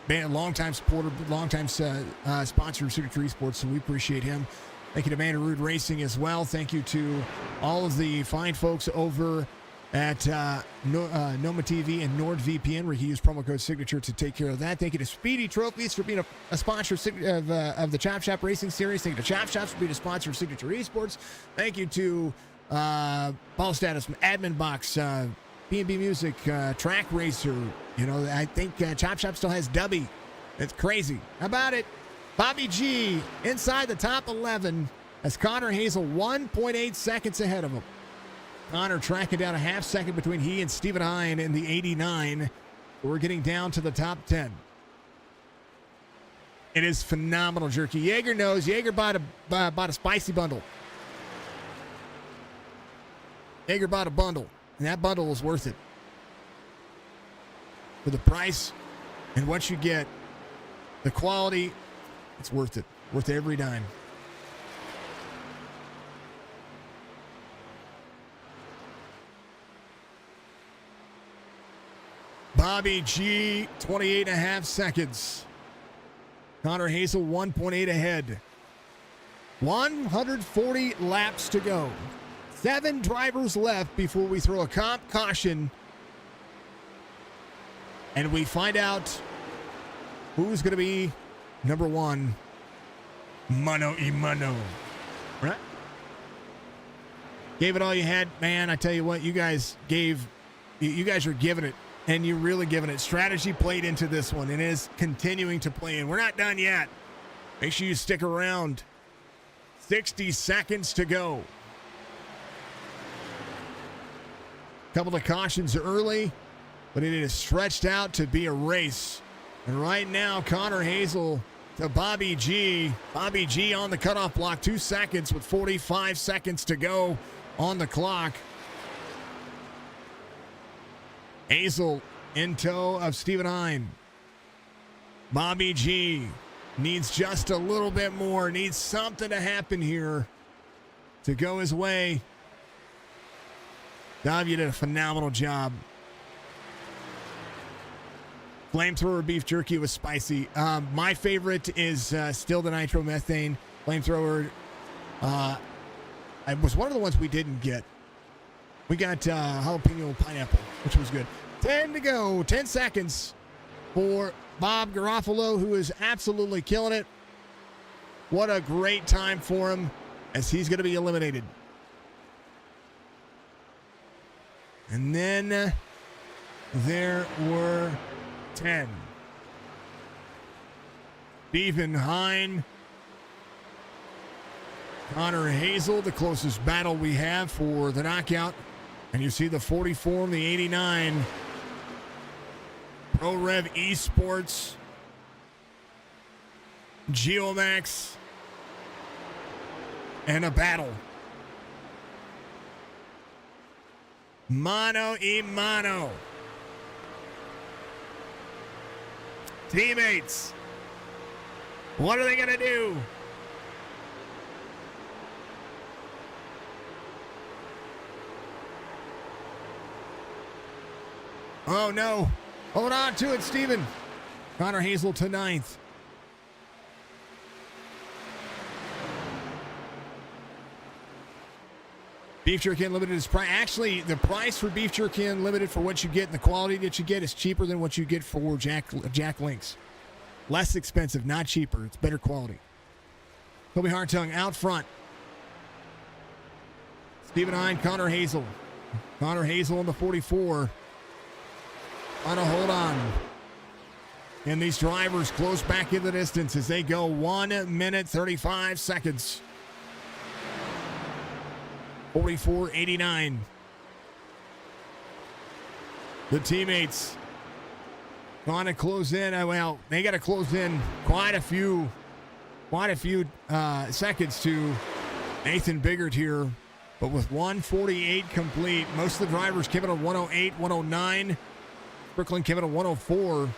been a longtime supporter, longtime sponsor of Signature Esports, so we appreciate him. Thank you to Mandarood Racing as well. Thank you to all of the fine folks over at Noma TV and NordVPN, where he used promo code Signature to take care of that. Thank you to Speedy Trophies for being a sponsor of the Chop Shop Racing Series. Thank you to Chop Shops for being a sponsor of Signature Esports. Thank you to Ball Status, Admin Box, B&B Music, Track Racer. You know, I think Chop Shop still has Dubby. It's crazy. How about it? Bobby G inside the top 11 as Connor Hazel 1.8 seconds ahead of him. Connor tracking down a half second between he and Stephen Hine in the 89. We're getting down to the top 10. It is phenomenal, Jerky. Jaeger knows. Jaeger bought a spicy bundle. Jaeger bought a bundle, and that bundle was worth it. For the price and what you get, the quality, it's worth it. Worth every dime. Bobby G, 28 and a half seconds. Connor Hazel, 1.8 ahead. 140 laps to go. 7 drivers left before we throw a caution. And we find out who's going to be number 1. Mano y mano. Right? Gave it all you had. Man, I tell you what, you guys are giving it. And you're really giving it. Strategy played into this one and is continuing to play in. We're not done yet. Make sure you stick around. 60 seconds to go. Couple of cautions early, but it is stretched out to be a race. And right now, Connor Hazel to Bobby G. Bobby G on the cutoff block. 2 seconds with 45 seconds to go on the clock. Hazel in tow of Stephen Hine. Bobby G needs just a little bit more. Needs something to happen here to go his way. Dov, you did a phenomenal job. Flamethrower beef jerky was spicy. My favorite is still the nitromethane flamethrower. It was one of the ones we didn't get. We got jalapeno pineapple, which was good. 10 to go. 10 seconds for Bob Garofalo, who is absolutely killing it. What a great time for him as he's going to be eliminated. And then there were 10. Stephen Hine. Connor Hazel, the closest battle we have for the knockout. And you see the 44 and the 89. Pro Rev Esports. Geomax. And a battle. Mano y mano. Teammates. What are they going to do? Oh, no. Hold on to it, Steven. Connor Hazel to 9th. Beef Jerky Unlimited is actually the price for Beef Jerky Unlimited for what you get and the quality that you get is cheaper than what you get for Jack Links. Less expensive, not cheaper. It's better quality. Kobe Hartung out front. Stephen Hine, Connor Hazel. Connor Hazel in the 44. On a hold on. And these drivers close back in the distance as they go 1 minute 35 seconds. 44.89. The teammates trying to close in. Well, they got to close in quite a few seconds to Nathan Biggert here. But with 148 complete, most of the drivers came in at 108, 109. Strickland came in at 104.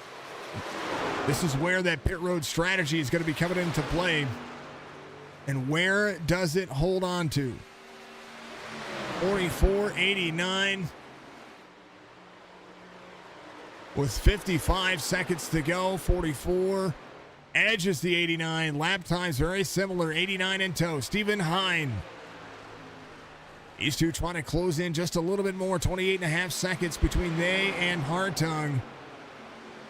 This is where that pit road strategy is going to be coming into play. And where does it hold on to? 44.89. With 55 seconds to go, 44 edges the 89. Lap times very similar, 89 in tow. Stephen Hine. These two trying to close in just a little bit more, 28.5 seconds between they and Hartung,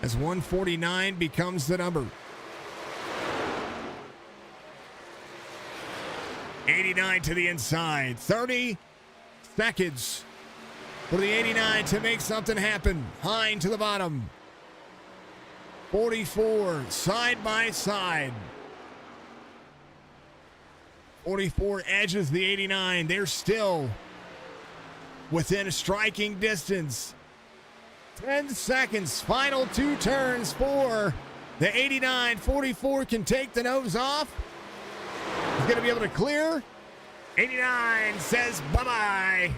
as 149 becomes the number. 89 to the inside, 30 seconds for the 89 to make something happen. Hine to the bottom. 44 side by side. 44 edges the 89. They're still within a striking distance. 10 seconds. Final 2 turns for the 89. 44 can take the nose off. He's going to be able to clear. 89 says bye-bye.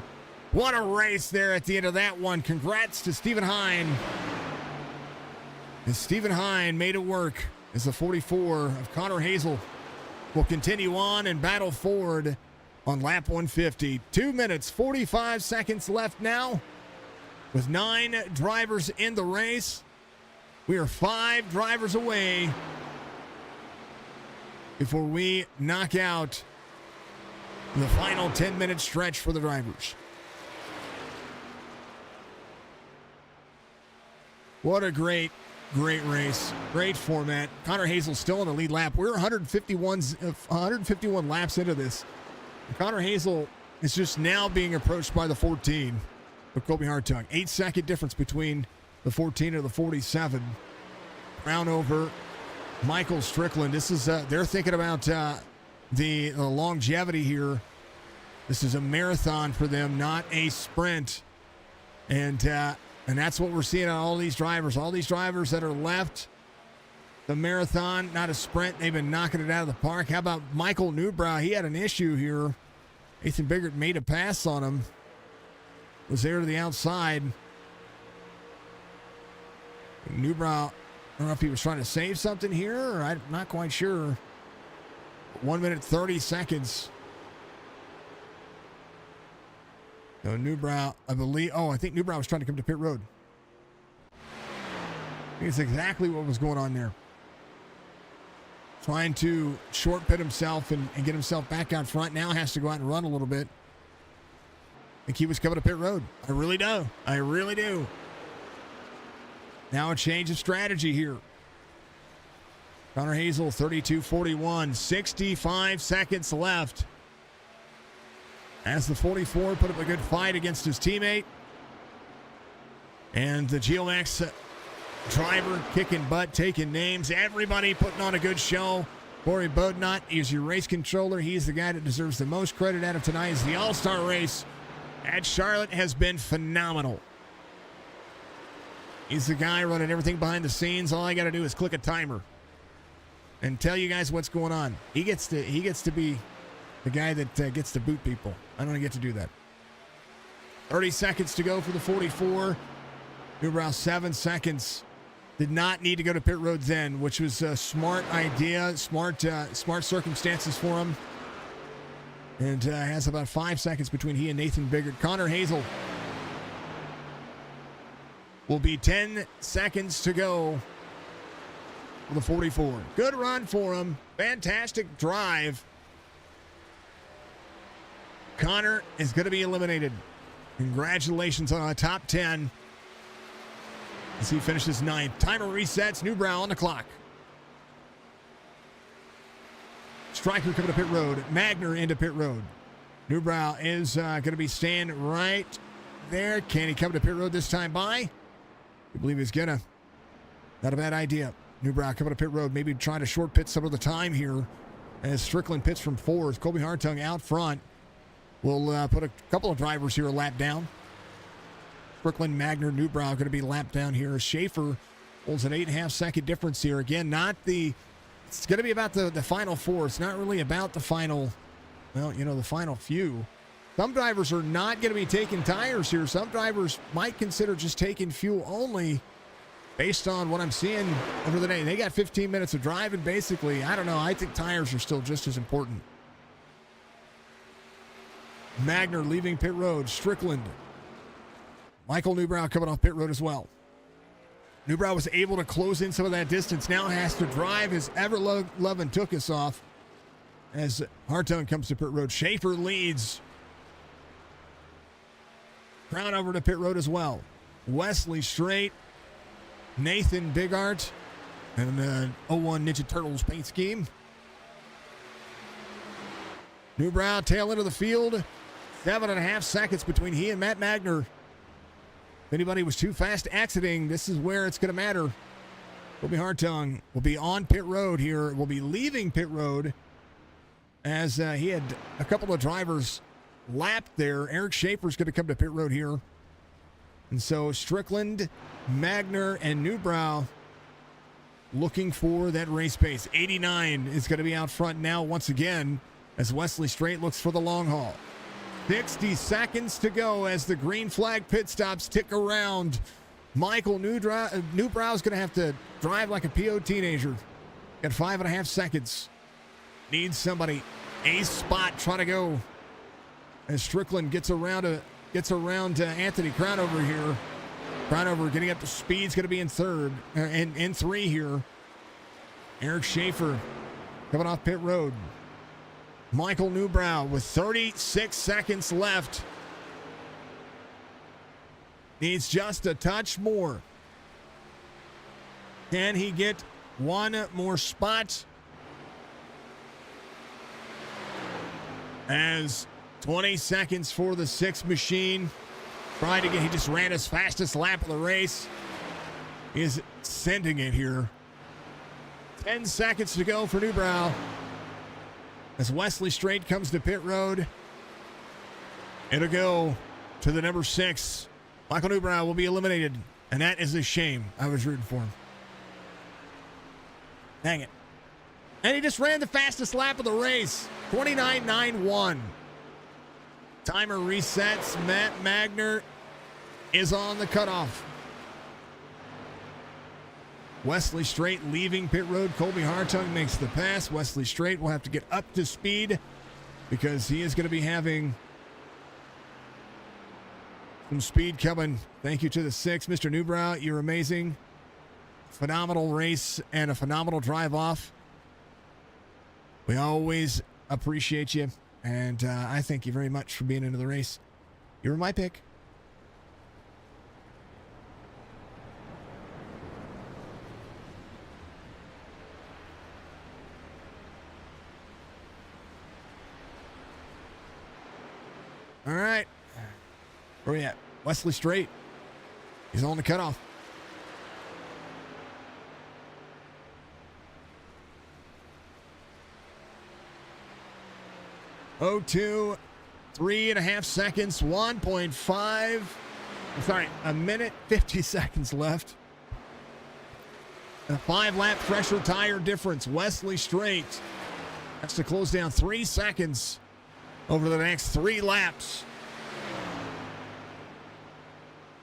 What a race there at the end of that one. Congrats to Stephen Hine. And Stephen Hine made it work as the 44 of Connor Hazel will continue on and battle forward on lap 150. 2 minutes, 45 seconds left now with 9 drivers in the race. We are 5 drivers away before we knock out the final 10-minute stretch for the drivers. What a great race. Great format. Connor Hazel still in the lead lap. We're 151 laps into this. And Connor Hazel is just now being approached by the 14 of Kobe Hartung. 8-second difference between the 14 and the 47. Crown over Michael Strickland. This is they're thinking about the longevity here. This is a marathon for them, not a sprint. And that's what we're seeing on all these drivers. All these drivers that are left the marathon, not a sprint. They've been knocking it out of the park. How about Michael Newbrow? He had an issue here. Nathan Biggert made a pass on him. Was there to the outside. Newbrow, I don't know if he was trying to save something here, or I'm not quite sure. 1 minute, 30 seconds. No, Newbrow, I believe. Oh, I think Newbrow was trying to come to pit road. I think it's exactly what was going on there. Trying to short pit himself and get himself back out front. Now has to go out and run a little bit. I think he was coming to pit road. I really do. I really do. Now a change of strategy here. Connor Hazel, 32.41. 65 seconds left. As the 44 put up a good fight against his teammate. And the GLX driver kicking butt, taking names. Everybody putting on a good show. Corey Bodnott is your race controller. He's the guy that deserves the most credit out of tonight. As the All-Star race at Charlotte has been phenomenal. He's the guy running everything behind the scenes. All I got to do is click a timer and tell you guys what's going on. He gets to be the guy that gets to boot people. I don't get to do that. 30 seconds to go for the 44. Newbrow 7 seconds. Did not need to go to pit road then, which was a smart idea, smart circumstances for him. And has about 5 seconds between he and Nathan Biggert. Connor Hazel will be 10 seconds to go for the 44. Good run for him. Fantastic drive. Connor is going to be eliminated. Congratulations on a top 10 as he finishes 9th. Timer resets. Newbrow on the clock. Stryker coming to pit road. Magner into pit road. Newbrow is going to be staying right there. Can he come to pit road this time by? I believe he's going to. Not a bad idea. Newbrow coming to pit road. Maybe trying to short pit some of the time here as Strickland pits from 4th. Colby Hartung out front. We'll put a couple of drivers here a lap down. Strickland, Magner, Newbrow going to be lapped down here. Schaefer holds an 8.5 second difference here. Again, it's going to be about the final 4. It's not really about the final, the final few. Some drivers are not going to be taking tires here. Some drivers might consider just taking fuel only based on what I'm seeing over the day. They got 15 minutes of driving, basically. I don't know. I think tires are still just as important. Magner leaving pit road. Strickland. Michael Newbrow coming off pit road as well. Newbrow was able to close in some of that distance. Now has to drive his ever-loving took us off as Hartung comes to pit road. Schaefer leads. Crown over to pit road as well. Wesley Straight. Nathan Bigart. And 01 Ninja Turtles paint scheme. Newbrow tail end of the field. 7.5 seconds between he and Matt Magner. If anybody was too fast exiting, this is where it's going to matter. Colby Hartung will be on pit road here. Will be leaving pit road as he had a couple of drivers lapped there. Eric Schaefer's going to come to pit road here. And so Strickland, Magner, and Newbrow looking for that race pace. 89 is going to be out front now once again as Wesley Straight looks for the long haul. 60 seconds to go as the green flag pit stops tick around. Michael Newbrow's going to have to drive like a PO teenager. Got 5.5 seconds. Needs somebody. Ace spot trying to go as Strickland gets around Anthony Crownover here. Crownover getting up to speed. Is going to be in third. In 3 here. Eric Schaefer coming off pit road. Michael Newbrow with 36 seconds left. Needs just a touch more. Can he get one more spot? As 20 seconds for the 6 machine. Trying to get, he just ran his fastest lap of the race. He is sending it here. 10 seconds to go for Newbrow. As Wesley Straight comes to pit road. It'll go to the number 6. Michael Newbrow will be eliminated. And that is a shame. I was rooting for him. Dang it. And he just ran the fastest lap of the race. 29.91. Timer resets. Matt Magner is on the cutoff. Wesley Straight leaving pit road. Colby Hartung makes the pass. Wesley Straight will have to get up to speed because he is going to be having some speed coming. Thank you to the 6. Mr. Newbrow, you're amazing. Phenomenal race and a phenomenal drive off. We always appreciate you, and I thank you very much for being into the race. You were my pick. All right. Where are we at? Wesley Straight. He's on the cutoff. Oh, 2, 3.5 seconds, 1.5. I'm sorry, a minute, 50 seconds left. A 5-lap fresher tire difference. Wesley Straight has to close down 3 seconds over the next 3 laps.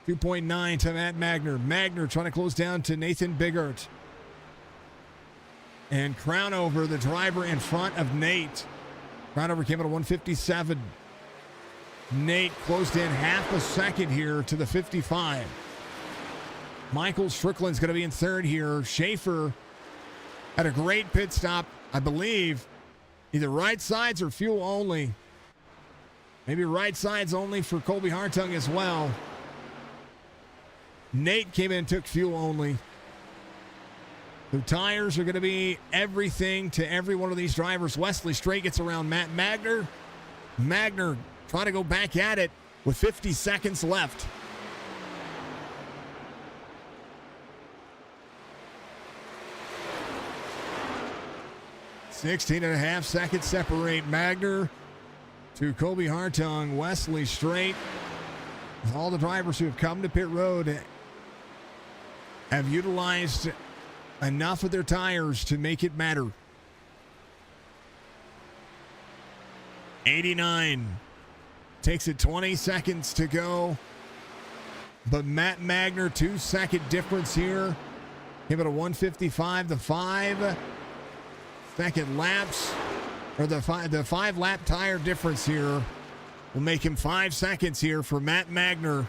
2.9 to Matt Magner. Magner trying to close down to Nathan Bigart. And Crownover, the driver in front of Nate. Crownover came at a 157. Nate closed in half a second here to the 55. Michael Strickland's going to be in third here. Schaefer had a great pit stop, I believe. Either right sides or fuel only. Maybe right sides only for Colby Hartung as well. Nate came in and took fuel only. The tires are going to be everything to every one of these drivers. Wesley Strait gets around Matt Magner. Magner trying to go back at it with 50 seconds left. .16.5 seconds separate Magner to Kobe Hartung. Wesley Strait, all the drivers who have come to pit road have utilized enough of their tires to make it matter. 89 takes it 20 seconds to go, but Matt Magner 2-second difference here. Give it a 155. The 5-second laps, or the 5-lap tire difference here will make him 5 seconds here for Matt Magner,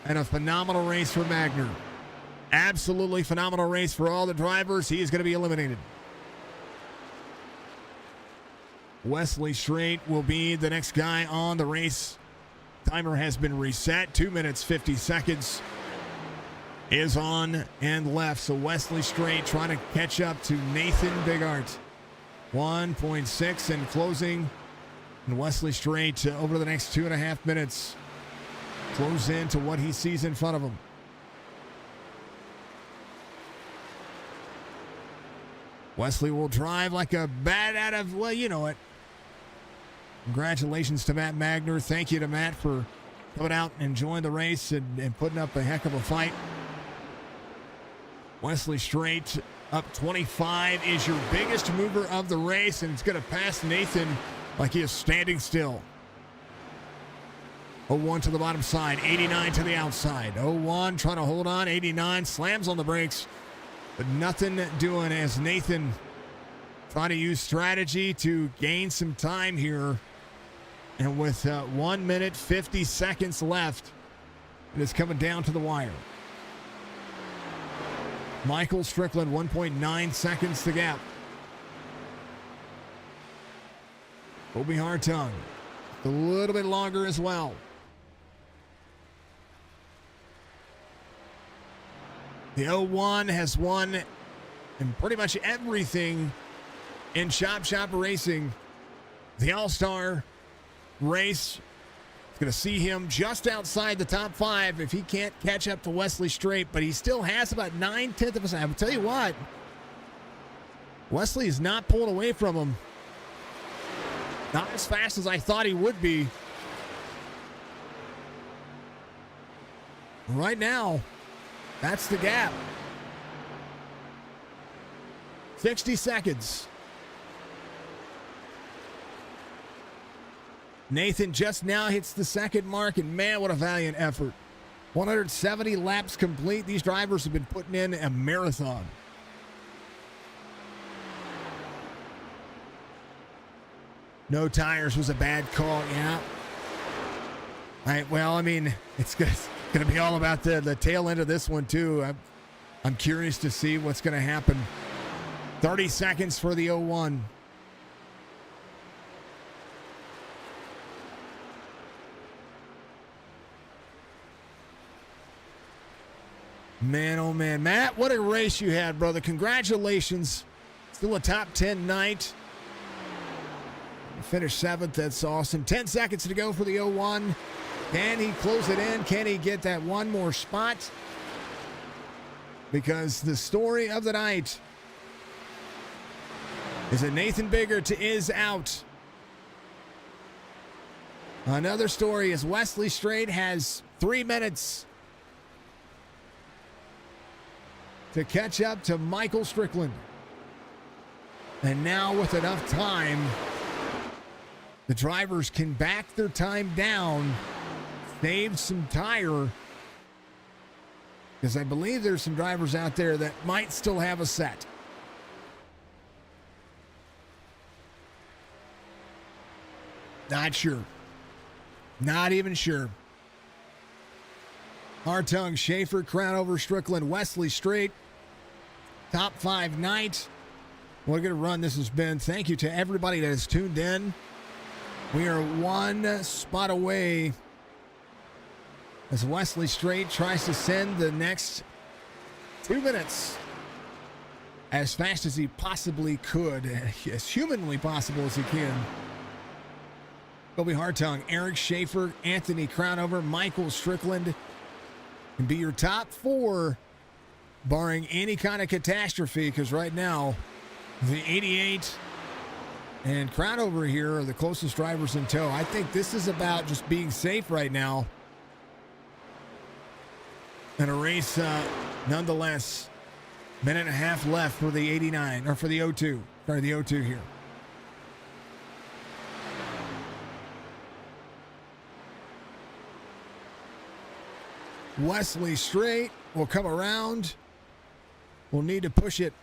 and a phenomenal race for Magner. Absolutely phenomenal race for all the drivers. He is going to be eliminated. Wesley Strait will be the next guy on the race. Timer has been reset. 2 minutes, 50 seconds is on and left. So Wesley Strait trying to catch up to Nathan Bigart. 1.6 and closing. And Wesley Strait over the next 2.5 minutes close into what he sees in front of him. Wesley will drive like a bat out of, well, you know it. Congratulations to Matt Magner. Thank you to Matt for coming out and enjoying the race and putting up a heck of a fight. Wesley Strait up 25 is your biggest mover of the race, and it's going to pass Nathan like he is standing still. 01 to the bottom side, 89 to the outside. 01 trying to hold on, 89 slams on the brakes, but nothing doing as Nathan trying to use strategy to gain some time here. And with 1 minute, 50 seconds left, it is coming down to the wire. Michael Strickland, 1.9 seconds to gap. Kobe Hartung, a little bit longer as well. The 01 has won in pretty much everything in Chop Shop Racing. The All-Star race is going to see him just outside the top 5 if he can't catch up to Wesley Strait, but he still has about 9/10 of a second. I'll tell you what, Wesley is not pulling away from him. Not as fast as I thought he would be. Right now, that's the gap. 60 seconds. Nathan just now hits the second mark, and man, what a valiant effort. 170 laps complete. These drivers have been putting in a marathon. No tires was a bad call, yeah. All right, well, I mean, it's going to be all about the tail end of this one, too. I'm curious to see what's going to happen. 30 seconds for the 01. Man, oh man. Matt, what a race you had, brother. Congratulations. Still a top 10 night. Finished 7th. That's awesome. 10 seconds to go for the 01. Can he close it in? Can he get that one more spot? Because the story of the night is that Nathan Bigart is out. Another story is Wesley Strait has 3 minutes to catch up to Michael Strickland. And now with enough time, the drivers can back their time down, save some tire, because I believe there's some drivers out there that might still have a set. Not sure. Not even sure. Hartung, Schaefer, Crown over Strickland, Wesley Strait. Top 5 night. What a good run this has been. Thank you to everybody that has tuned in. We are one spot away as Wesley Strait tries to send the next 2 minutes as fast as he possibly could, as humanly possible as he can. Kobe Hartung, Eric Schaefer, Anthony Crownover, Michael Strickland can be your top 4, barring any kind of catastrophe, because right now, the 88 and Crownover here are the closest drivers in tow. I think this is about just being safe right now. And a race, nonetheless. Minute and a half left for the 89, or for the 02. Sorry, the 02 here. Wesley Straight will come around. We'll need to push it.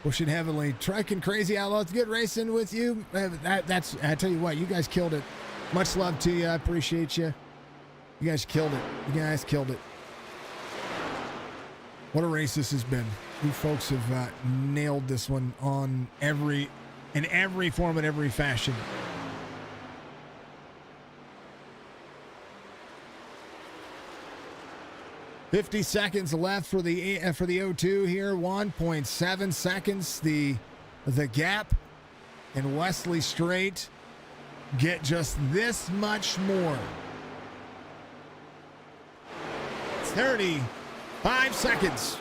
Push it heavily. Trucking Crazy Outlaw, it's good racing with you. That's, I tell you what, you guys killed it. Much love to you. I appreciate you. You guys killed it. You guys killed it. What a race this has been. You folks have nailed this one in every form and every fashion. $50 seconds left for the 02 here. 1.7 seconds the gap, and Wesley Straight get just this much more. 35 seconds.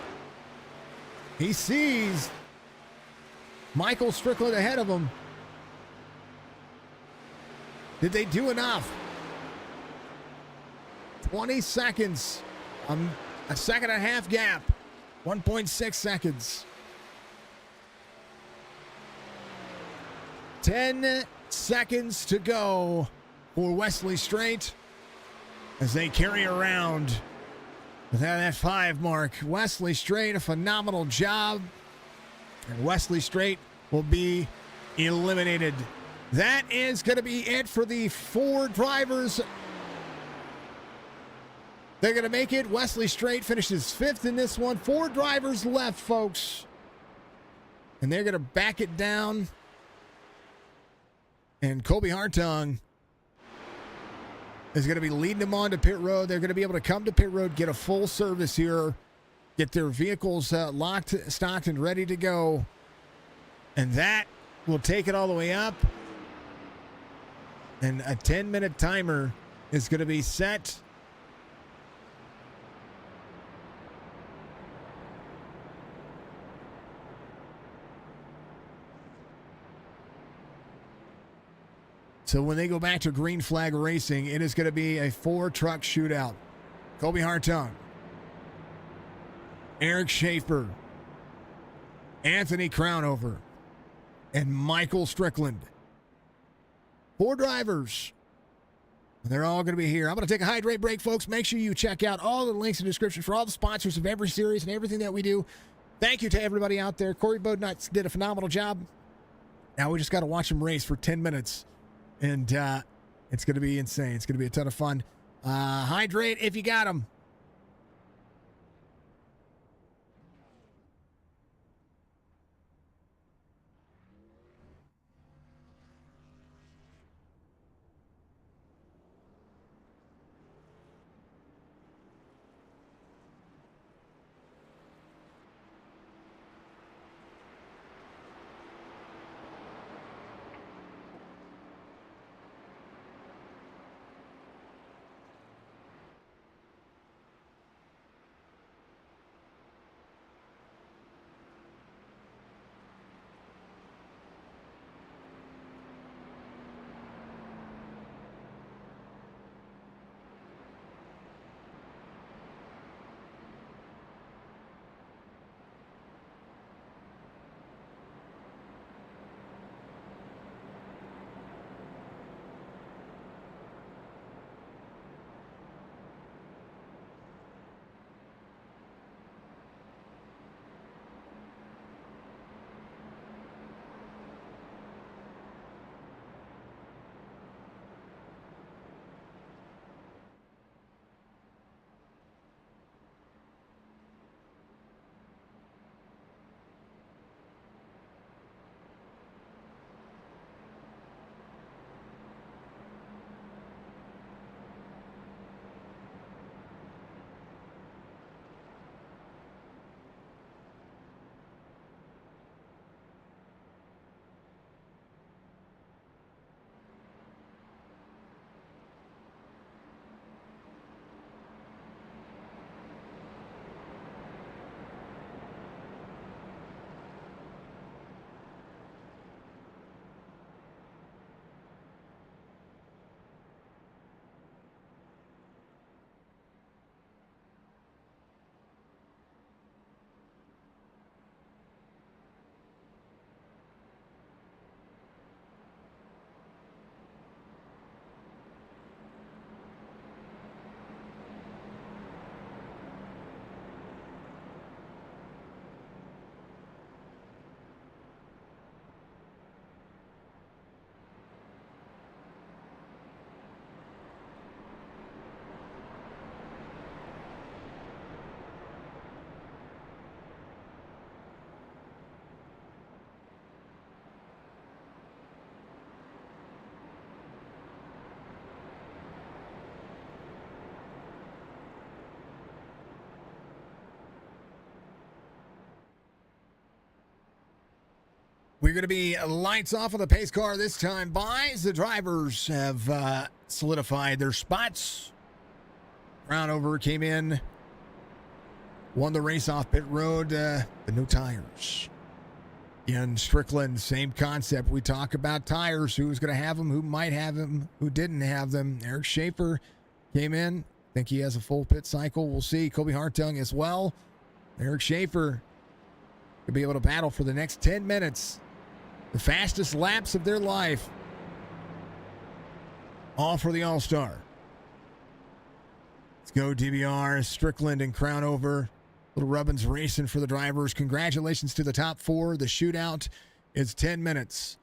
He sees Michael Strickland ahead of him. Did they do enough? 20 seconds. A second and a half gap. 1.6 seconds. 10 seconds to go for Wesley Straight as they carry around that 5 mark. Wesley Straight, a phenomenal job. And Wesley Straight will be eliminated. That is going to be it for the 4 drivers. They're going to make it. Wesley Straight finishes 5th in this one. 4 drivers left, folks. And they're going to back it down. And Kobe Hartung is going to be leading them on to pit road. They're going to be able to come to pit road, get a full service here, get their vehicles locked, stocked, and ready to go. And that will take it all the way up. And a 10-minute timer is going to be set. So when they go back to green flag racing, it is going to be a 4-truck shootout. Kobe Hartung, Eric Schaefer, Anthony Crownover, and Michael Strickland. 4 drivers. And they're all going to be here. I'm going to take a hydrate break, folks. Make sure you check out all the links in the description for all the sponsors of every series and everything that we do. Thank you to everybody out there. Corey Bodnuts did a phenomenal job. Now we just got to watch him race for 10 minutes. And it's going to be insane. It's going to be a ton of fun. Hydrate if you got them. We're going to be lights off on the pace car this time. Buys the drivers have solidified their spots. Crownover came in, won the race off pit road, but no tires. In Strickland, same concept. We talk about tires, who's going to have them, who might have them, who didn't have them. Eric Schaefer came in. I think he has a full pit cycle. We'll see. Kobe Hartung as well. Eric Schaefer could be able to battle for the next 10 minutes. The fastest laps of their life. All for the All-Star. Let's go, DBR, Strickland, and Crownover. Little Rubbins racing for the drivers. Congratulations to the top four. The shootout is 10 minutes.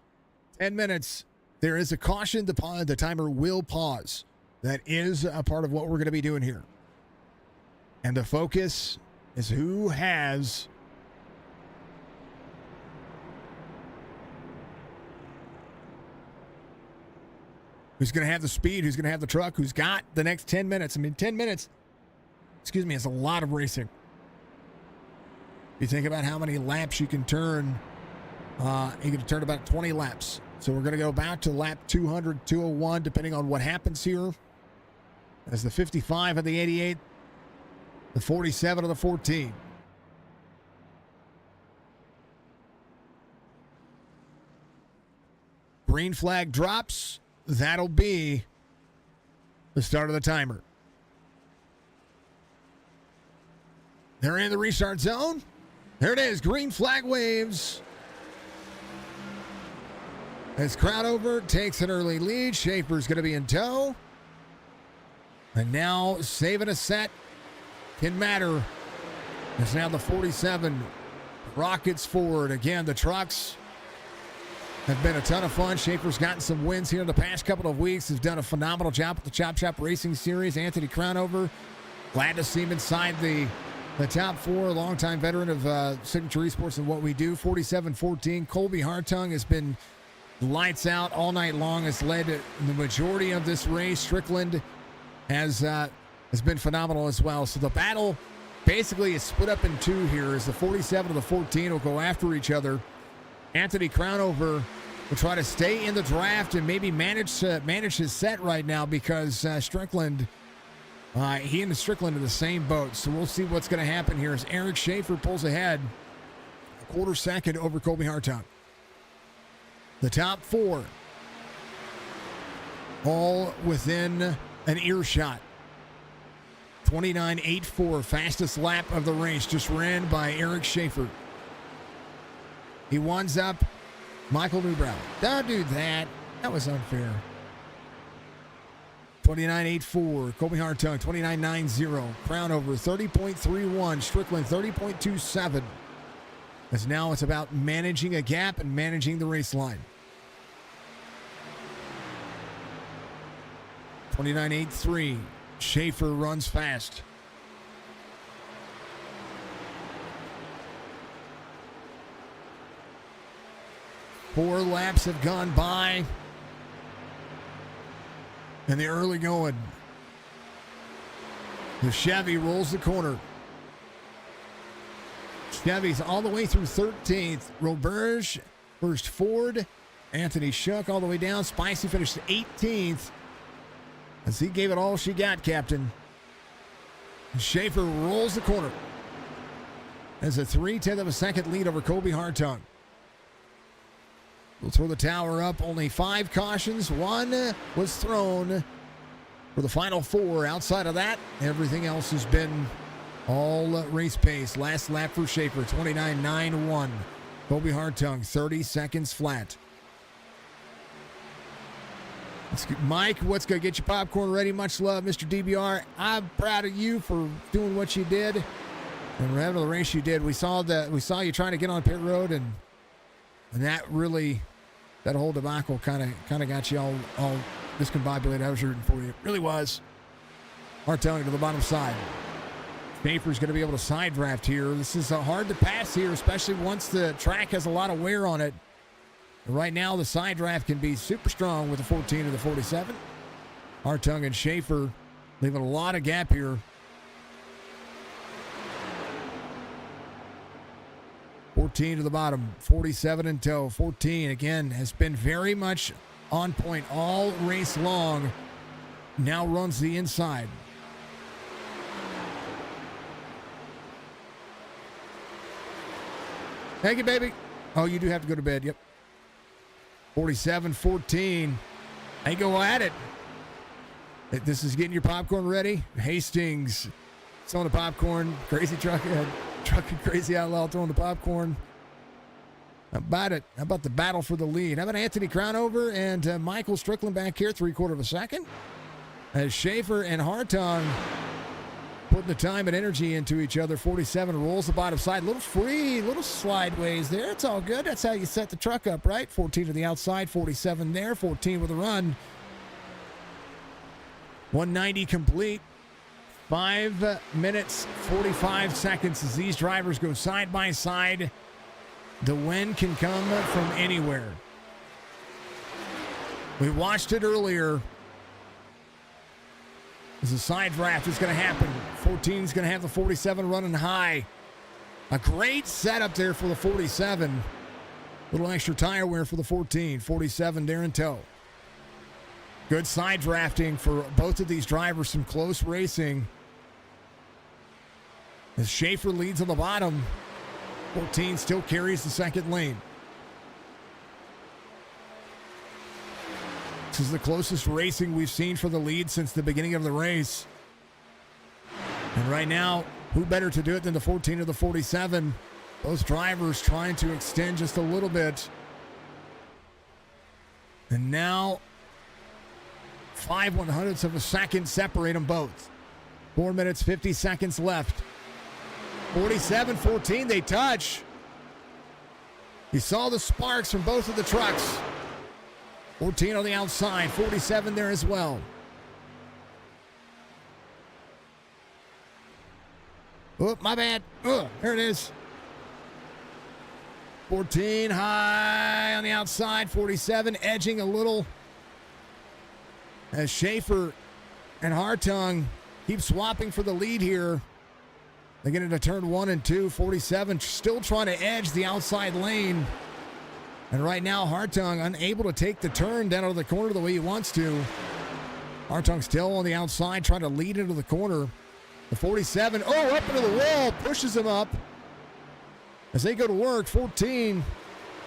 10 minutes. There is a caution. The timer will pause. That is a part of what we're going to be doing here. And the focus is who has who's going to have the speed, who's going to have the truck, who's got the next 10 minutes. I mean, 10 minutes, is a lot of racing. If you think about how many laps you can turn, you can turn about 20 laps. So we're going to go back to lap 200, 201, depending on what happens here. As the 55 of the 88, the 47 of the 14. Green flag drops. That'll be the start of the timer. They're in the restart zone. There it is. Green flag waves. As Crownover takes an early lead, Schaefer's going to be in tow. And now saving a set can matter. It's now the 47 rockets forward. Again, the trucks have been a ton of fun. Schaefer's gotten some wins here in the past couple of weeks. Has done a phenomenal job with the Chop Shop Racing Series. Anthony Crownover, glad to see him inside the top four. Longtime veteran of Signature Esports and what we do. 47-14. Colby Hartung has been lights out all night long. Has led the majority of this race. Strickland has been phenomenal as well. So the battle basically is split up in two here as the 47 and the 14 will go after each other. Anthony Crownover will try to stay in the draft and maybe manage his set right now because Strickland, he and Strickland are the same boat. So we'll see what's going to happen here as Eric Schaefer pulls ahead a quarter second over Colby Hartung. The top four all within an earshot. 29.84, fastest lap of the race, just ran by Eric Schaefer. He ones up Michael Newbrow. Don't do that. That was unfair. 29.84. Colby Hartung, 29.90. Crownover, 30.31. Strickland, 30.27. As now it's about managing a gap and managing the race line. 29.83. Schaefer runs fast. Four laps have gone by. And the early going. The Chevy rolls the corner. Chevy's all the way through 13th. Roberge first Ford. Anthony Shuck all the way down. Spicy finished 18th. As he gave it all she got, Captain. Schaefer rolls the corner. As a 0.3 of a second lead over Colby Hartung. We'll throw the tower up. Only 5 cautions. 1 was thrown for the final 4. Outside of that, everything else has been all race pace. Last lap for Schaefer, 29.91. Colby Hartung, 30 seconds flat. Mike, what's going to get your popcorn ready? Much love, Mr. DBR. I'm proud of you for doing what you did and having the race you did. We saw you trying to get on pit road, and that really, that whole debacle kind of got you all discombobulated. I was rooting for you. It really was. Hartung to the bottom side. Schaefer's going to be able to side draft here. This is hard to pass here, especially once the track has a lot of wear on it. Right now, the side draft can be super strong with the 14 and the 47. Hartung and Schaefer leaving a lot of gap here. 14 to the bottom, 47 in tow. 14, again, has been very much on point all race long. Now runs the inside. Thank you, baby. Oh, you do have to go to bed. Yep. 47-14. They go at it. This is getting your popcorn ready. Hastings throwing the popcorn. Crazy truck and crazy outlaw throwing the popcorn. How about it? How about the battle for the lead? How about Anthony Crownover and Michael Strickland back here, 3/4 of a second? As Schaefer and Hartung putting the time and energy into each other. 47 rolls the bottom side. Little free, little slideways there. It's all good. That's how you set the truck up, right? 14 to the outside, 47 there, 14 with a run. 190 complete. 5 minutes, 45 seconds as these drivers go side by side. The win can come from anywhere. We watched it earlier. As a side draft is going to happen. 14 is going to have the 47 running high. A great setup there for the 47. Little extra tire wear for the 14. 47 there in tow. Good side drafting for both of these drivers. Some close racing. As Schaefer leads on the bottom, 14 still carries the second lane. This is the closest racing we've seen for the lead since the beginning of the race. And right now, who better to do it than the 14 or the 47? Both drivers trying to extend just a little bit. And now, 5/100ths of a second separate them both. 4 minutes, 50 seconds left. 47-14, they touch. You saw the sparks from both of the trucks. 14 on the outside, 47 there as well. Oh, my bad. Oh, there it is. 14 high on the outside, 47 edging a little. As Schaefer and Hartung keep swapping for the lead here. They get into turn 1 and 2. 47 still trying to edge the outside lane. And right now, Hartung unable to take the turn down to the corner the way he wants to. Hartung still on the outside trying to lead into the corner. The 47, up into the wall, pushes him up. As they go to work, 14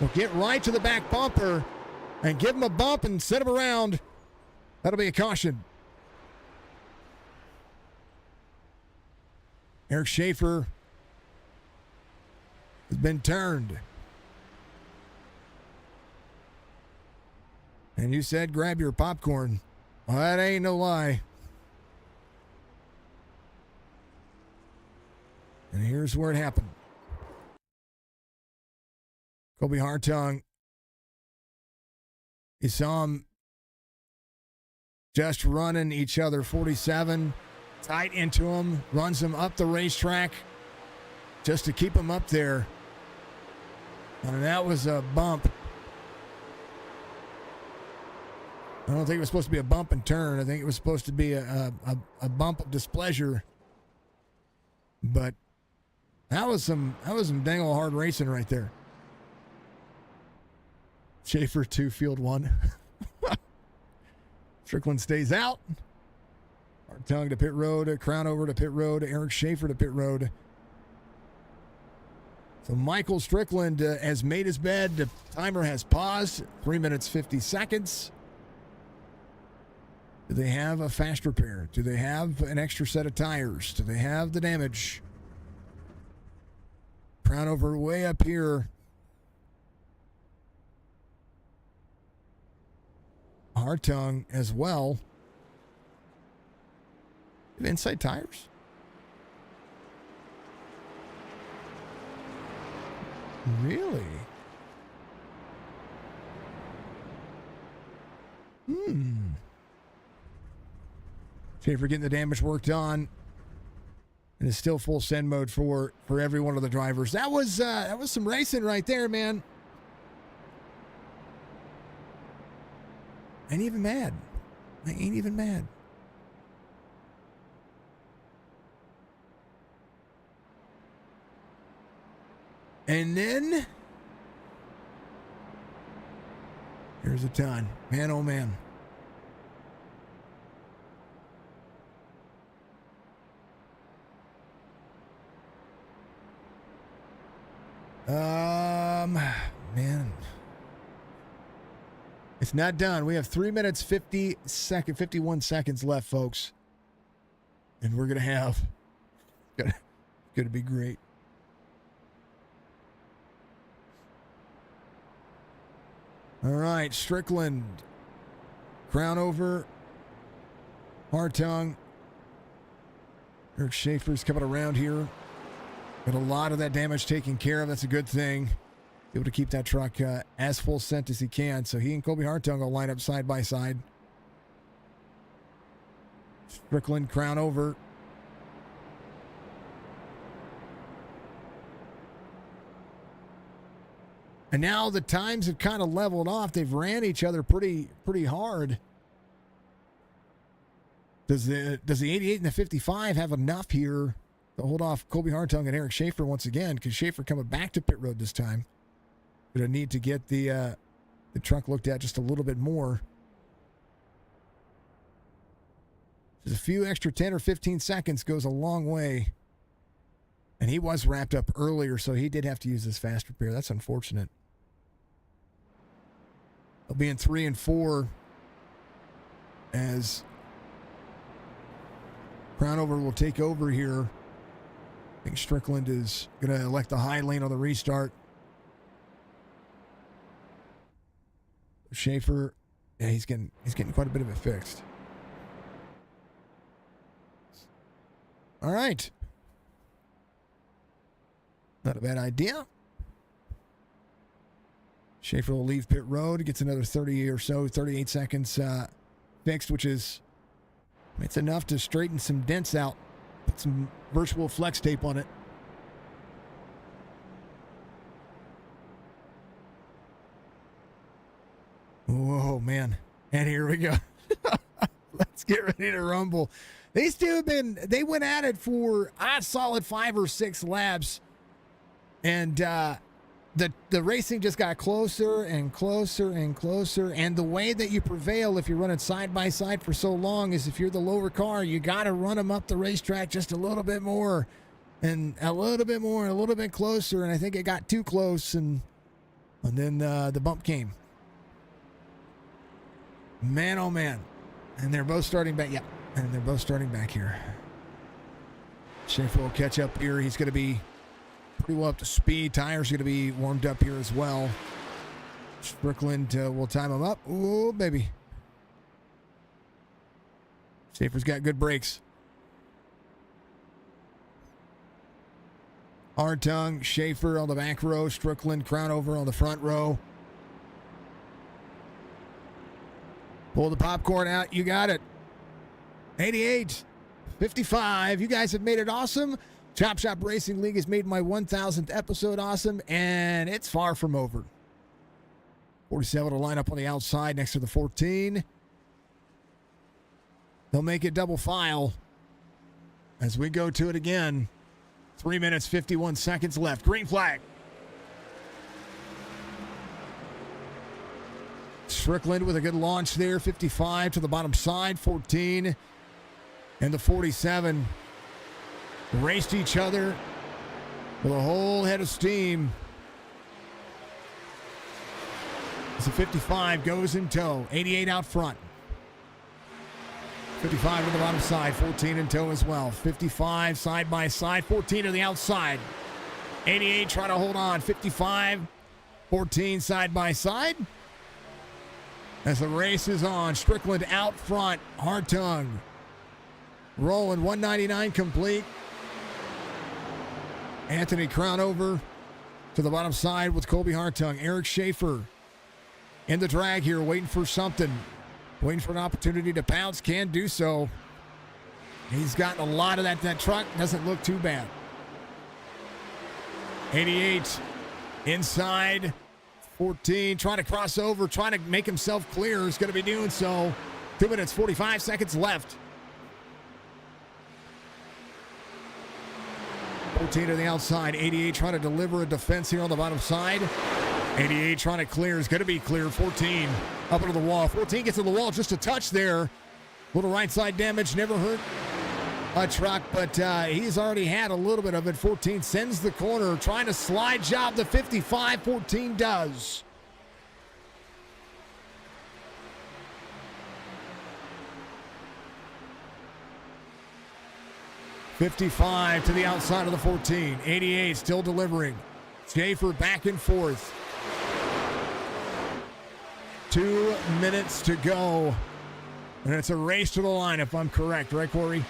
will get right to the back bumper and give him a bump and set him around. That'll be a caution. Eric Schaefer has been turned. And you said grab your popcorn. Well, that ain't no lie. And here's where it happened. Kobe Hartung. You saw him just running each other. 47 tight into him, runs him up the racetrack just to keep him up there. And that was a bump. I don't think it was supposed to be a bump and turn. I think it was supposed to be a bump of displeasure. But that was some dang old hard racing right there. Schaefer 2, field 1. Strickland stays out. Hartung to pit road, Crownover to pit road, Eric Schaefer to pit road. So Michael Strickland has made his bed. The timer has paused. 3 minutes, 50 seconds. Do they have a fast repair? Do they have an extra set of tires? Do they have the damage? Crownover way up here. Hartung as well. Inside tires? Really? Schaefer getting the damage worked on. And it's still full send mode for every one of the drivers. That was some racing right there, man. I ain't even mad. I ain't even mad. And then here's a ton. Man, oh man. Man. It's not done. We have 3 minutes, 51 seconds left, folks. And we're going to have, going to be great. All right, Strickland. Crown over. Hartung. Eric Schaefer's coming around here. Got a lot of that damage taken care of. That's a good thing. Able to keep that truck as full sent as he can. So he and Colby Hartung will line up side by side. Strickland, crown over. And now the times have kind of leveled off. They've ran each other pretty hard. Does the 88 and the 55 have enough here to hold off Colby Hartung and Eric Schaefer once again? Because Schaefer coming back to pit road this time. Gonna need to get the truck looked at just a little bit more. Just a few extra 10 or 15 seconds goes a long way. And he was wrapped up earlier, so he did have to use this fast repair. That's unfortunate. They'll be in 3 and 4 as Crownover will take over here. I think Strickland is going to elect the high lane on the restart. Schaefer, yeah, he's getting quite a bit of it fixed. All right. Not a bad idea. Schaefer will leave pit road. Gets another 30 or so, 38 seconds fixed, which is, it's enough to straighten some dents out. Put some virtual flex tape on it. Whoa, man. And here we go. Let's get ready to rumble. These two they went at it for a solid 5 or 6 laps. And the racing just got closer and closer and closer. And the way that you prevail if you're running side by side for so long is if you're the lower car, you got to run them up the racetrack just a little bit more. And a little bit more, a little bit closer. And I think it got too close. And then the bump came. Man, oh man. And they're both starting back. Yeah. And they're both starting back here. Schaefer will catch up here. He's going to be pretty well up to speed. Tires going to be warmed up here as well. Strickland will time him up. Ooh, baby. Schaefer's got good brakes. Hartung, Schaefer on the back row. Strickland, Crownover on the front row. Pull the popcorn out. You got it. 88, 55. You guys have made it awesome. Chop Shop Racing League has made my 1,000th episode awesome, and it's far from over. 47 will line up on the outside next to the 14. They'll make it double file as we go to it again. 3 minutes, 51 seconds left. Green flag. Strickland with a good launch there. 55 to the bottom side. 14 and the 47 raced each other with a whole head of steam. As the 55 goes in tow. 88 out front. 55 to the bottom side. 14 in tow as well. 55 side by side. 14 to the outside. 88 trying to hold on. 55, 14 side by side. As the race is on, Strickland out front, Hartung rolling, 199 complete. Anthony Crownover to the bottom side with Colby Hartung. Eric Schaefer in the drag here, waiting for something, waiting for an opportunity to pounce, can do so. He's gotten a lot of that. That truck doesn't look too bad. 88 inside. 14 trying to cross over, trying to make himself clear. Is going to be doing so. 2 minutes, 45 seconds left. 14 to the outside. 88 trying to deliver a defense here on the bottom side. 88 trying to clear. Is going to be clear. 14 up into the wall. 14 gets to the wall. Just a touch there. Little right side damage. Never hurt a truck, but he's already had a little bit of it. 14 sends the corner. Trying to slide job the 55. 14 does. $55 to the outside of the 14. 88 still delivering. Schaefer back and forth. 2 minutes to go. And it's a race to the line, if I'm correct. Right, Corey?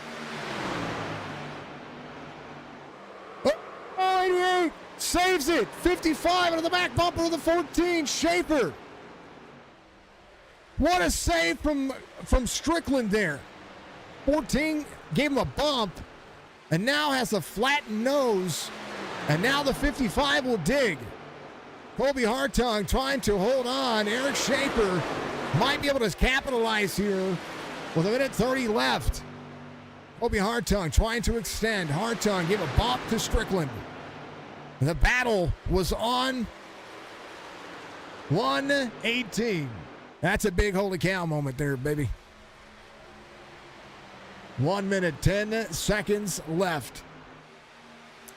Oh, 88 saves it. 55 into the back bumper of the 14. Schaefer. What a save from Strickland there. 14 gave him a bump. And now has a flattened nose. And now the 55 will dig. Colby Hartung trying to hold on. Eric Schaefer might be able to capitalize here with a minute 30 left. Colby Hartung trying to extend. Hartung gave a bump to Strickland. The battle was on 118. That's a big holy cow moment there, baby. 1 minute, 10 seconds left.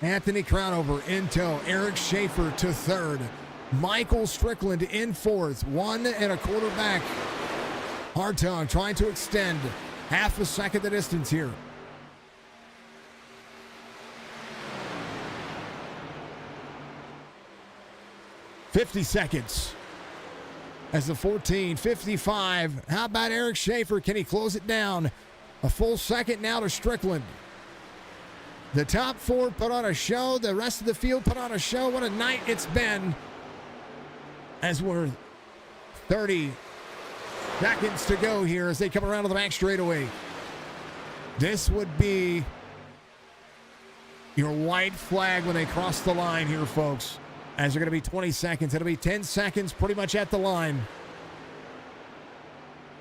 Anthony Crownover in tow. Eric Schaefer to third. Michael Strickland in fourth. 1 1/4 back. Hartung trying to extend half a second the distance here. $50 seconds. As the 14, 55. How about Eric Schaefer? Can he close it down? A full second now to Strickland. The top four put on a show. The rest of the field put on a show. What a night it's been. As we're 30 seconds to go here as they come around to the back straightaway. This would be your white flag when they cross the line here, folks. As they're going to be 20 seconds. It'll be 10 seconds pretty much at the line.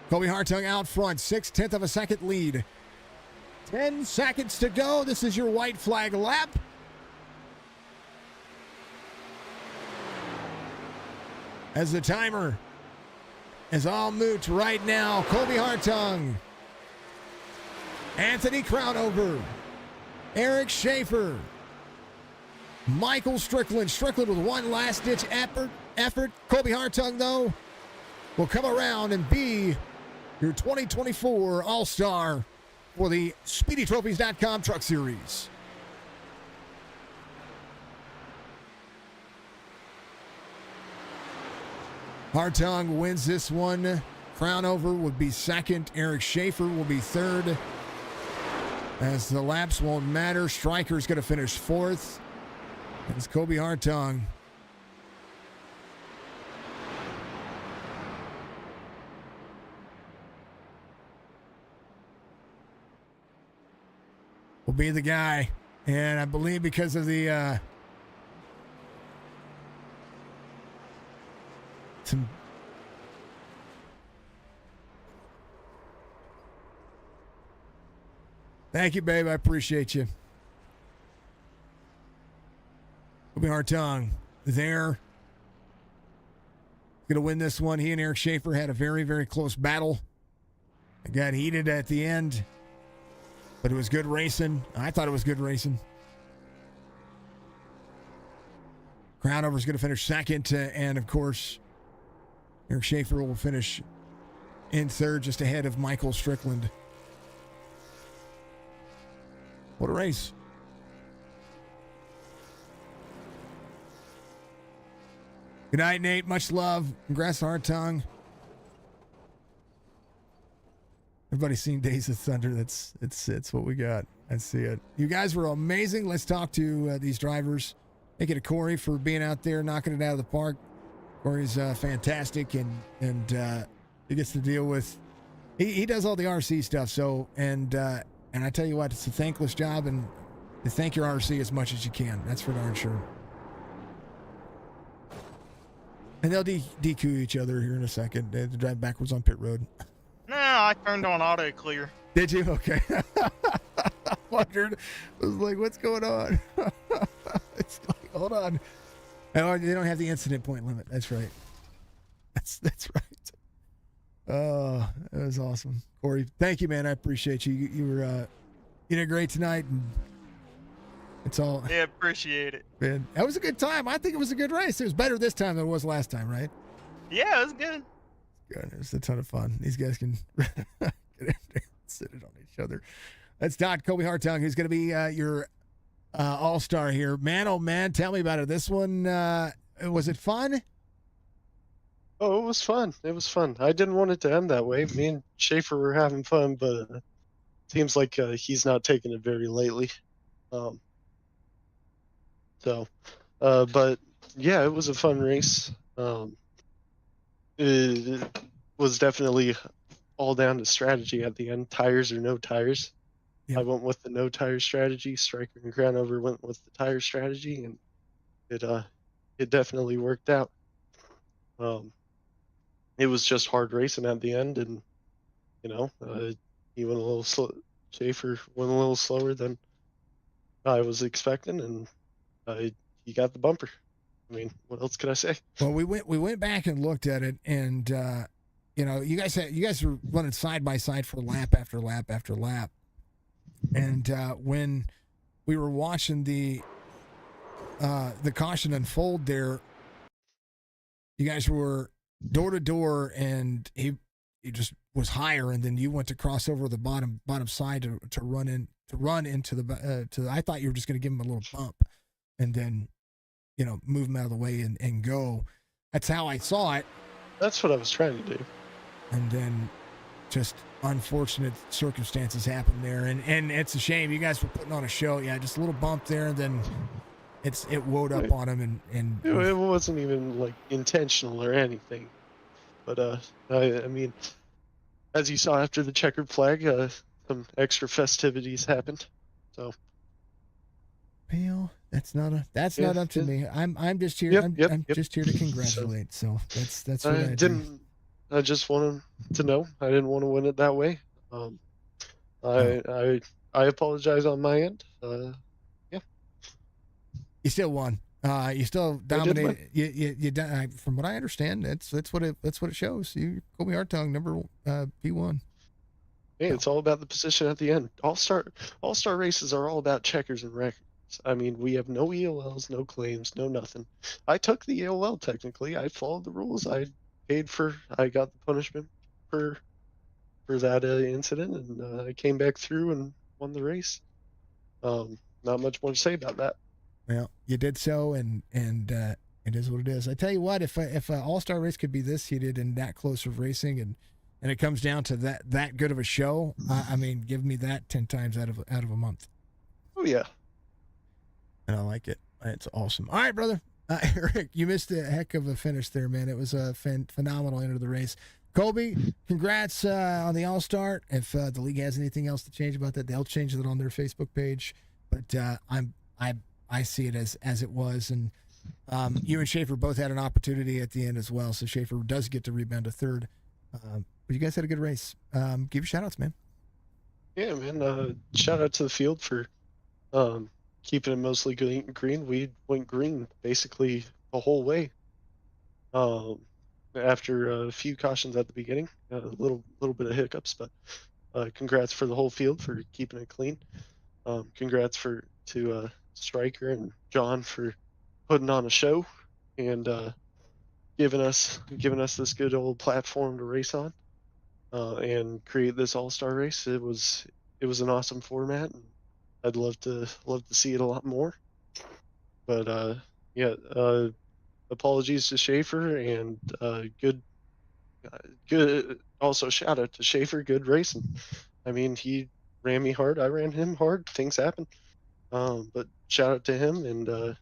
Colby Hartung out front, 6/10 of a second lead. 10 seconds to go. This is your white flag lap. As the timer is all moot right now. Colby Hartung, Anthony Crownover, Eric Schaefer, Michael Strickland. Strickland with one last-ditch effort. Colby Hartung, though, will come around and be your 2024 All-Star for the SpeedyTrophies.com Truck Series. Hartung wins this one. Crownover would be second. Eric Schaefer will be third. As the laps won't matter, Stryker's going to finish fourth. It's Colby Hartung. Will be the guy. And I believe because of the Thank you, babe. I appreciate you. Colby Hartung there. Going to win this one. He and Eric Schaefer had a very, very close battle. It got heated at the end. But it was good racing. I thought it was good racing. Crownover's going to finish second. And, of course, Eric Schaefer will finish in third, just ahead of Michael Strickland. What a race. Good night, Nate. Much love. Congrats to Hartung. Everybody's seen Days of Thunder. It's what we got. I see it. You guys were amazing. Let's talk to these drivers. Thank you to Corey for being out there, knocking it out of the park. Corey's fantastic, and he gets to deal with. He does all the RC stuff. So and I tell you what, it's a thankless job, and you thank your RC as much as you can. That's for darn sure. And they'll DQ each other here in a second. They have to drive backwards on pit road. Nah, I turned on auto clear. Did you? Okay. wondered. I was like, what's going on? It's like, hold on. Oh, they don't have the incident point limit. That's right. That's right. Oh, that was awesome. Corey, thank you, man. I appreciate you. You were you did great tonight, and it's all. Yeah, appreciate it. Man, that was a good time. I think it was a good race. It was better this time than it was last time, right? Yeah, it was good. Good. It was a ton of fun. These guys can get in there and sit it on each other. That's Don Kobe Hartung, who's going to be your all-star here. Man, oh man, tell me about it. This one, was it fun? Oh, it was fun. It was fun. I didn't want it to end that way. Me and Schaefer were having fun, but seems like he's not taking it very lightly. But yeah, it was a fun race. It was definitely all down to strategy at the end. Tires or no tires. Yeah. I went with the no tire strategy. Striker and Crownover went with the tire strategy, and it definitely worked out. It was just hard racing at the end, and he went a little slow. Schaefer went a little slower than I was expecting, and he got the bumper. I mean, what else could I say? Well, we went back and looked at it, and you guys were running side by side for lap after lap after lap, and when we were watching the caution unfold there, you guys were door to door, and he just was higher, and then you went to cross over the bottom side to run into the I thought you were just going to give him a little bump, and then move him out of the way and go. That's how I saw it. That's what I was trying to do. And then just unfortunate circumstances happened there, and it's a shame. You guys were putting on a show. Yeah, just a little bump there, and then it woed up on him, and it wasn't even like intentional or anything. But I mean, as you saw after the checkered flag, some extra festivities happened. So. Well, that's not up to me. I'm just here. I'm just here to congratulate. So that's what I didn't. I just wanted to know. I didn't want to win it that way. I apologize on my end. Yeah. You still won. You still dominated. You from what I understand, that's what it shows. You Kobe Hartung, number P1. Hey, it's all about the position at the end. All-star races are all about checkers and records. I mean, we have no EOLs, no claims, no nothing. I took the EOL technically. I followed the rules. I got the punishment for that incident, and I came back through and won the race. Not much more to say about that. Well, you did so, and it is what it is. I tell you what, if an all-star race could be this heated and that close of racing, and it comes down to that good of a show, I mean, give me that 10 times out of a month. Oh yeah. And I like it. It's awesome. All right, brother. Eric, you missed a heck of a finish there, man. It was a phenomenal end of the race. Colby, congrats on the All-Star. If the league has anything else to change about that, they'll change it on their Facebook page. But I see it as it was. And you and Schaefer both had an opportunity at the end as well. So Schaefer does get to rebound to third. But you guys had a good race. Give your shout-outs, man. Yeah, man. Shout out to the field for keeping it mostly green. We went green basically the whole way. After a few cautions at the beginning, a little bit of hiccups, but congrats for the whole field for keeping it clean. Congrats to Stryker and John for putting on a show and giving us this good old platform to race on and create this all-star race. It was an awesome format. And I'd love to see it a lot more, but apologies to Schaefer, and good. Also, shout out to Schaefer. Good racing. I mean, he ran me hard. I ran him hard. Things happen, but shout out to him, and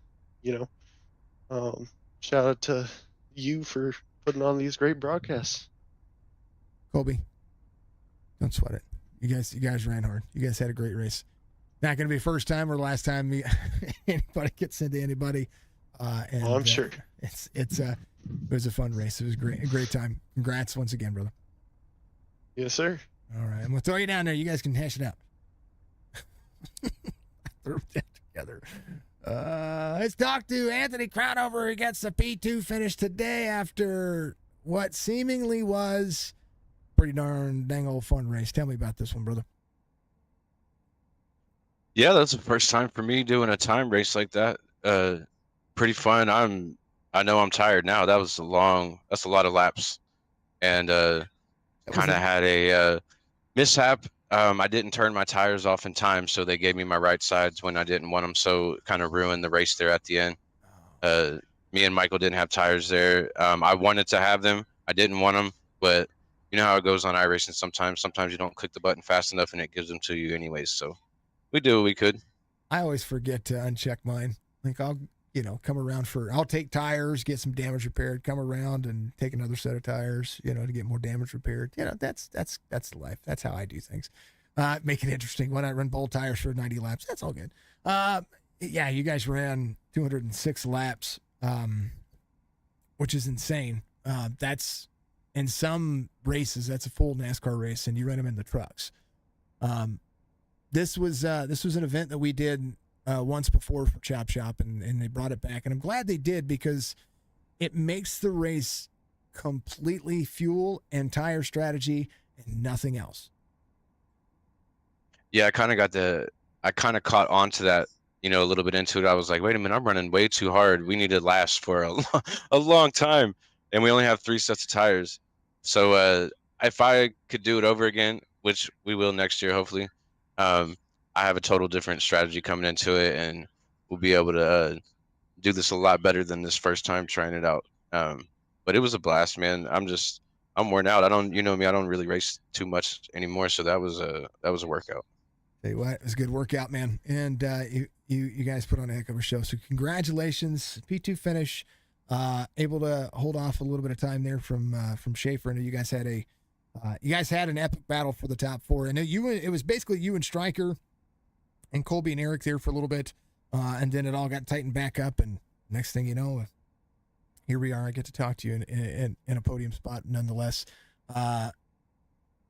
shout out to you for putting on these great broadcasts. Colby, don't sweat it. You guys ran hard. You guys had a great race. Not going to be first time or last time anybody gets into anybody. I'm sure. It was a fun race. It was a great time. Congrats once again, brother. Yes, sir. All right. I'm going to throw you down there. You guys can hash it out. Threw that together. Let's talk to Anthony Crownover. He gets the P2 finish today after what seemingly was pretty dang old fun race. Tell me about this one, brother. Yeah, that's the first time for me doing a time race like that. Pretty fun. I know I'm tired now. That's a lot of laps, and kind of had a mishap. I didn't turn my tires off in time, so they gave me my right sides when I didn't want them. So kind of ruined the race there at the end. Me and Michael didn't have tires there. I wanted to have them. I didn't want them, but you know how it goes on iRacing. Sometimes you don't click the button fast enough, and it gives them to you anyways. So we did what we could. I always forget to uncheck mine. Like I'll come around I'll take tires, get some damage repaired, come around and take another set of tires, to get more damage repaired. That's life. That's how I do things. Make it interesting. When I run bolt tires for 90 laps, that's all good. Yeah, you guys ran 206 laps, which is insane. That's in some races, that's a full NASCAR race, and you run them in the trucks. This was an event that we did once before for Chop Shop, and they brought it back, and I'm glad they did because it makes the race completely fuel and tire strategy and nothing else. Yeah, I kind of caught on to that, a little bit into it. I was like, wait a minute, I'm running way too hard. We need to last for a long time, and we only have 3 sets of tires. So if I could do it over again, which we will next year, hopefully, I have a total different strategy coming into it, and we'll be able to do this a lot better than this first time trying it out. But it was a blast, man. I'm worn out. I don't really race too much anymore, so that was a workout. Tell you what, it was a good workout, man. And you guys put on a heck of a show. So congratulations, P2 finish. Able to hold off a little bit of time there from Schaefer. I know you guys had an epic battle for the top 4. I know it was basically you and Stryker and Colby and Eric there for a little bit, and then it all got tightened back up. And next thing you know, here we are. I get to talk to you in a podium spot, nonetheless.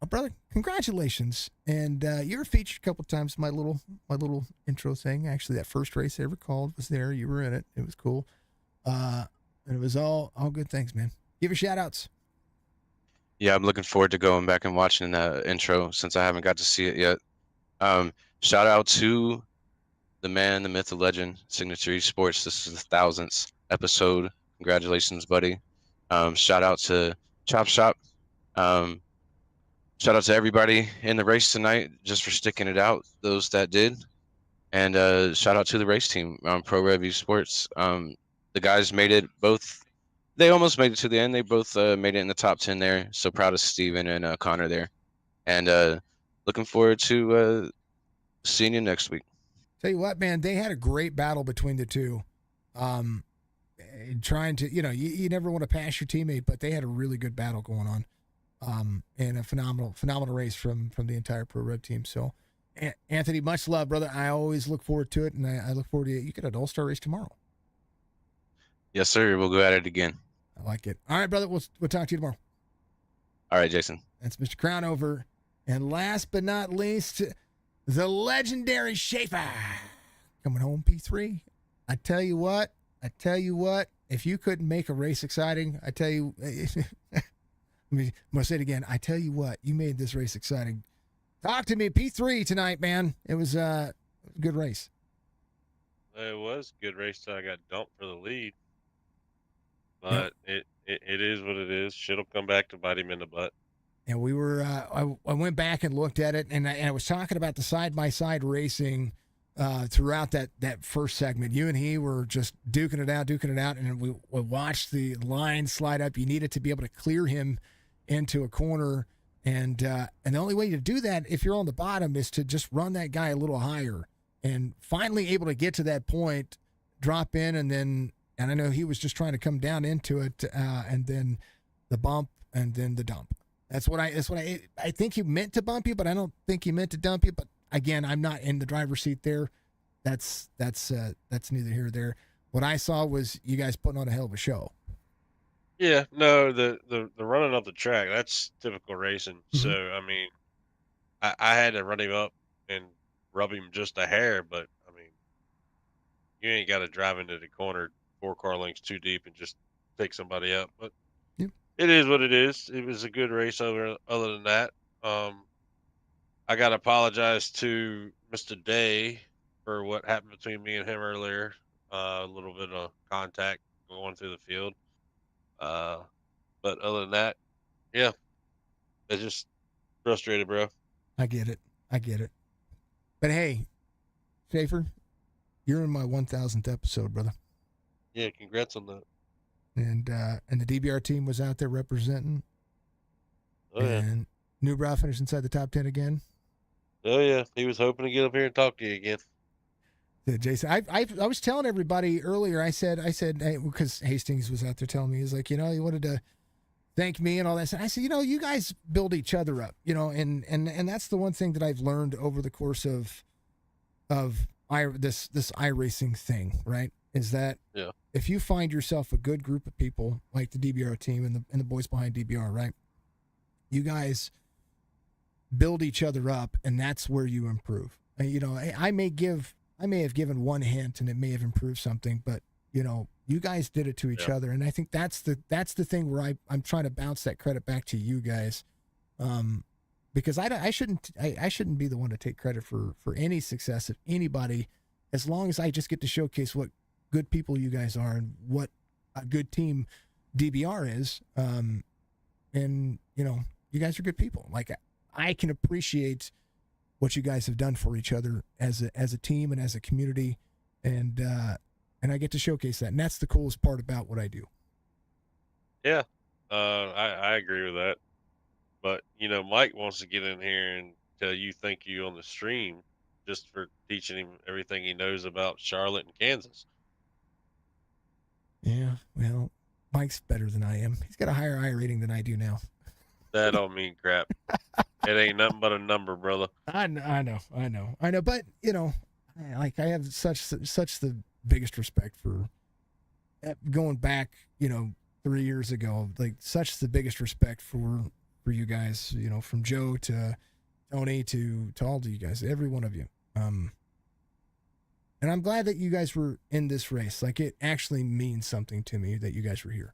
Brother, congratulations! And you were featured a couple times. My little intro thing. Actually, that first race I ever called was there. You were in it. It was cool. And it was all good things, man. Give your shout outs. Yeah, I'm looking forward to going back and watching that intro since I haven't got to see it yet. Shout out to the man, the myth, the legend, Signature Esports. This is the 1000th episode. Congratulations, buddy. Shout out to Chop Shop. Shout out to everybody in the race tonight just for sticking it out, those that did. And shout out to the race team, Pro Rev Esports. The guys made it both. They almost made it to the end. They both made it in the top 10 there. So proud of Steven and Connor there. And looking forward to seeing you next week. Tell you what, man, they had a great battle between the two. Trying to, you never want to pass your teammate, but they had a really good battle going on. And a phenomenal race from the entire Pro Rev team. So, Anthony, much love, brother. I always look forward to it, and I look forward to it. You get an All-Star race tomorrow. Yes, sir. We'll go at it again. I like it. All right, brother. We'll talk to you tomorrow. All right, Jason. That's Mr. Crownover. And last but not least, the legendary Schaefer coming home P3. I tell you what, if you couldn't make a race exciting, I tell you, I'm going to say it again. I tell you what, you made this race exciting. Talk to me, P3 tonight, man. It was a good race. It was a good race till I got dumped for the lead. But it is what it is. Shit'll come back to bite him in the butt. And we were, I went back and looked at it, and I was talking about the side-by-side racing throughout that first segment. You and he were just duking it out, and we watched the line slide up. You needed to be able to clear him into a corner, and the only way to do that if you're on the bottom is to just run that guy a little higher. And finally able to get to that point, drop in, and I know he was just trying to come down into it, and then the bump, and then the dump. That's what I think he meant to bump you, but I don't think he meant to dump you. But again, I'm not in the driver's seat there. That's neither here nor there. What I saw was you guys putting on a hell of a show. Yeah, no, the running up the track, that's typical racing. Mm-hmm. So I mean, I had to run him up and rub him just a hair, but I mean, you ain't got to drive into the corner 4 car lengths too deep and just take somebody up. But Yep. it is what it is. It was a good race. Other than that, I got to apologize to Mr. Day for what happened between me and him earlier. A little bit of contact going through the field. But other than that, yeah, it's just frustrated, bro. I get it. But hey, Schaefer, you're in my 1000th episode, brother. Yeah, congrats on that. And the DBR team was out there representing. Oh yeah. And Newbrow finished inside the top 10 again. Oh yeah, he was hoping to get up here and talk to you again. Yeah, Jason, I was telling everybody earlier. I said, because Hastings was out there telling me, he's like, he wanted to thank me and all that. I said, you guys build each other up, and that's the one thing that I've learned over the course of this iRacing thing, right? Is that if you find yourself a good group of people like the DBR team and the boys behind DBR, right? You guys build each other up, and that's where you improve. I may have given one hint and it may have improved something, but you guys did it to each other. And I think that's the thing where I'm trying to bounce that credit back to you guys. Because I shouldn't be the one to take credit for any success of anybody, as long as I just get to showcase what good people you guys are and what a good team DBR is. And you guys are good people. Like, I can appreciate what you guys have done for each other as a team and as a community, and I get to showcase that, and that's the coolest part about what I do. Yeah, I agree with that. But Mike wants to get in here and tell you thank you on the stream just for teaching him everything he knows about Charlotte and Kansas. Yeah, well, Mike's better than I am. He's got a higher I rating than I do now. That don't mean crap. It ain't nothing but a number, brother. I know. But like, I have such the biggest respect for going back, 3 years ago. Like, such the biggest respect for you guys. From Joe to Tony to all of you guys, every one of you. And I'm glad that you guys were in this race. Like, it actually means something to me that you guys were here.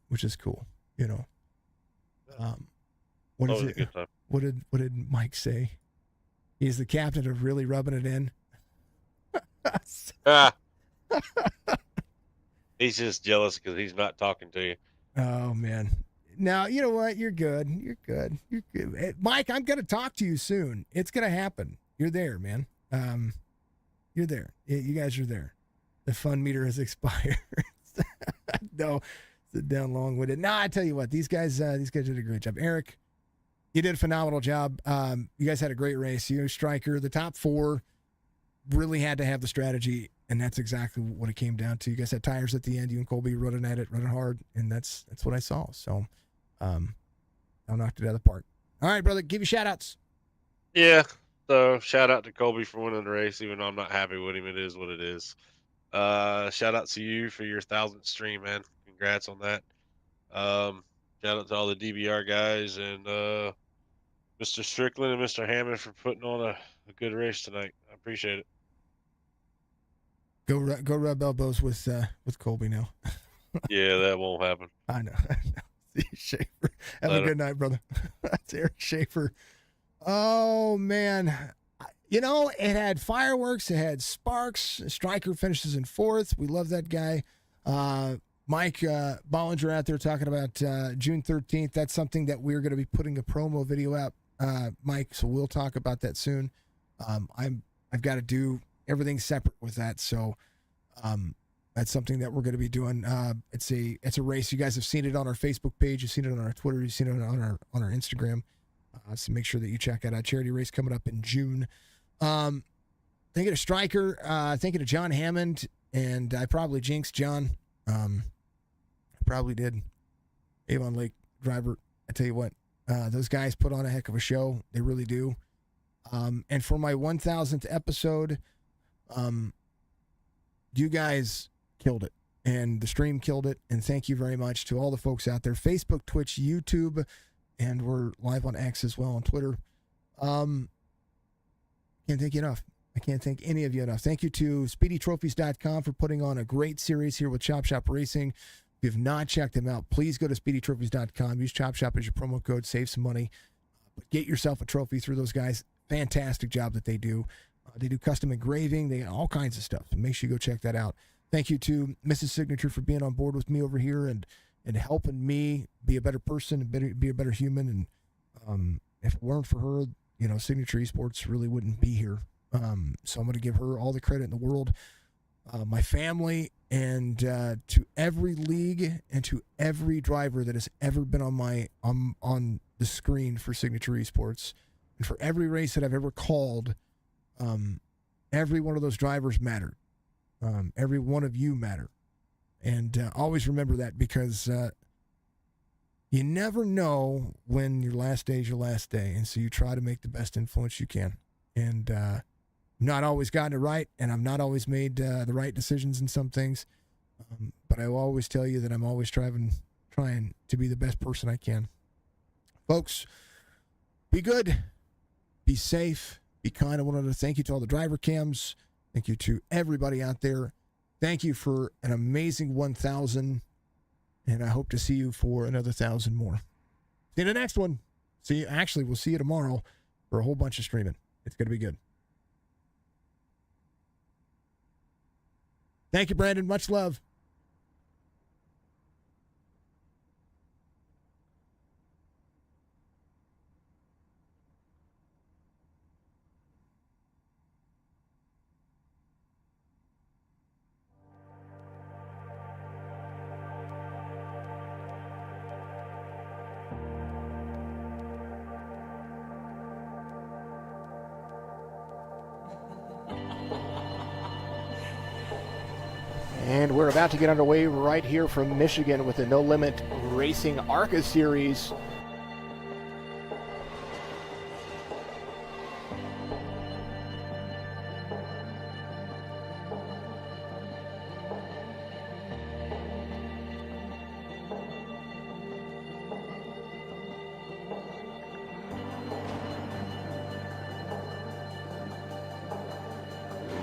Which is cool. What is it? What did Mike say? He's the captain of really rubbing it in. He's just jealous because he's not talking to you. Oh man! Now you know what? You're good. Hey, Mike, I'm gonna talk to you soon. It's gonna happen. You're there, man. You're there. You guys are there. The fun meter has expired. No. Down long with it. No, I tell you what, these guys did a great job. Eric, you did a phenomenal job. You guys had a great race. You, Striker, the top 4 really had to have the strategy, and that's exactly what it came down to. You guys had tires at the end. You and Colby running at it, running hard, and that's what I saw. So, I knocked it out of the park. All right, brother, give you shout outs. Yeah. So shout out to Colby for winning the race, even though I'm not happy with him. It is what it is. Shout out to you for your 1000th stream, man. Congrats on that. Shout out to all the DBR guys and Mr. Strickland and Mr. Hammond for putting on a good race tonight. I appreciate it. Go rub elbows with Colby now. Yeah, that won't happen. I know. See you, Schaefer. Have a good night, brother. That's Eric Schaefer. Oh man. It had fireworks, it had sparks. Striker finishes in 4th. We love that guy. Mike Bollinger out there talking about June 13th. That's something that we're going to be putting a promo video out, Mike. So we'll talk about that soon. I've got to do everything separate with that. So that's something that we're going to be doing. It's a race. You guys have seen it on our Facebook page. You've seen it on our Twitter. You've seen it on our Instagram. So make sure that you check out a charity race coming up in June. Thinking of Striker, thinking of John Hammond, and I probably jinxed John. I probably did. Avon Lake driver, I tell you what, those guys put on a heck of a show. They really do. And for my 1000th episode, you guys killed it, and the stream killed it. And thank you very much to all the folks out there, Facebook, Twitch, YouTube, and we're live on X as well on Twitter. Can't thank you enough. I can't thank any of you enough. Thank you to SpeedyTrophies.com for putting on a great series here with Chop Shop Racing. If you have not checked them out, please go to SpeedyTrophies.com. Use Chop Shop as your promo code. Save some money. But get yourself a trophy through those guys. Fantastic job that they do. They do custom engraving. They all kinds of stuff. So make sure you go check that out. Thank you to Mrs. Signature for being on board with me over here and helping me be a better person and be a better human. And if it weren't for her, Signature Esports really wouldn't be here. So I'm going to give her all the credit in the world. My family, and to every league and to every driver that has ever been on the screen for Signature Esports, and for every race that I've ever called, every one of those drivers mattered. Every one of you matter. And always remember that, because you never know when your last day is your last day. And so you try to make the best influence you can. And not always gotten it right, and I've not always made the right decisions in some things. But I will always tell you that I'm always trying to be the best person I can. Folks, be good, be safe, be kind. I wanted to thank you to all the driver cams. Thank you to everybody out there. Thank you for an amazing 1,000, and I hope to see you for another 1,000 more. See you in the next one. We'll see you tomorrow for a whole bunch of streaming. It's going to be good. Thank you, Brandon. Much love. And we're about to get underway right here from Michigan with the No Limit Racing ARCA Series.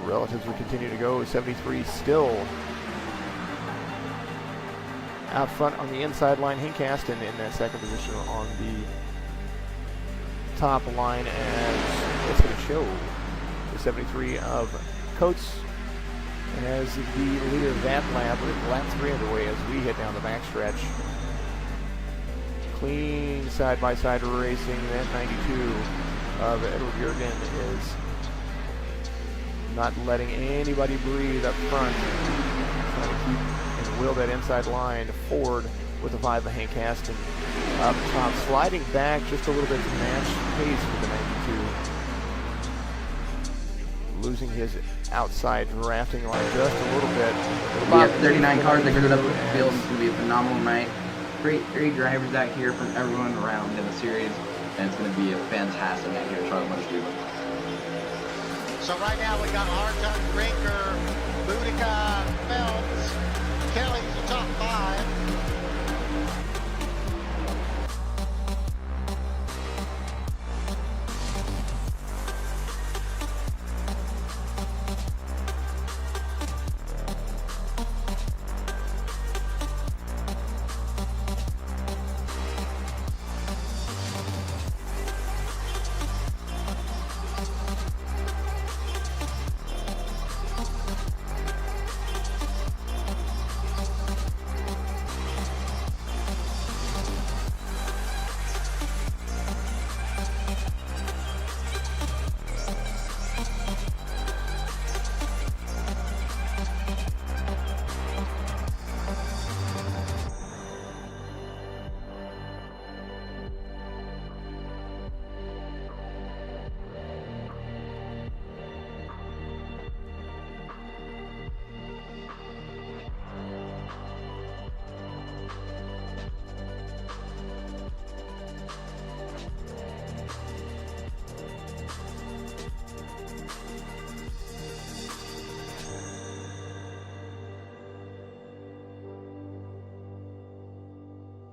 Relatives will continue to go. 73 still out front on the inside line. Hincast in that second position on the top line, as it's going to show the 73 of Coates as the leader of that lap, with lap 3 underway as we head down the backstretch. Clean side-by-side racing. That 92 of Edward Jurgen is not letting anybody breathe up front. Trying to keep and wheel that inside line forward with the 5 of Hank Aston up top, sliding back just a little bit to match pace for the 92. Losing his outside drafting line just a little bit. We have 39 cars that gridded up with the field. It's going to be a phenomenal night. Great drivers out here from everyone around in the series, and it's going to be a fantastic night here at Charlotte Motor Speedway. So right now we got Arton, Rinker, Boudica, Phelps, Kelly's the top 5.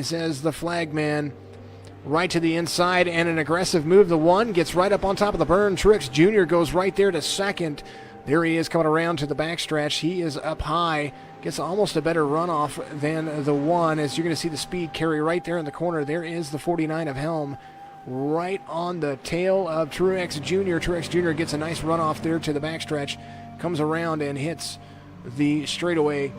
Says the flag man right to the inside, and an aggressive move. The one gets right up on top of the burn. Truex Jr. goes right there to second. There he is coming around to the backstretch. He is up high. Gets almost a better runoff than the one, as you're going to see the speed carry right there in the corner. There is the 49 of Helm right on the tail of Truex Jr. Truex Jr. gets a nice runoff there to the backstretch. Comes around and hits the straightaway.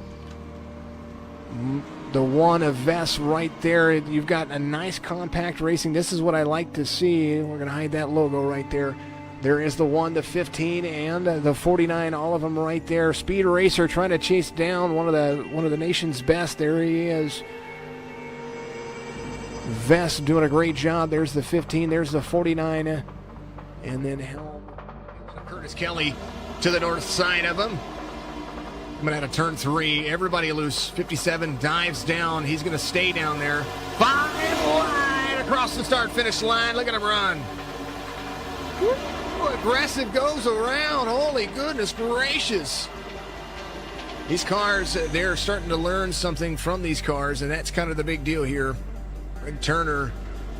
The one of Vest right there. You've got a nice compact racing. This is what I like to see. We're going to hide that logo right there. There is the 1, the 15, and the 49, all of them right there. Speed Racer trying to chase down one of the nation's best. There he is. Vest doing a great job. There's the 15, there's the 49, and then Helm. Curtis Kelly to the north side of him. Coming out of turn 3, everybody loose. 57 dives down. He's going to stay down there. 5 wide across the start-finish line. Look at him run. Woo, aggressive goes around. Holy goodness gracious. These cars, they're starting to learn something from these cars, and that's kind of the big deal here. Greg Turner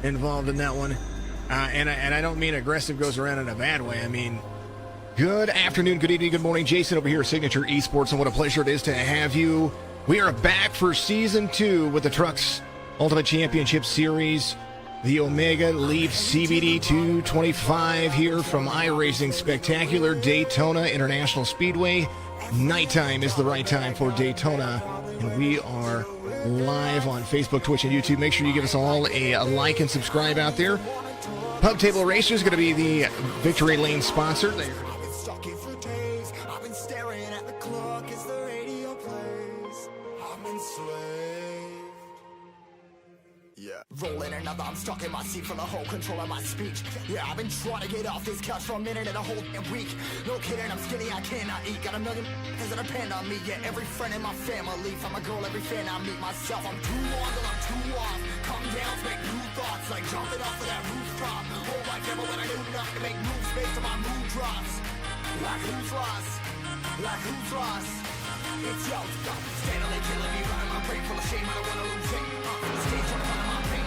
involved in that one. And I don't mean aggressive goes around in a bad way. I mean, good afternoon, good evening, good morning. Jason over here, Signature Esports, and what a pleasure it is to have you. We are back for Season 2 with the Trucks Ultimate Championship Series. The Omega leaves CBD 225 here from Iracing Spectacular Daytona International Speedway. Nighttime is the right time for Daytona, and we are live on Facebook, Twitch, and YouTube. Make sure you give us all a like and subscribe out there. Pub Table Racers is going to be the Victory Lane sponsor. Rolling another, I'm stuck in my seat for the whole control of my speech. Yeah, I've been trying to get off this couch for a minute and a whole damn week. No kidding, I'm skinny, I cannot eat. Got a million that depend on me. Yeah, every friend in my family. From a girl, every fan I meet myself. I'm too on till I'm too off. Come down, make new thoughts, like jumping off of that rooftop. Hold my camera when I do nothing to make moves based on my mood drops. Like who's lost? Like who's lost? It's yo, stop. Standing killing me, running my brain full of shame. I don't wanna lose it. Stage on my pain.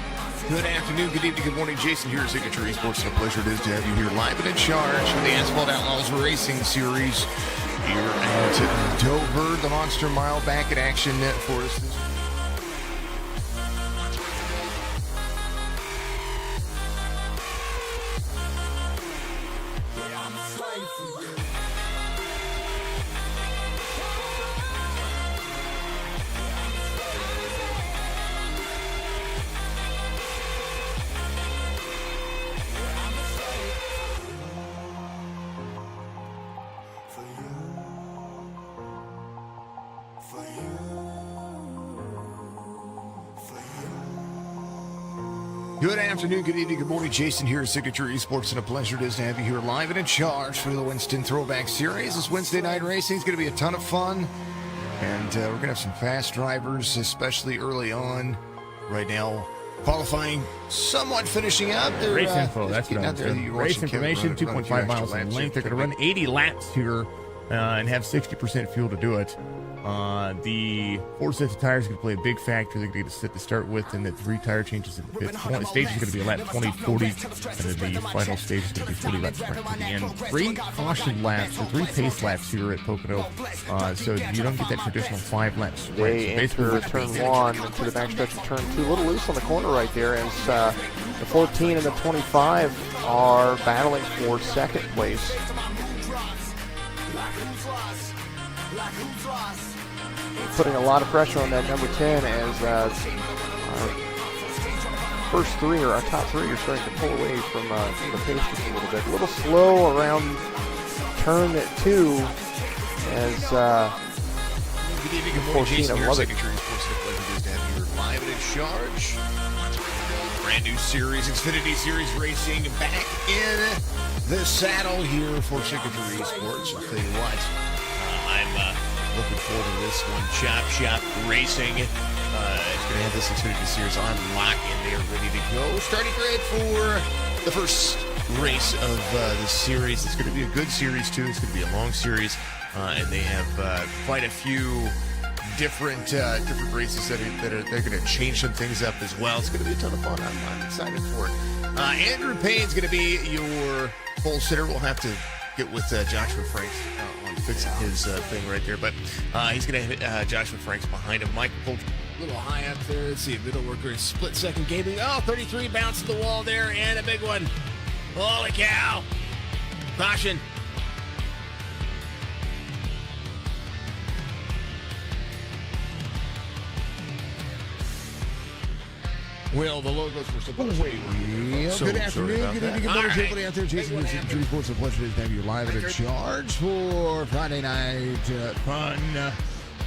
Good afternoon, good evening, good morning. Jason here at Signature Esports, and a pleasure it is to have you here live and in charge for the Asphalt Outlaws Racing Series here at Dover. The Monster Mile back in action for us this Good afternoon, good evening, good morning. Jason here at Signature Esports, and a pleasure it is to have you here live and in charge for the Winston Throwback Series. This Wednesday night racing is going to be a ton of fun, and we're going to have some fast drivers, especially early on. Right now, qualifying somewhat finishing up. Race info, that's what I'm saying. Race information, 2.5 miles in length. They're going to run 80 laps here and have 60% fuel to do it. The 4 sets of tires are going to play a big factor. They're going to get a set to start with, and the 3 tire changes in the fifth stage is going to be a lap 20, 40, and then the final stage is going to be 40 laps right to the end. 3 caution laps, or 3 pace laps here at Pocono, so you don't get that traditional 5 lap sprint. They So enter turn 1 into the backstretch of turn 2. A little loose on the corner right there as the 14 and the 25 are battling for second place. Putting a lot of pressure on that number 10 as our first 3 or our top 3 are starting to pull away from the pace just a little bit. A little slow around turn 2 as 14 of love it. Live and in charge. Brand new series, Xfinity Series Racing, back in the saddle here for Signature Esports. I'll tell you what, I'm looking forward to this one. Chop Shop Racing. It's going to have this Xfinity Series on lock, and they are ready to go. Starting grid for the first race of the series. It's going to be a good series, too. It's going to be a long series, and they have quite a few different races they're going to change some things up as well. It's going to be a ton of fun. I'm excited for it. Andrew Payne's going to be your pole sitter. We'll have to get with Joshua Franks on fixing his thing right there, but he's going to have Joshua Franks behind him. Mike Polk. A little high up there. Let's see. Middle worker is split second gaming. Oh, 33 bouncing the wall there, and a big one. Holy cow. Caution. Well, the logos were supposed to be. Good afternoon, good evening, good morning to everybody out there. Jason Wilson, Drew Sports. A pleasure to have you live at a charge for Friday night fun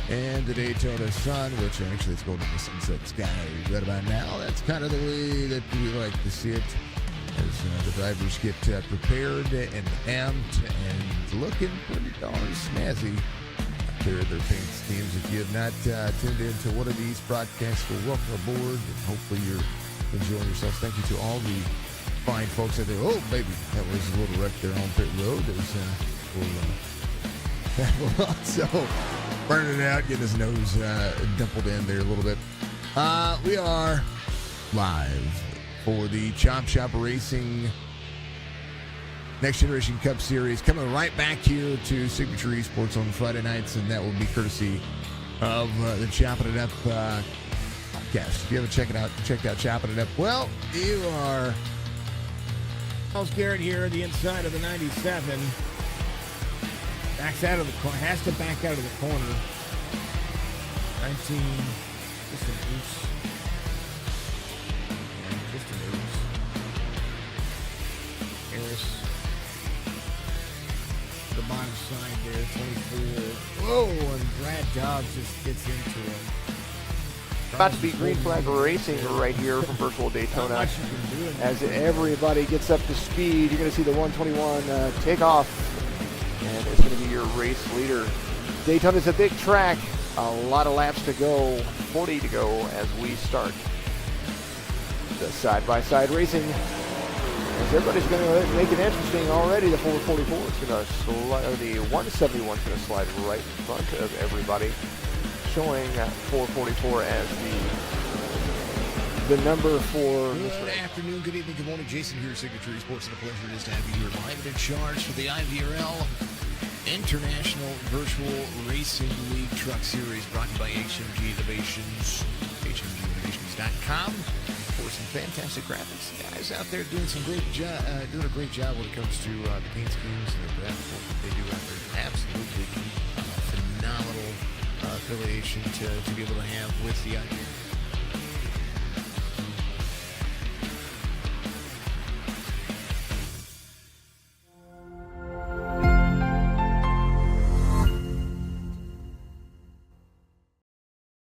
and the Daytona Sun, which actually it's going to the sunset sky right about now. That's kind of the way that we like to see it as the drivers get prepared and amped and looking pretty darn snazzy. Their paint schemes. If you have not tuned into one of these broadcasts, well, welcome aboard, and hopefully you're enjoying yourselves. Thank you to all the fine folks out there. Oh, baby, that was a little wreck there on pit road. There's so burning it out, getting his nose dimpled in there a little bit. We are live for the Chop Shop Racing Next Generation Cup Series, coming right back here to Signature Esports on Friday nights, and that will be courtesy of the Chopping It Up podcast. If you haven't checked out Chopping It Up, well, you are. Charles Garrett here at the inside of the 97. Backs out of the corner, has to back out of the corner. 19, just an oops. And just an oops. Harris. The bottom side there, 24. Whoa, and Brad Dobbs just gets into it. About to be green flag racing right here from virtual Daytona. As everybody gets up to speed, you're going to see the 121 take off, and it's going to be your race leader. Daytona's a big track, a lot of laps to go, 40 to go as we start the side-by-side racing. As everybody's going to make it interesting already. The 444 is going to slide, the 171 is going to slide right in front of everybody, showing 444 as the number for this Good race. afternoon, good evening, good morning. Jason here, Signature Esports, and a pleasure it is to have you here live and in charge for the IVRL International Virtual Racing League Truck Series, brought to you by HMG Innovations, hmginnovations.com. For some fantastic graphics, guys out there doing a great job when it comes to the paint schemes and the graphics that they do out there. Absolutely phenomenal affiliation to be able to have with the IVRL.